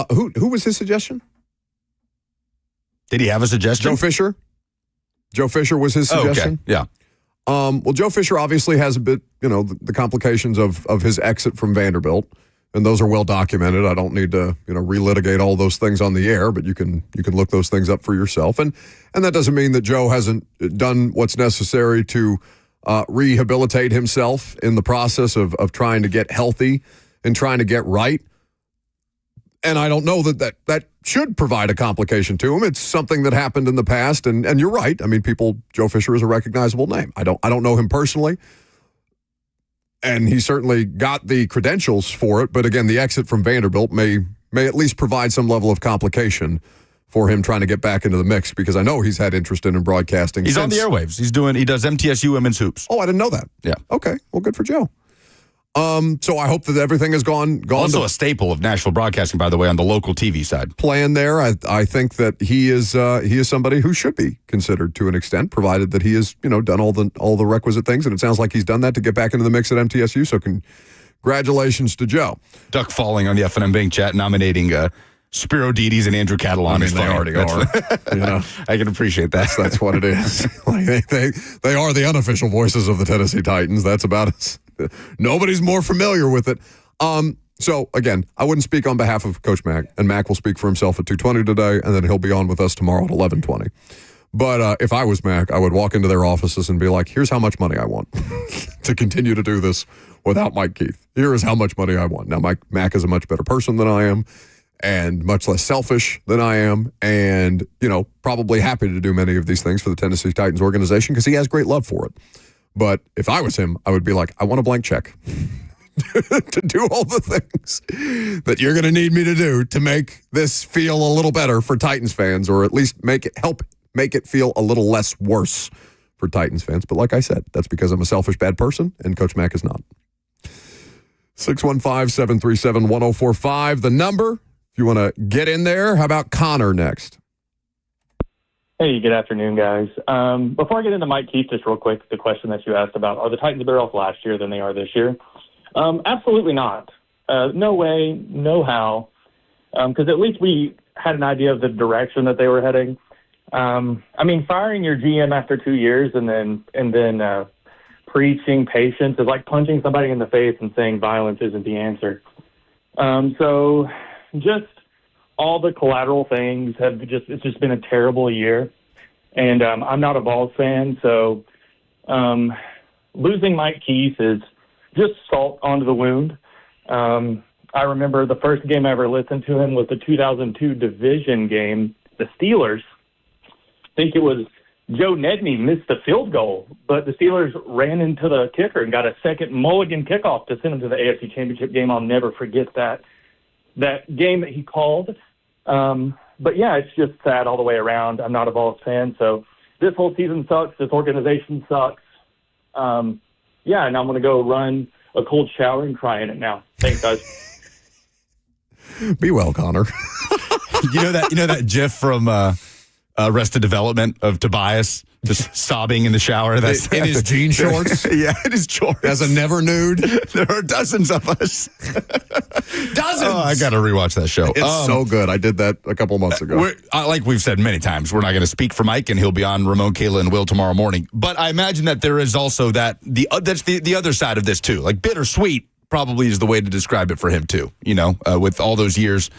Who was his suggestion? Did he have a suggestion? Joe Fisher. Joe Fisher was his suggestion. Okay. Yeah. Well, Joe Fisher obviously has a bit, the complications of his exit from Vanderbilt, and those are well documented. I don't need to, relitigate all those things on the air, but you can look those things up for yourself. And that doesn't mean that Joe hasn't done what's necessary to rehabilitate himself in the process of trying to get healthy and trying to get right. And I don't know that should provide a complication to him. It's something that happened in the past, and you're right. I mean, Joe Fisher is a recognizable name. I don't know him personally, and he certainly got the credentials for it. But again, the exit from Vanderbilt may at least provide some level of complication for him trying to get back into the mix, because I know he's had interest in broadcasting. He's on the airwaves. He does MTSU women's hoops. Oh, I didn't know that. Yeah. Okay. Well, good for Joe. So I hope that everything has gone. Also a staple of Nashville broadcasting, by the way, on the local TV side. Plan there. I think that he is somebody who should be considered to an extent, provided that he has done all the requisite things, and it sounds like he's done that to get back into the mix at MTSU. So congratulations to Joe. Duck falling on the FNM Bank chat, nominating Spiro Dides and Andrew Catalan. They already are. I can appreciate that. That's what it is. They are the unofficial voices of the Tennessee Titans. That's about us. Nobody's more familiar with it. So, again, I wouldn't speak on behalf of Coach Mack, and Mack will speak for himself at 2:20 today, and then he'll be on with us tomorrow at 11:20. But if I was Mack, I would walk into their offices and be like, here's how much money I want to continue to do this without Mike Keith. Here is how much money I want. Now, Mack is a much better person than I am and much less selfish than I am and, probably happy to do many of these things for the Tennessee Titans organization because he has great love for it. But if I was him, I would be like, I want a blank check to do all the things that you're going to need me to do to make this feel a little better for Titans fans, or at least help make it feel a little less worse for Titans fans. But like I said, that's because I'm a selfish, bad person, and Coach Mack is not. 615-737-1045, the number. If you want to get in there, how about Connor next? Hey, good afternoon, guys. Before I get into Mike Keith, just real quick, the question that you asked about, are the Titans better off last year than they are this year? Absolutely not. No way, no how. Because at least we had an idea of the direction that they were heading. Firing your GM after 2 years and then preaching patience is like punching somebody in the face and saying violence isn't the answer. So just all the collateral things it's just been a terrible year. And I'm not a Vols fan, so losing Mike Keith is just salt onto the wound. I remember the first game I ever listened to him was the 2002 division game, the Steelers. I think it was Joe Nedney missed the field goal, but the Steelers ran into the kicker and got a second mulligan kickoff to send him to the AFC Championship game. I'll never forget that game that he called. But yeah, it's just sad all the way around. I'm not a Vols fan, so this whole season sucks. This organization sucks. And I'm going to go run a cold shower and cry in it now. Thanks, guys. Be well, Connor. You know that GIF from Arrested Development of Tobias just sobbing in the shower? That's in his jean shorts? Yeah, in his shorts. As a never nude? There are dozens of us. Dozens! Oh, I got to rewatch that show. It's so good. I did that a couple months ago. Like we've said many times, we're not going to speak for Mike, and he'll be on Ramon, Kayla, and Will tomorrow morning. But I imagine that there is also that's the other side of this, too. Like bittersweet probably is the way to describe it for him, too, with all those years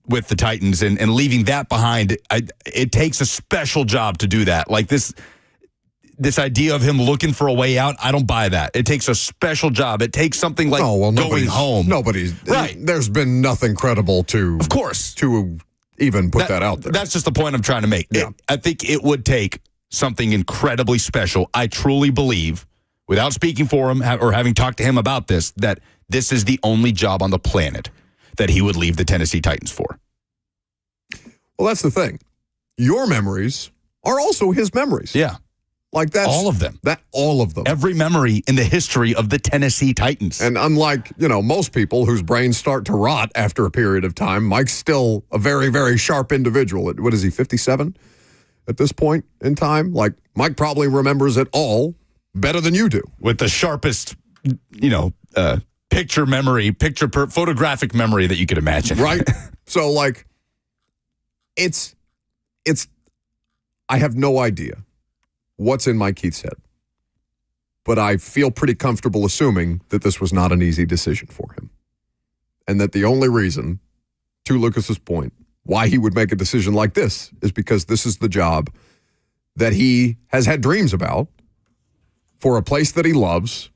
with the Titans and leaving that behind. It takes a special job to do that. Like this idea of him looking for a way out, I don't buy that. It takes a special job. It takes something like going home. Right. There's been nothing credible to even put that out there. That's just the point I'm trying to make. Yeah. I think it would take something incredibly special. I truly believe, without speaking for him or having talked to him about this, that this is the only job on the planet that he would leave the Tennessee Titans for. Well, that's the thing. Your memories are also his memories. Yeah. Like that's all of them. All of them. Every memory in the history of the Tennessee Titans. And unlike, most people whose brains start to rot after a period of time, Mike's still a very, very sharp individual. What is he, 57 at this point in time? Like, Mike probably remembers it all better than you do. With the sharpest, photographic memory that you could imagine. Right? So, like, it's I have no idea what's in Mike Keith's head. But I feel pretty comfortable assuming that this was not an easy decision for him. And that the only reason, to Lucas's point, why he would make a decision like this is because this is the job that he has had dreams about for a place that he loves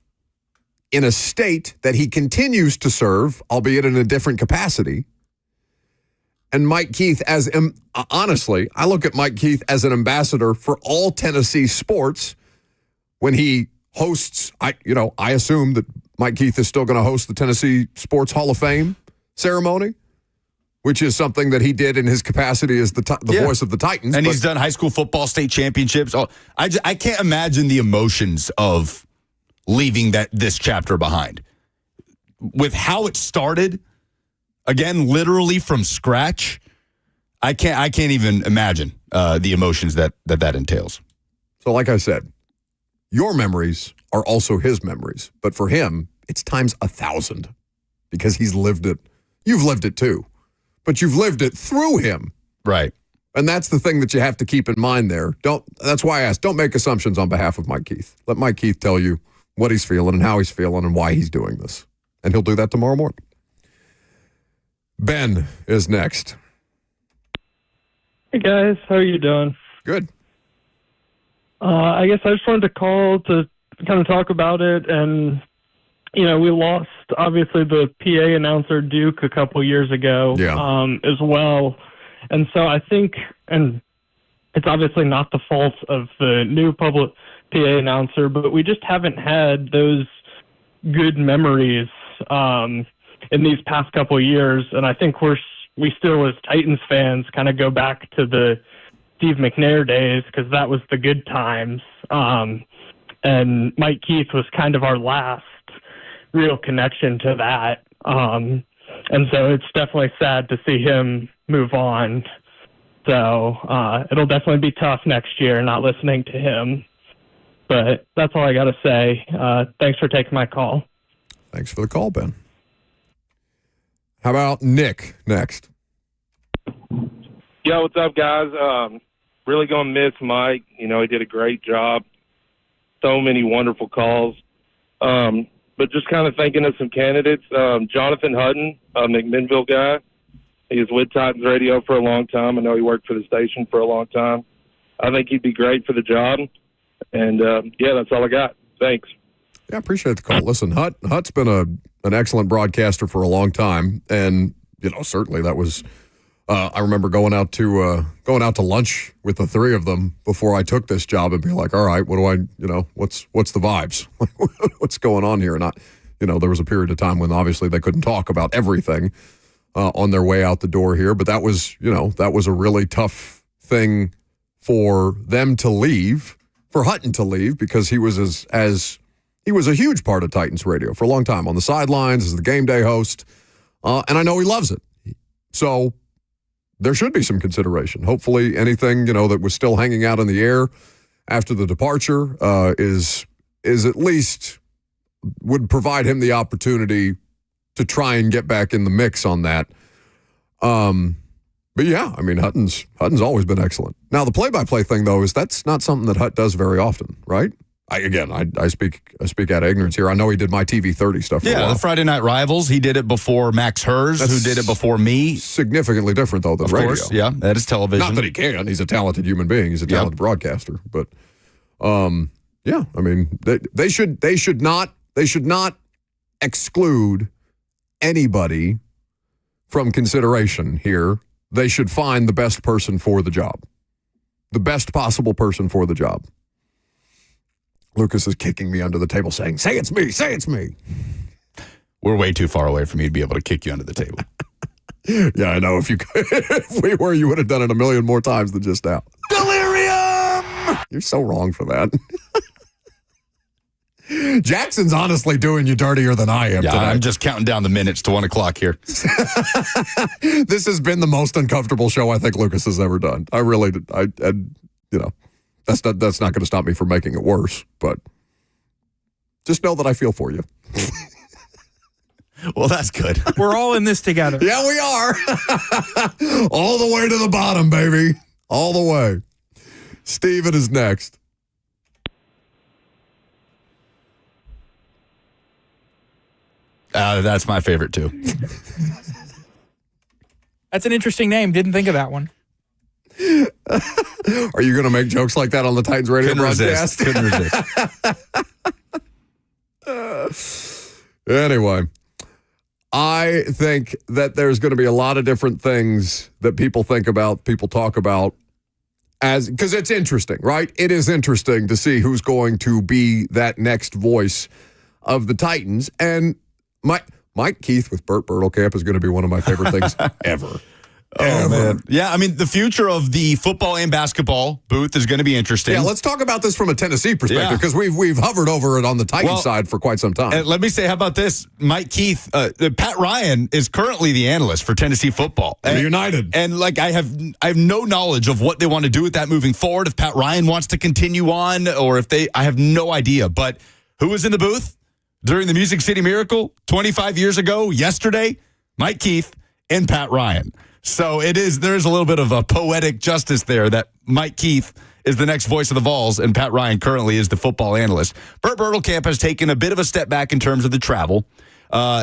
in a state that he continues to serve, albeit in a different capacity. And Mike Keith, honestly, I look at Mike Keith as an ambassador for all Tennessee sports when he hosts. I assume that Mike Keith is still going to host the Tennessee Sports Hall of Fame ceremony, which is something that he did in his capacity as the voice of the Titans. And he's done high school football state championships. I can't imagine the emotions of leaving this chapter behind. With how it started, again, literally from scratch, I can't even imagine the emotions that entails. So like I said, your memories are also his memories. But for him, it's times 1,000 because he's lived it. You've lived it too. But you've lived it through him. Right. And that's the thing that you have to keep in mind there. That's why I asked, don't make assumptions on behalf of Mike Keith. Let Mike Keith tell you what he's feeling and how he's feeling and why he's doing this. And he'll do that tomorrow morning. Ben is next. Hey guys, how are you doing? Good. I guess I just wanted to call to kind of talk about it. And, we lost, obviously, the PA announcer, Duke, a couple years ago as well. And so I think, and it's obviously not the fault of the new public PA announcer, but we just haven't had those good memories in these past couple of years. And I think we still, as Titans fans, kind of go back to the Steve McNair days because that was the good times. And Mike Keith was kind of our last real connection to that. And so it's definitely sad to see him move on. So it'll definitely be tough next year not listening to him. But that's all I got to say. Thanks for taking my call. Thanks for the call, Ben. How about Nick next? Yo, what's up, guys? Really going to miss Mike. He did a great job. So many wonderful calls. But just kind of thinking of some candidates. Jonathan Hutton, a McMinnville guy. He was with Titans Radio for a long time. I know he worked for the station for a long time. I think he'd be great for the job. And, that's all I got. Thanks. Yeah, I appreciate the call. Listen, Hut's been an excellent broadcaster for a long time. And, certainly that was I remember going out to lunch with the three of them before I took this job and be like, all right, what do I, what's the vibes? What's going on here? And there was a period of time when obviously they couldn't talk about everything on their way out the door here. But that was a really tough thing for them to leave, for Hutton to leave, because he was he was a huge part of Titans Radio for a long time on the sidelines as the game day host. And I know he loves it. So there should be some consideration. Hopefully anything, that was still hanging out in the air after the departure is at least would provide him the opportunity to try and get back in the mix on that. But yeah, I mean, Hutton's always been excellent. Now, the play-by-play thing, though, that's not something that Hut does very often, right? I speak out of ignorance here. I know he did my TV 30 stuff for a while. The Friday Night Rivals. He did it before Max Hers, who did it before me. Significantly different, though, than radio. Of course, yeah. That is television. Not that he can. He's a talented human being. He's a talented broadcaster. But, yeah, I mean, they should not exclude anybody from consideration here. They should find the best person for the job. The best possible person for the job. Lucas is kicking me under the table saying, say it's me, say it's me. We're way too far away for me to be able to kick you under the table. Yeah, I know. If we were, you would have done it a million more times than just now. Delirium! You're so wrong for that. Jackson's honestly doing you dirtier than I am today. I'm just counting down the minutes to 1 o'clock here. This has been the most uncomfortable show I think Lucas has ever done. I really, that's not going to stop me from making it worse, but just know that I feel for you. Well, that's good. We're all in this together. Yeah, we are. All the way to the bottom, baby. All the way. Steven is next. That's my favorite, too. That's an interesting name. Didn't think of that one. Are you going to make jokes like that on the Titans radio broadcast? Couldn't resist. Anyway, I think that there's going to be a lot of different things that people think about, people talk about, because it's interesting, right? It is interesting to see who's going to be that next voice of the Titans. And Mike Keith with Burt Bertelkamp is going to be one of my favorite things ever. Oh, man. Yeah, I mean, the future of the football and basketball booth is going to be interesting. Yeah, let's talk about this from a Tennessee perspective, because we've hovered over it on the Titans side for quite some time. And let me say, how about this? Mike Keith, Pat Ryan is currently the analyst for Tennessee football. Reunited. And I have no knowledge of what they want to do with that moving forward, if Pat Ryan wants to continue on, or if I have no idea. But who was in the booth during the Music City Miracle 25 years ago, yesterday? Mike Keith and Pat Ryan. So there is a little bit of a poetic justice there that Mike Keith is the next voice of the Vols and Pat Ryan currently is the football analyst. Burt Bertelkamp has taken a bit of a step back in terms of the travel.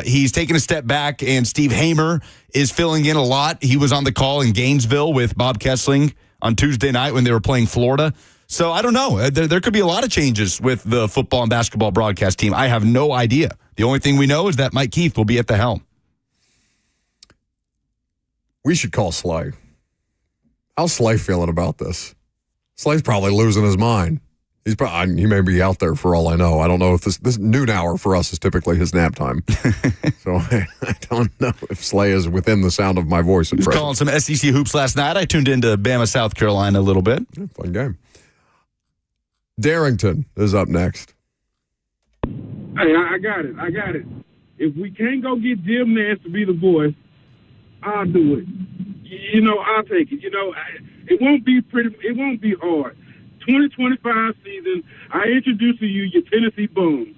He's taken a step back, and Steve Hamer is filling in a lot. He was on the call in Gainesville with Bob Kessling on Tuesday night when they were playing Florida. So I don't know. There could be a lot of changes with the football and basketball broadcast team. I have no idea. The only thing we know is that Mike Keith will be at the helm. We should call Slay. How's Slay feeling about this? Slay's probably losing his mind. He may be out there for all I know. I don't know if this noon hour for us is typically his nap time. So I don't know if Slay is within the sound of my voice. He was calling some SEC hoops last night. I tuned into Bama, South Carolina a little bit. Yeah, fun game. Darrington is up next. Hey, I got it. If we can't go get Jim Nance to be the voice, I'll do it. I'll take it. It won't be hard. 2025 season, I introduce to you your Tennessee bums.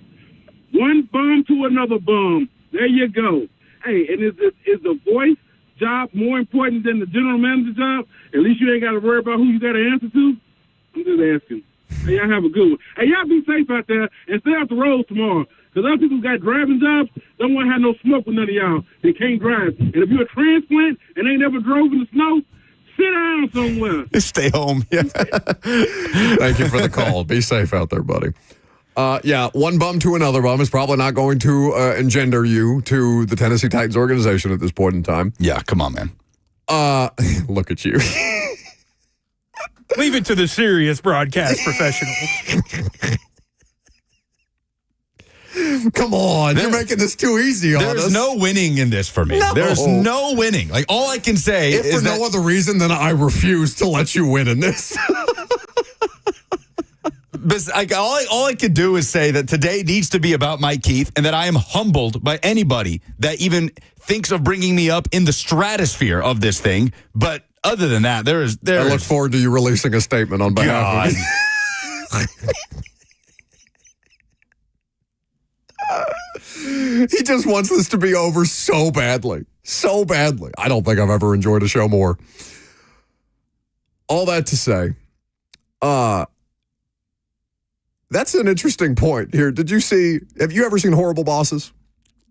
One bum to another bum. There you go. Hey, and is the voice job more important than the general manager job? At least you ain't got to worry about who you got to answer to. I'm just asking. Hey, y'all have a good one. Hey, y'all be safe out there and stay off the roads tomorrow. Because other people got driving jobs, don't want to have no smoke with none of y'all. They can't drive. And if you're a transplant and ain't never drove in the snow, sit down somewhere. Stay home. Yeah. Thank you for the call. Be safe out there, buddy. One bum to another bum is probably not going to engender you to the Tennessee Titans organization at this point in time. Yeah, come on, man. Look at you. Leave it to the serious broadcast professionals. Come on. You're making this too easy on us. There's no winning in this for me. No. There's no winning. Like, all I can say if is for no other reason than I refuse to let you win in this. But all I could do is say that today needs to be about Mike Keith, and that I am humbled by anybody that even thinks of bringing me up in the stratosphere of this thing. But other than that, there is. I look forward to you releasing a statement on behalf of He just wants this to be over so badly. So badly. I don't think I've ever enjoyed a show more. All that to say, that's an interesting point here. Have you ever seen Horrible Bosses?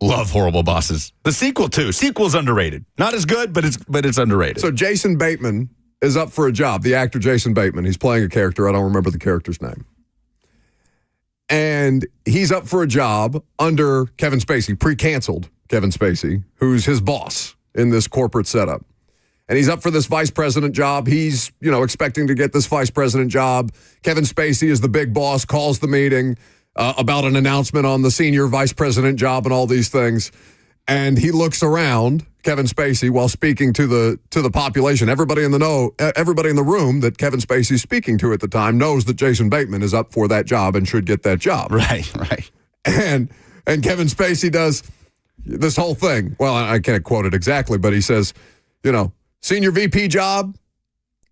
Love Horrible Bosses. The sequel, too. Sequel's underrated. Not as good, but it's underrated. So Jason Bateman is up for a job. The actor Jason Bateman. He's playing a character. I don't remember the character's name. And he's up for a job under Kevin Spacey, pre-canceled Kevin Spacey, who's his boss in this corporate setup. And he's up for this vice president job. He's, expecting to get this vice president job. Kevin Spacey is the big boss, calls the meeting about an announcement on the senior vice president job and all these things. And he looks around, Kevin Spacey, while speaking to the population. Everybody in the room that Kevin Spacey's speaking to at the time knows that Jason Bateman is up for that job and should get that job. Right. And Kevin Spacey does this whole thing. Well, I can't quote it exactly, but he says, senior VP job,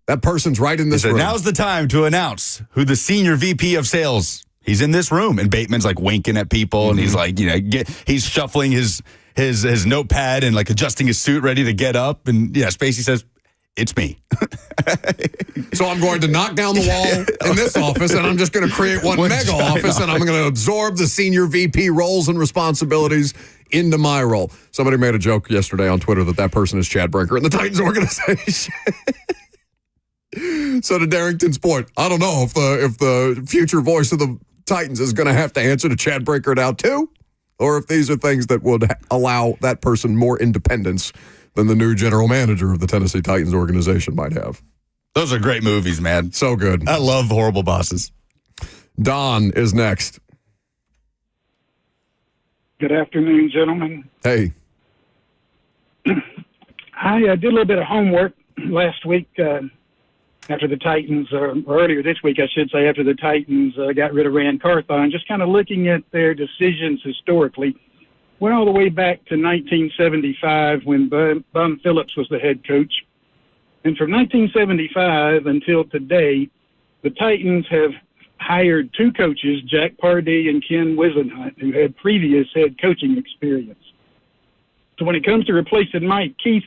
that person's right in this room. Now's the time to announce who the senior VP of sales. He's in this room, and Bateman's like winking at people, and he's like, he's shuffling his notepad and like adjusting his suit, ready to get up. And Spacey says, "It's me." So I'm going to knock down the wall in this office, and I'm just going to create one mega office, and I'm going to absorb the senior VP roles and responsibilities into my role. Somebody made a joke yesterday on Twitter that person is Chad Brinker in the Titans organization. So to Darrington's point, I don't know if the future voice of the Titans is going to have to answer to Chad Brinker now too, or if these are things that would allow that person more independence than the new general manager of the Tennessee Titans organization might have. Those are great movies, man. So good. I love Horrible Bosses. Don is next. Good afternoon, gentlemen. Hey. I did a little bit of homework last week after the Titans, or earlier this week, I should say, after the Titans got rid of Rand Carthon, just kind of looking at their decisions historically. Went all the way back to 1975 when Bum Phillips was the head coach. And from 1975 until today, the Titans have hired two coaches, Jack Pardee and Ken Wisenhunt, who had previous head coaching experience. So when it comes to replacing Mike Keith,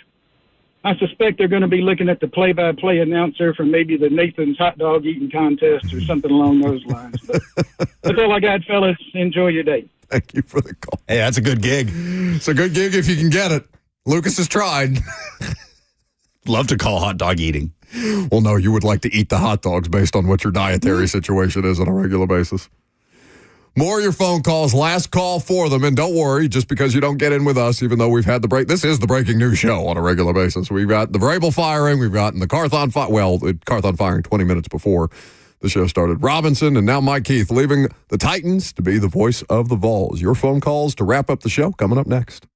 I suspect they're going to be looking at the play-by-play announcer from maybe the Nathan's hot dog eating contest or something along those lines. But that's all I got, fellas. Enjoy your day. Thank you for the call. Hey, that's a good gig. It's a good gig if you can get it. Lucas has tried. Love to call hot dog eating. Well, no, you would like to eat the hot dogs based on what your dietary situation is on a regular basis. More of your phone calls. Last call for them. And don't worry, just because you don't get in with us, even though we've had the break. This is the breaking news show on a regular basis. We've got the Vrabel firing. We've gotten the Carthon Carthon firing 20 minutes before the show started. Robinson and now Mike Keith leaving the Titans to be the voice of the Vols. Your phone calls to wrap up the show coming up next.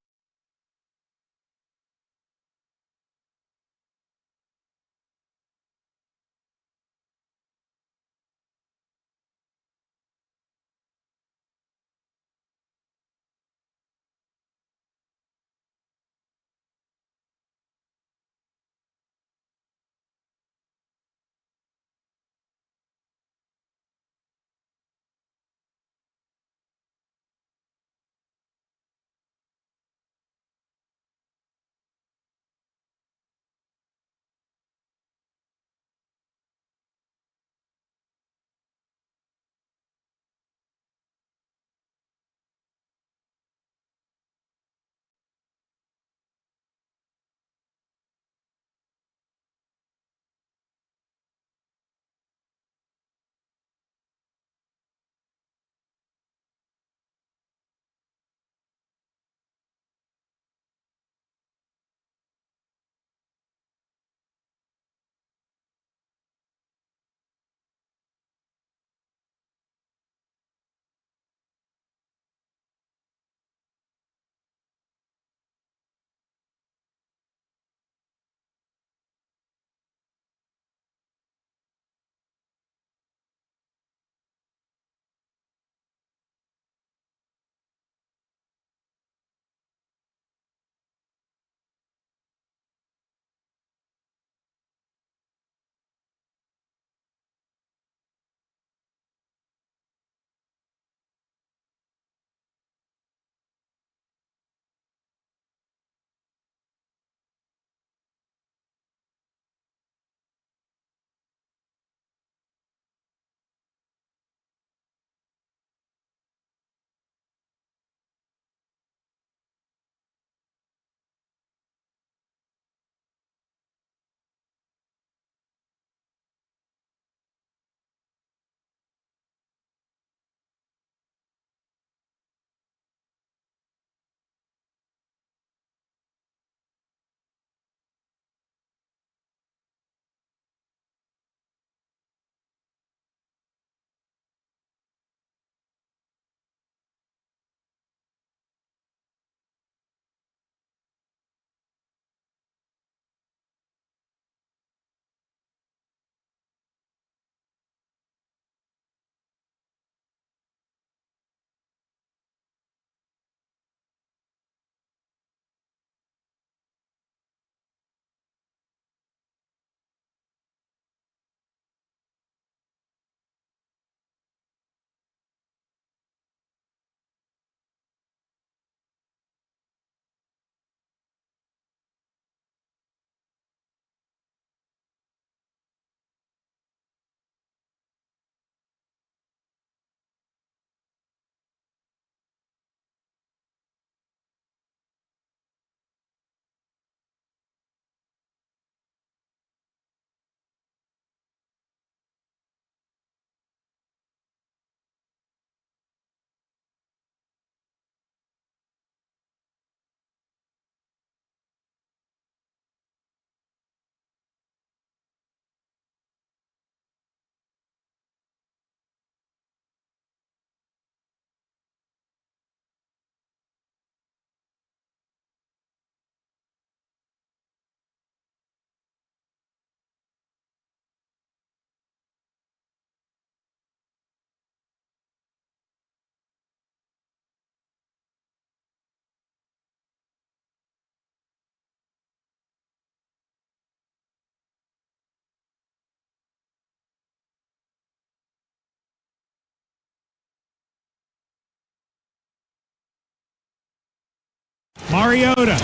Mariota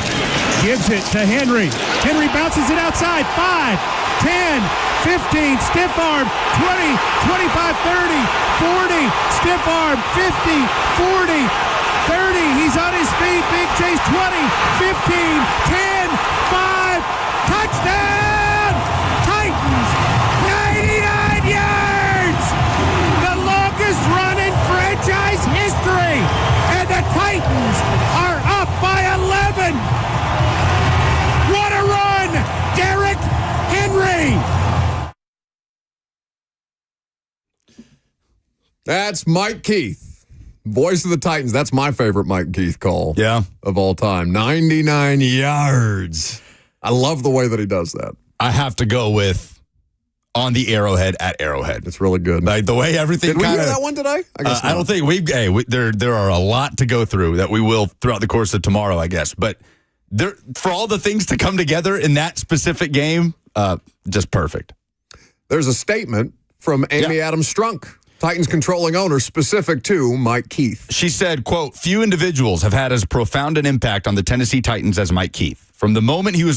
gives it to Henry. Henry bounces it outside. 5, 10, 15, stiff arm, 20, 25, 30, 40, stiff arm, 50, 40, 30. He's on his feet. Big chase. 20, 15, 10, 5. Touchdown! Titans, 99 yards! The longest run in franchise history. And the Titans are up by 11. What a run! Derrick Henry! That's Mike Keith, voice of the Titans. That's my favorite Mike Keith call of all time. 99 yards. I love the way that he does that. I have to go with on the Arrowhead at Arrowhead. It's really good. Like the way everything Did we hear that one today? I guess I don't think there are a lot to go through that we will throughout the course of tomorrow, I guess. But there, for all the things to come together in that specific game, just perfect. There's a statement from Amy Adams Strunk, Titans controlling owner, specific to Mike Keith. She said, quote, "Few individuals have had as profound an impact on the Tennessee Titans as Mike Keith. From the moment we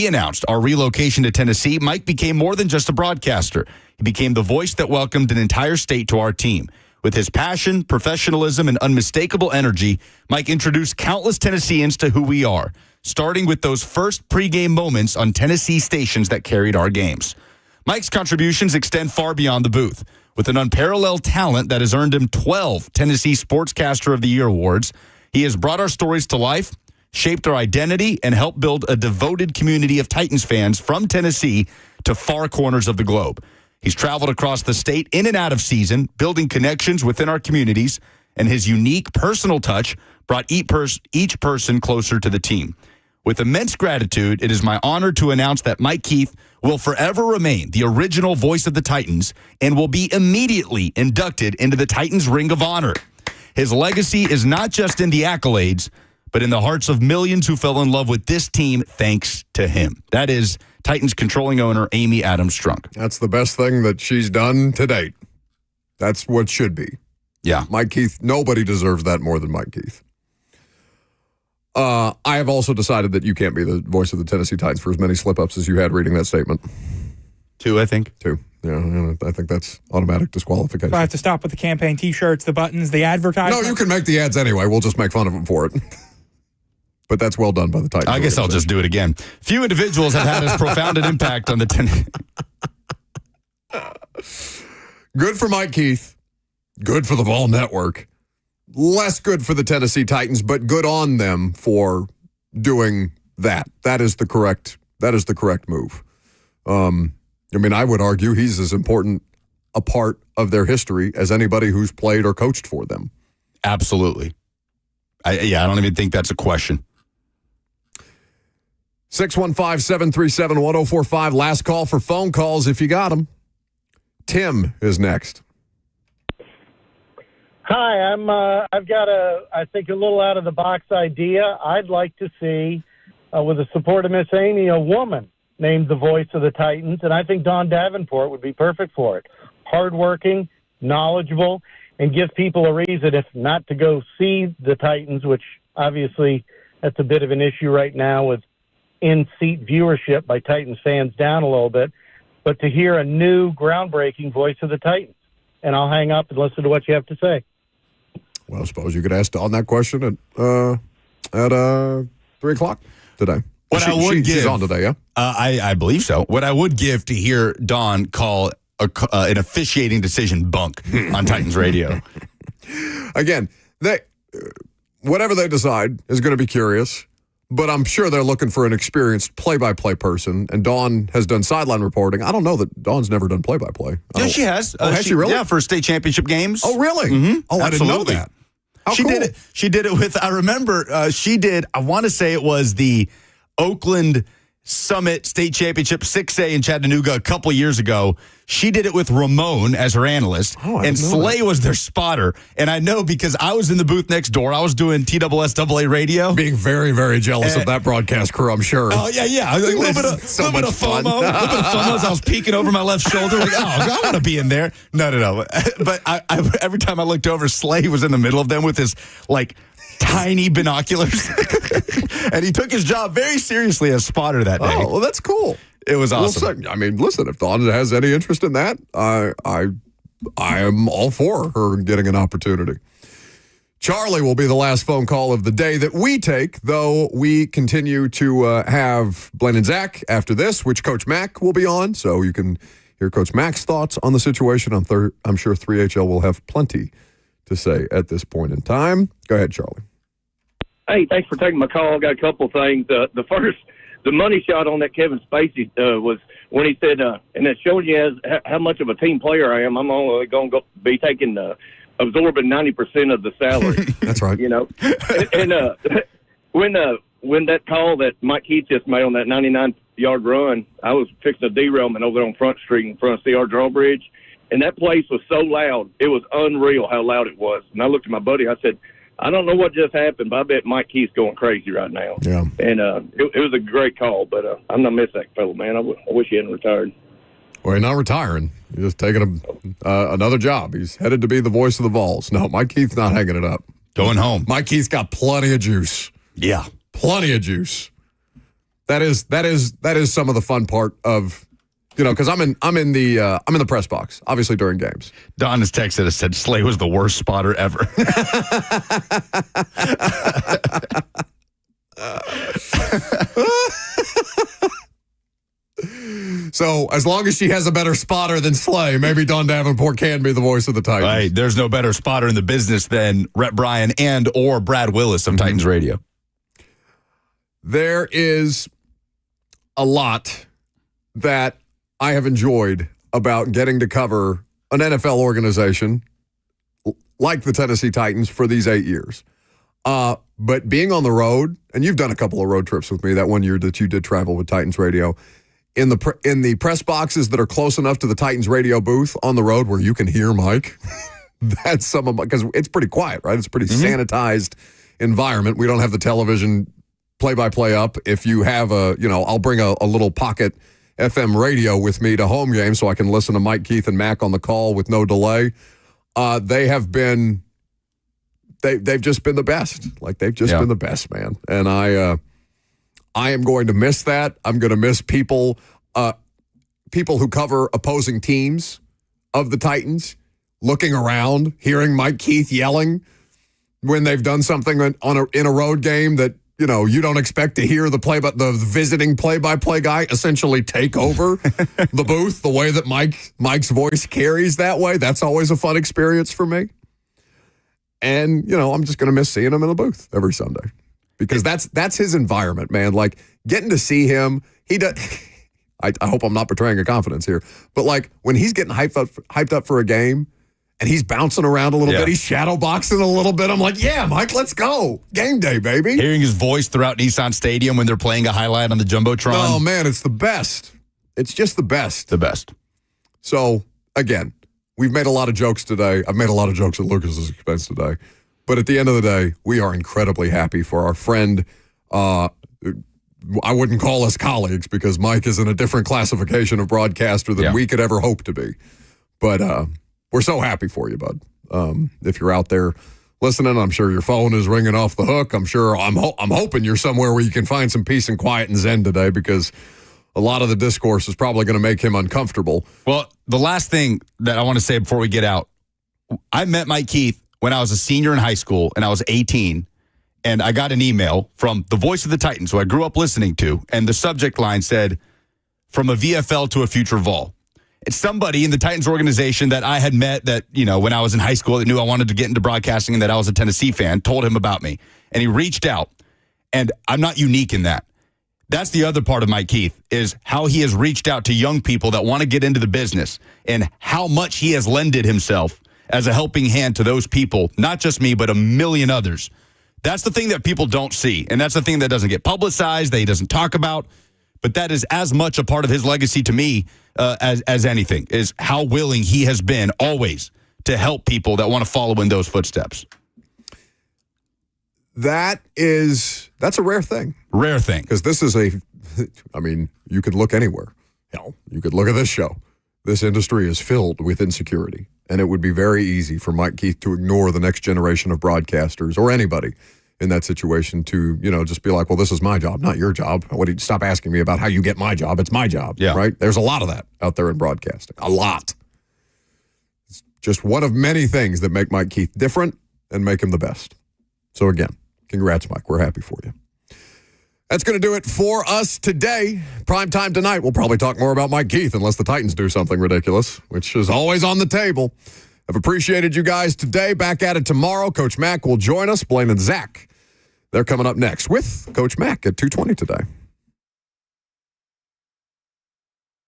announced our relocation to Tennessee, Mike became more than just a broadcaster. He became the voice that welcomed an entire state to our team. With his passion, professionalism, and unmistakable energy, Mike introduced countless Tennesseans to who we are, starting with those first pregame moments on Tennessee stations that carried our games. Mike's contributions extend far beyond the booth. With an unparalleled talent that has earned him 12 Tennessee Sportscaster of the Year awards, he has brought our stories to life, shaped our identity, and helped build a devoted community of Titans fans from Tennessee to far corners of the globe. He's traveled across the state in and out of season, building connections within our communities, and his unique personal touch brought each person closer to the team. With immense gratitude, it is my honor to announce that Mike Keith will forever remain the original voice of the Titans and will be immediately inducted into the Titans Ring of Honor. His legacy is not just in the accolades, but in the hearts of millions who fell in love with this team thanks to him." That is Titans controlling owner Amy Adams Strunk. That's the best thing that she's done to date. That's what should be. Yeah. Mike Keith, nobody deserves that more than Mike Keith. I have also decided that you can't be the voice of the Tennessee Titans for as many slip-ups as you had reading that statement. 2, I think. 2. Yeah, I think that's automatic disqualification. So I have to stop with the campaign T-shirts, the buttons, the advertisement. No, you can make the ads anyway. We'll just make fun of them for it. But that's well done by the Titans. I guess I'll just do it again. Few individuals have had as profound an impact on the Tennessee. Good for Mike Keith. Good for the Vol Network. Less good for the Tennessee Titans, but good on them for doing that. That is the correct move. I mean, I would argue he's as important a part of their history as anybody who's played or coached for them. Absolutely. I don't even think that's a question. 615-737-1045. Last call for phone calls if you got them. Tim is next. Hi, I've got I think a little out of the box idea. I'd like to see, with the support of Miss Amy, a woman named the voice of the Titans, and I think Dawn Davenport would be perfect for it. Hardworking, knowledgeable, and give people a reason, if not to go see the Titans, which obviously that's a bit of an issue right now with in-seat viewership by Titans fans down a little bit, but to hear a new, groundbreaking voice of the Titans. And I'll hang up and listen to what you have to say. Well, I suppose you could ask Dawn that question at 3 o'clock today. She's on today, yeah? I believe so. What I would give to hear Dawn call an officiating decision bunk on Titans radio. Again, whatever they decide is going to be curious, but I'm sure they're looking for an experienced play-by-play person, and Dawn has done sideline reporting. I don't know that Dawn's never done play-by-play. Yeah, she has. Has she really? Yeah, for state championship games. Oh, really? Mm-hmm. Oh, I didn't know that. How she cool. did it. She did it with, I remember, she did, I want to say it was the Oakland Summit State Championship 6A in Chattanooga a couple years ago. She did it with Ramon as her analyst, and Slay was their spotter. And I know because I was in the booth next door. I was doing TSSAA radio. Being very, very jealous of that broadcast crew, I'm sure. Oh, yeah. A little bit of FOMO. As I was peeking over my left shoulder, like, I want to be in there. No. But I every time I looked over, Slay was in the middle of them with his, tiny binoculars. And he took his job very seriously as spotter that day. Oh, well, that's cool. It was awesome. Well, listen, if Dawn has any interest in that, I am all for her getting an opportunity. Charlie will be the last phone call of the day that we take, though we continue to have Blaine and Zach after this, which Coach Mack will be on. So you can hear Coach Mack's thoughts on the situation. I'm sure 3HL will have plenty to say at this point in time. Go ahead, Charlie. Hey, thanks for taking my call. I got a couple of things. The first, the money shot on that Kevin Spacey was when he said, and it showed you how much of a team player I am. I'm only going to be taking absorbing 90% of the salary. That's right. You know, and when that call that Mike Keith just made on that 99-yard run, I was fixing a derailment over there on Front Street in front of CR Drawbridge, and that place was so loud. It was unreal how loud it was. And I looked at my buddy. I said, I don't know what just happened, but I bet Mike Keith's going crazy right now. Yeah. And it was a great call, but I'm not missing that fellow, man. I wish he hadn't retired. Well, he's not retiring. He's just taking another job. He's headed to be the voice of the Vols. No, Mike Keith's not hanging it up. Going home. Mike Keith's got plenty of juice. Yeah. Plenty of juice. That is some of the fun part of, because I'm in the press box, obviously during games. Don has texted us, said Slay was the worst spotter ever. So as long as she has a better spotter than Slay, maybe Don Davenport can be the voice of the Titans. Right. There's no better spotter in the business than Rhett Bryan and or Brad Willis of Titans Radio. There is a lot that I have enjoyed about getting to cover an NFL organization like the Tennessee Titans for these 8 years. But being on the road, and you've done a couple of road trips with me that one year that you did travel with Titans Radio, in the press boxes that are close enough to the Titans Radio booth on the road where you can hear Mike, that's some of my, because it's pretty quiet, right? It's a pretty sanitized environment. We don't have the television play-by-play up. If you have I'll bring a little pocket FM radio with me to home games so I can listen to Mike, Keith, and Mac on the call with no delay. They've just been the best. Like, they've just been the best, man. And I am going to miss that. I'm going to miss people who cover opposing teams of the Titans, looking around, hearing Mike Keith yelling when they've done something in a road game that, you don't expect to hear the visiting play-by-play guy essentially take over the booth the way that Mike's voice carries that way. That's always a fun experience for me. And, I'm just going to miss seeing him in the booth every Sunday because that's his environment, man. Like, getting to see him, he does. I hope I'm not betraying a confidence here, but like when he's getting hyped up for a game and he's bouncing around a little bit, he's shadow boxing a little bit. I'm like, yeah, Mike, let's go. Game day, baby. Hearing his voice throughout Nissan Stadium when they're playing a highlight on the Jumbotron. Oh, man, it's the best. It's just the best. The best. So, again, we've made a lot of jokes today. I've made a lot of jokes at Lucas's expense today. But at the end of the day, we are incredibly happy for our friend. I wouldn't call us colleagues because Mike is in a different classification of broadcaster than we could ever hope to be. But we're so happy for you, bud. If you're out there listening, I'm sure your phone is ringing off the hook. I'm hoping you're somewhere where you can find some peace and quiet and zen today because a lot of the discourse is probably going to make him uncomfortable. Well, the last thing that I want to say before we get out, I met Mike Keith when I was a senior in high school and I was 18, and I got an email from the voice of the Titans, who I grew up listening to, and the subject line said, "From a VFL to a future Vol." It's somebody in the Titans organization that I had met that, when I was in high school that knew I wanted to get into broadcasting and that I was a Tennessee fan, told him about me. And he reached out. And I'm not unique in that. That's the other part of Mike Keith, is how he has reached out to young people that want to get into the business and how much he has lended himself as a helping hand to those people, not just me, but a million others. That's the thing that people don't see. And that's the thing that doesn't get publicized, that he doesn't talk about. But that is as much a part of his legacy to me as anything, is how willing he has been always to help people that want to follow in those footsteps. That's a rare thing. Rare thing. Because this is you could look anywhere. You could look at this show. This industry is filled with insecurity. And it would be very easy for Mike Keith to ignore the next generation of broadcasters or anybody in that situation to, just be like, well, this is my job, not your job. Stop asking me about how you get my job. It's my job, right? There's a lot of that out there in broadcasting. A lot. It's just one of many things that make Mike Keith different and make him the best. So again, congrats, Mike. We're happy for you. That's going to do it for us today. Prime time tonight, we'll probably talk more about Mike Keith unless the Titans do something ridiculous, which is always on the table. I've appreciated you guys today. Back at it tomorrow. Coach Mack will join us. Blaine and Zach, they're coming up next with Coach Mack at 2:20 today.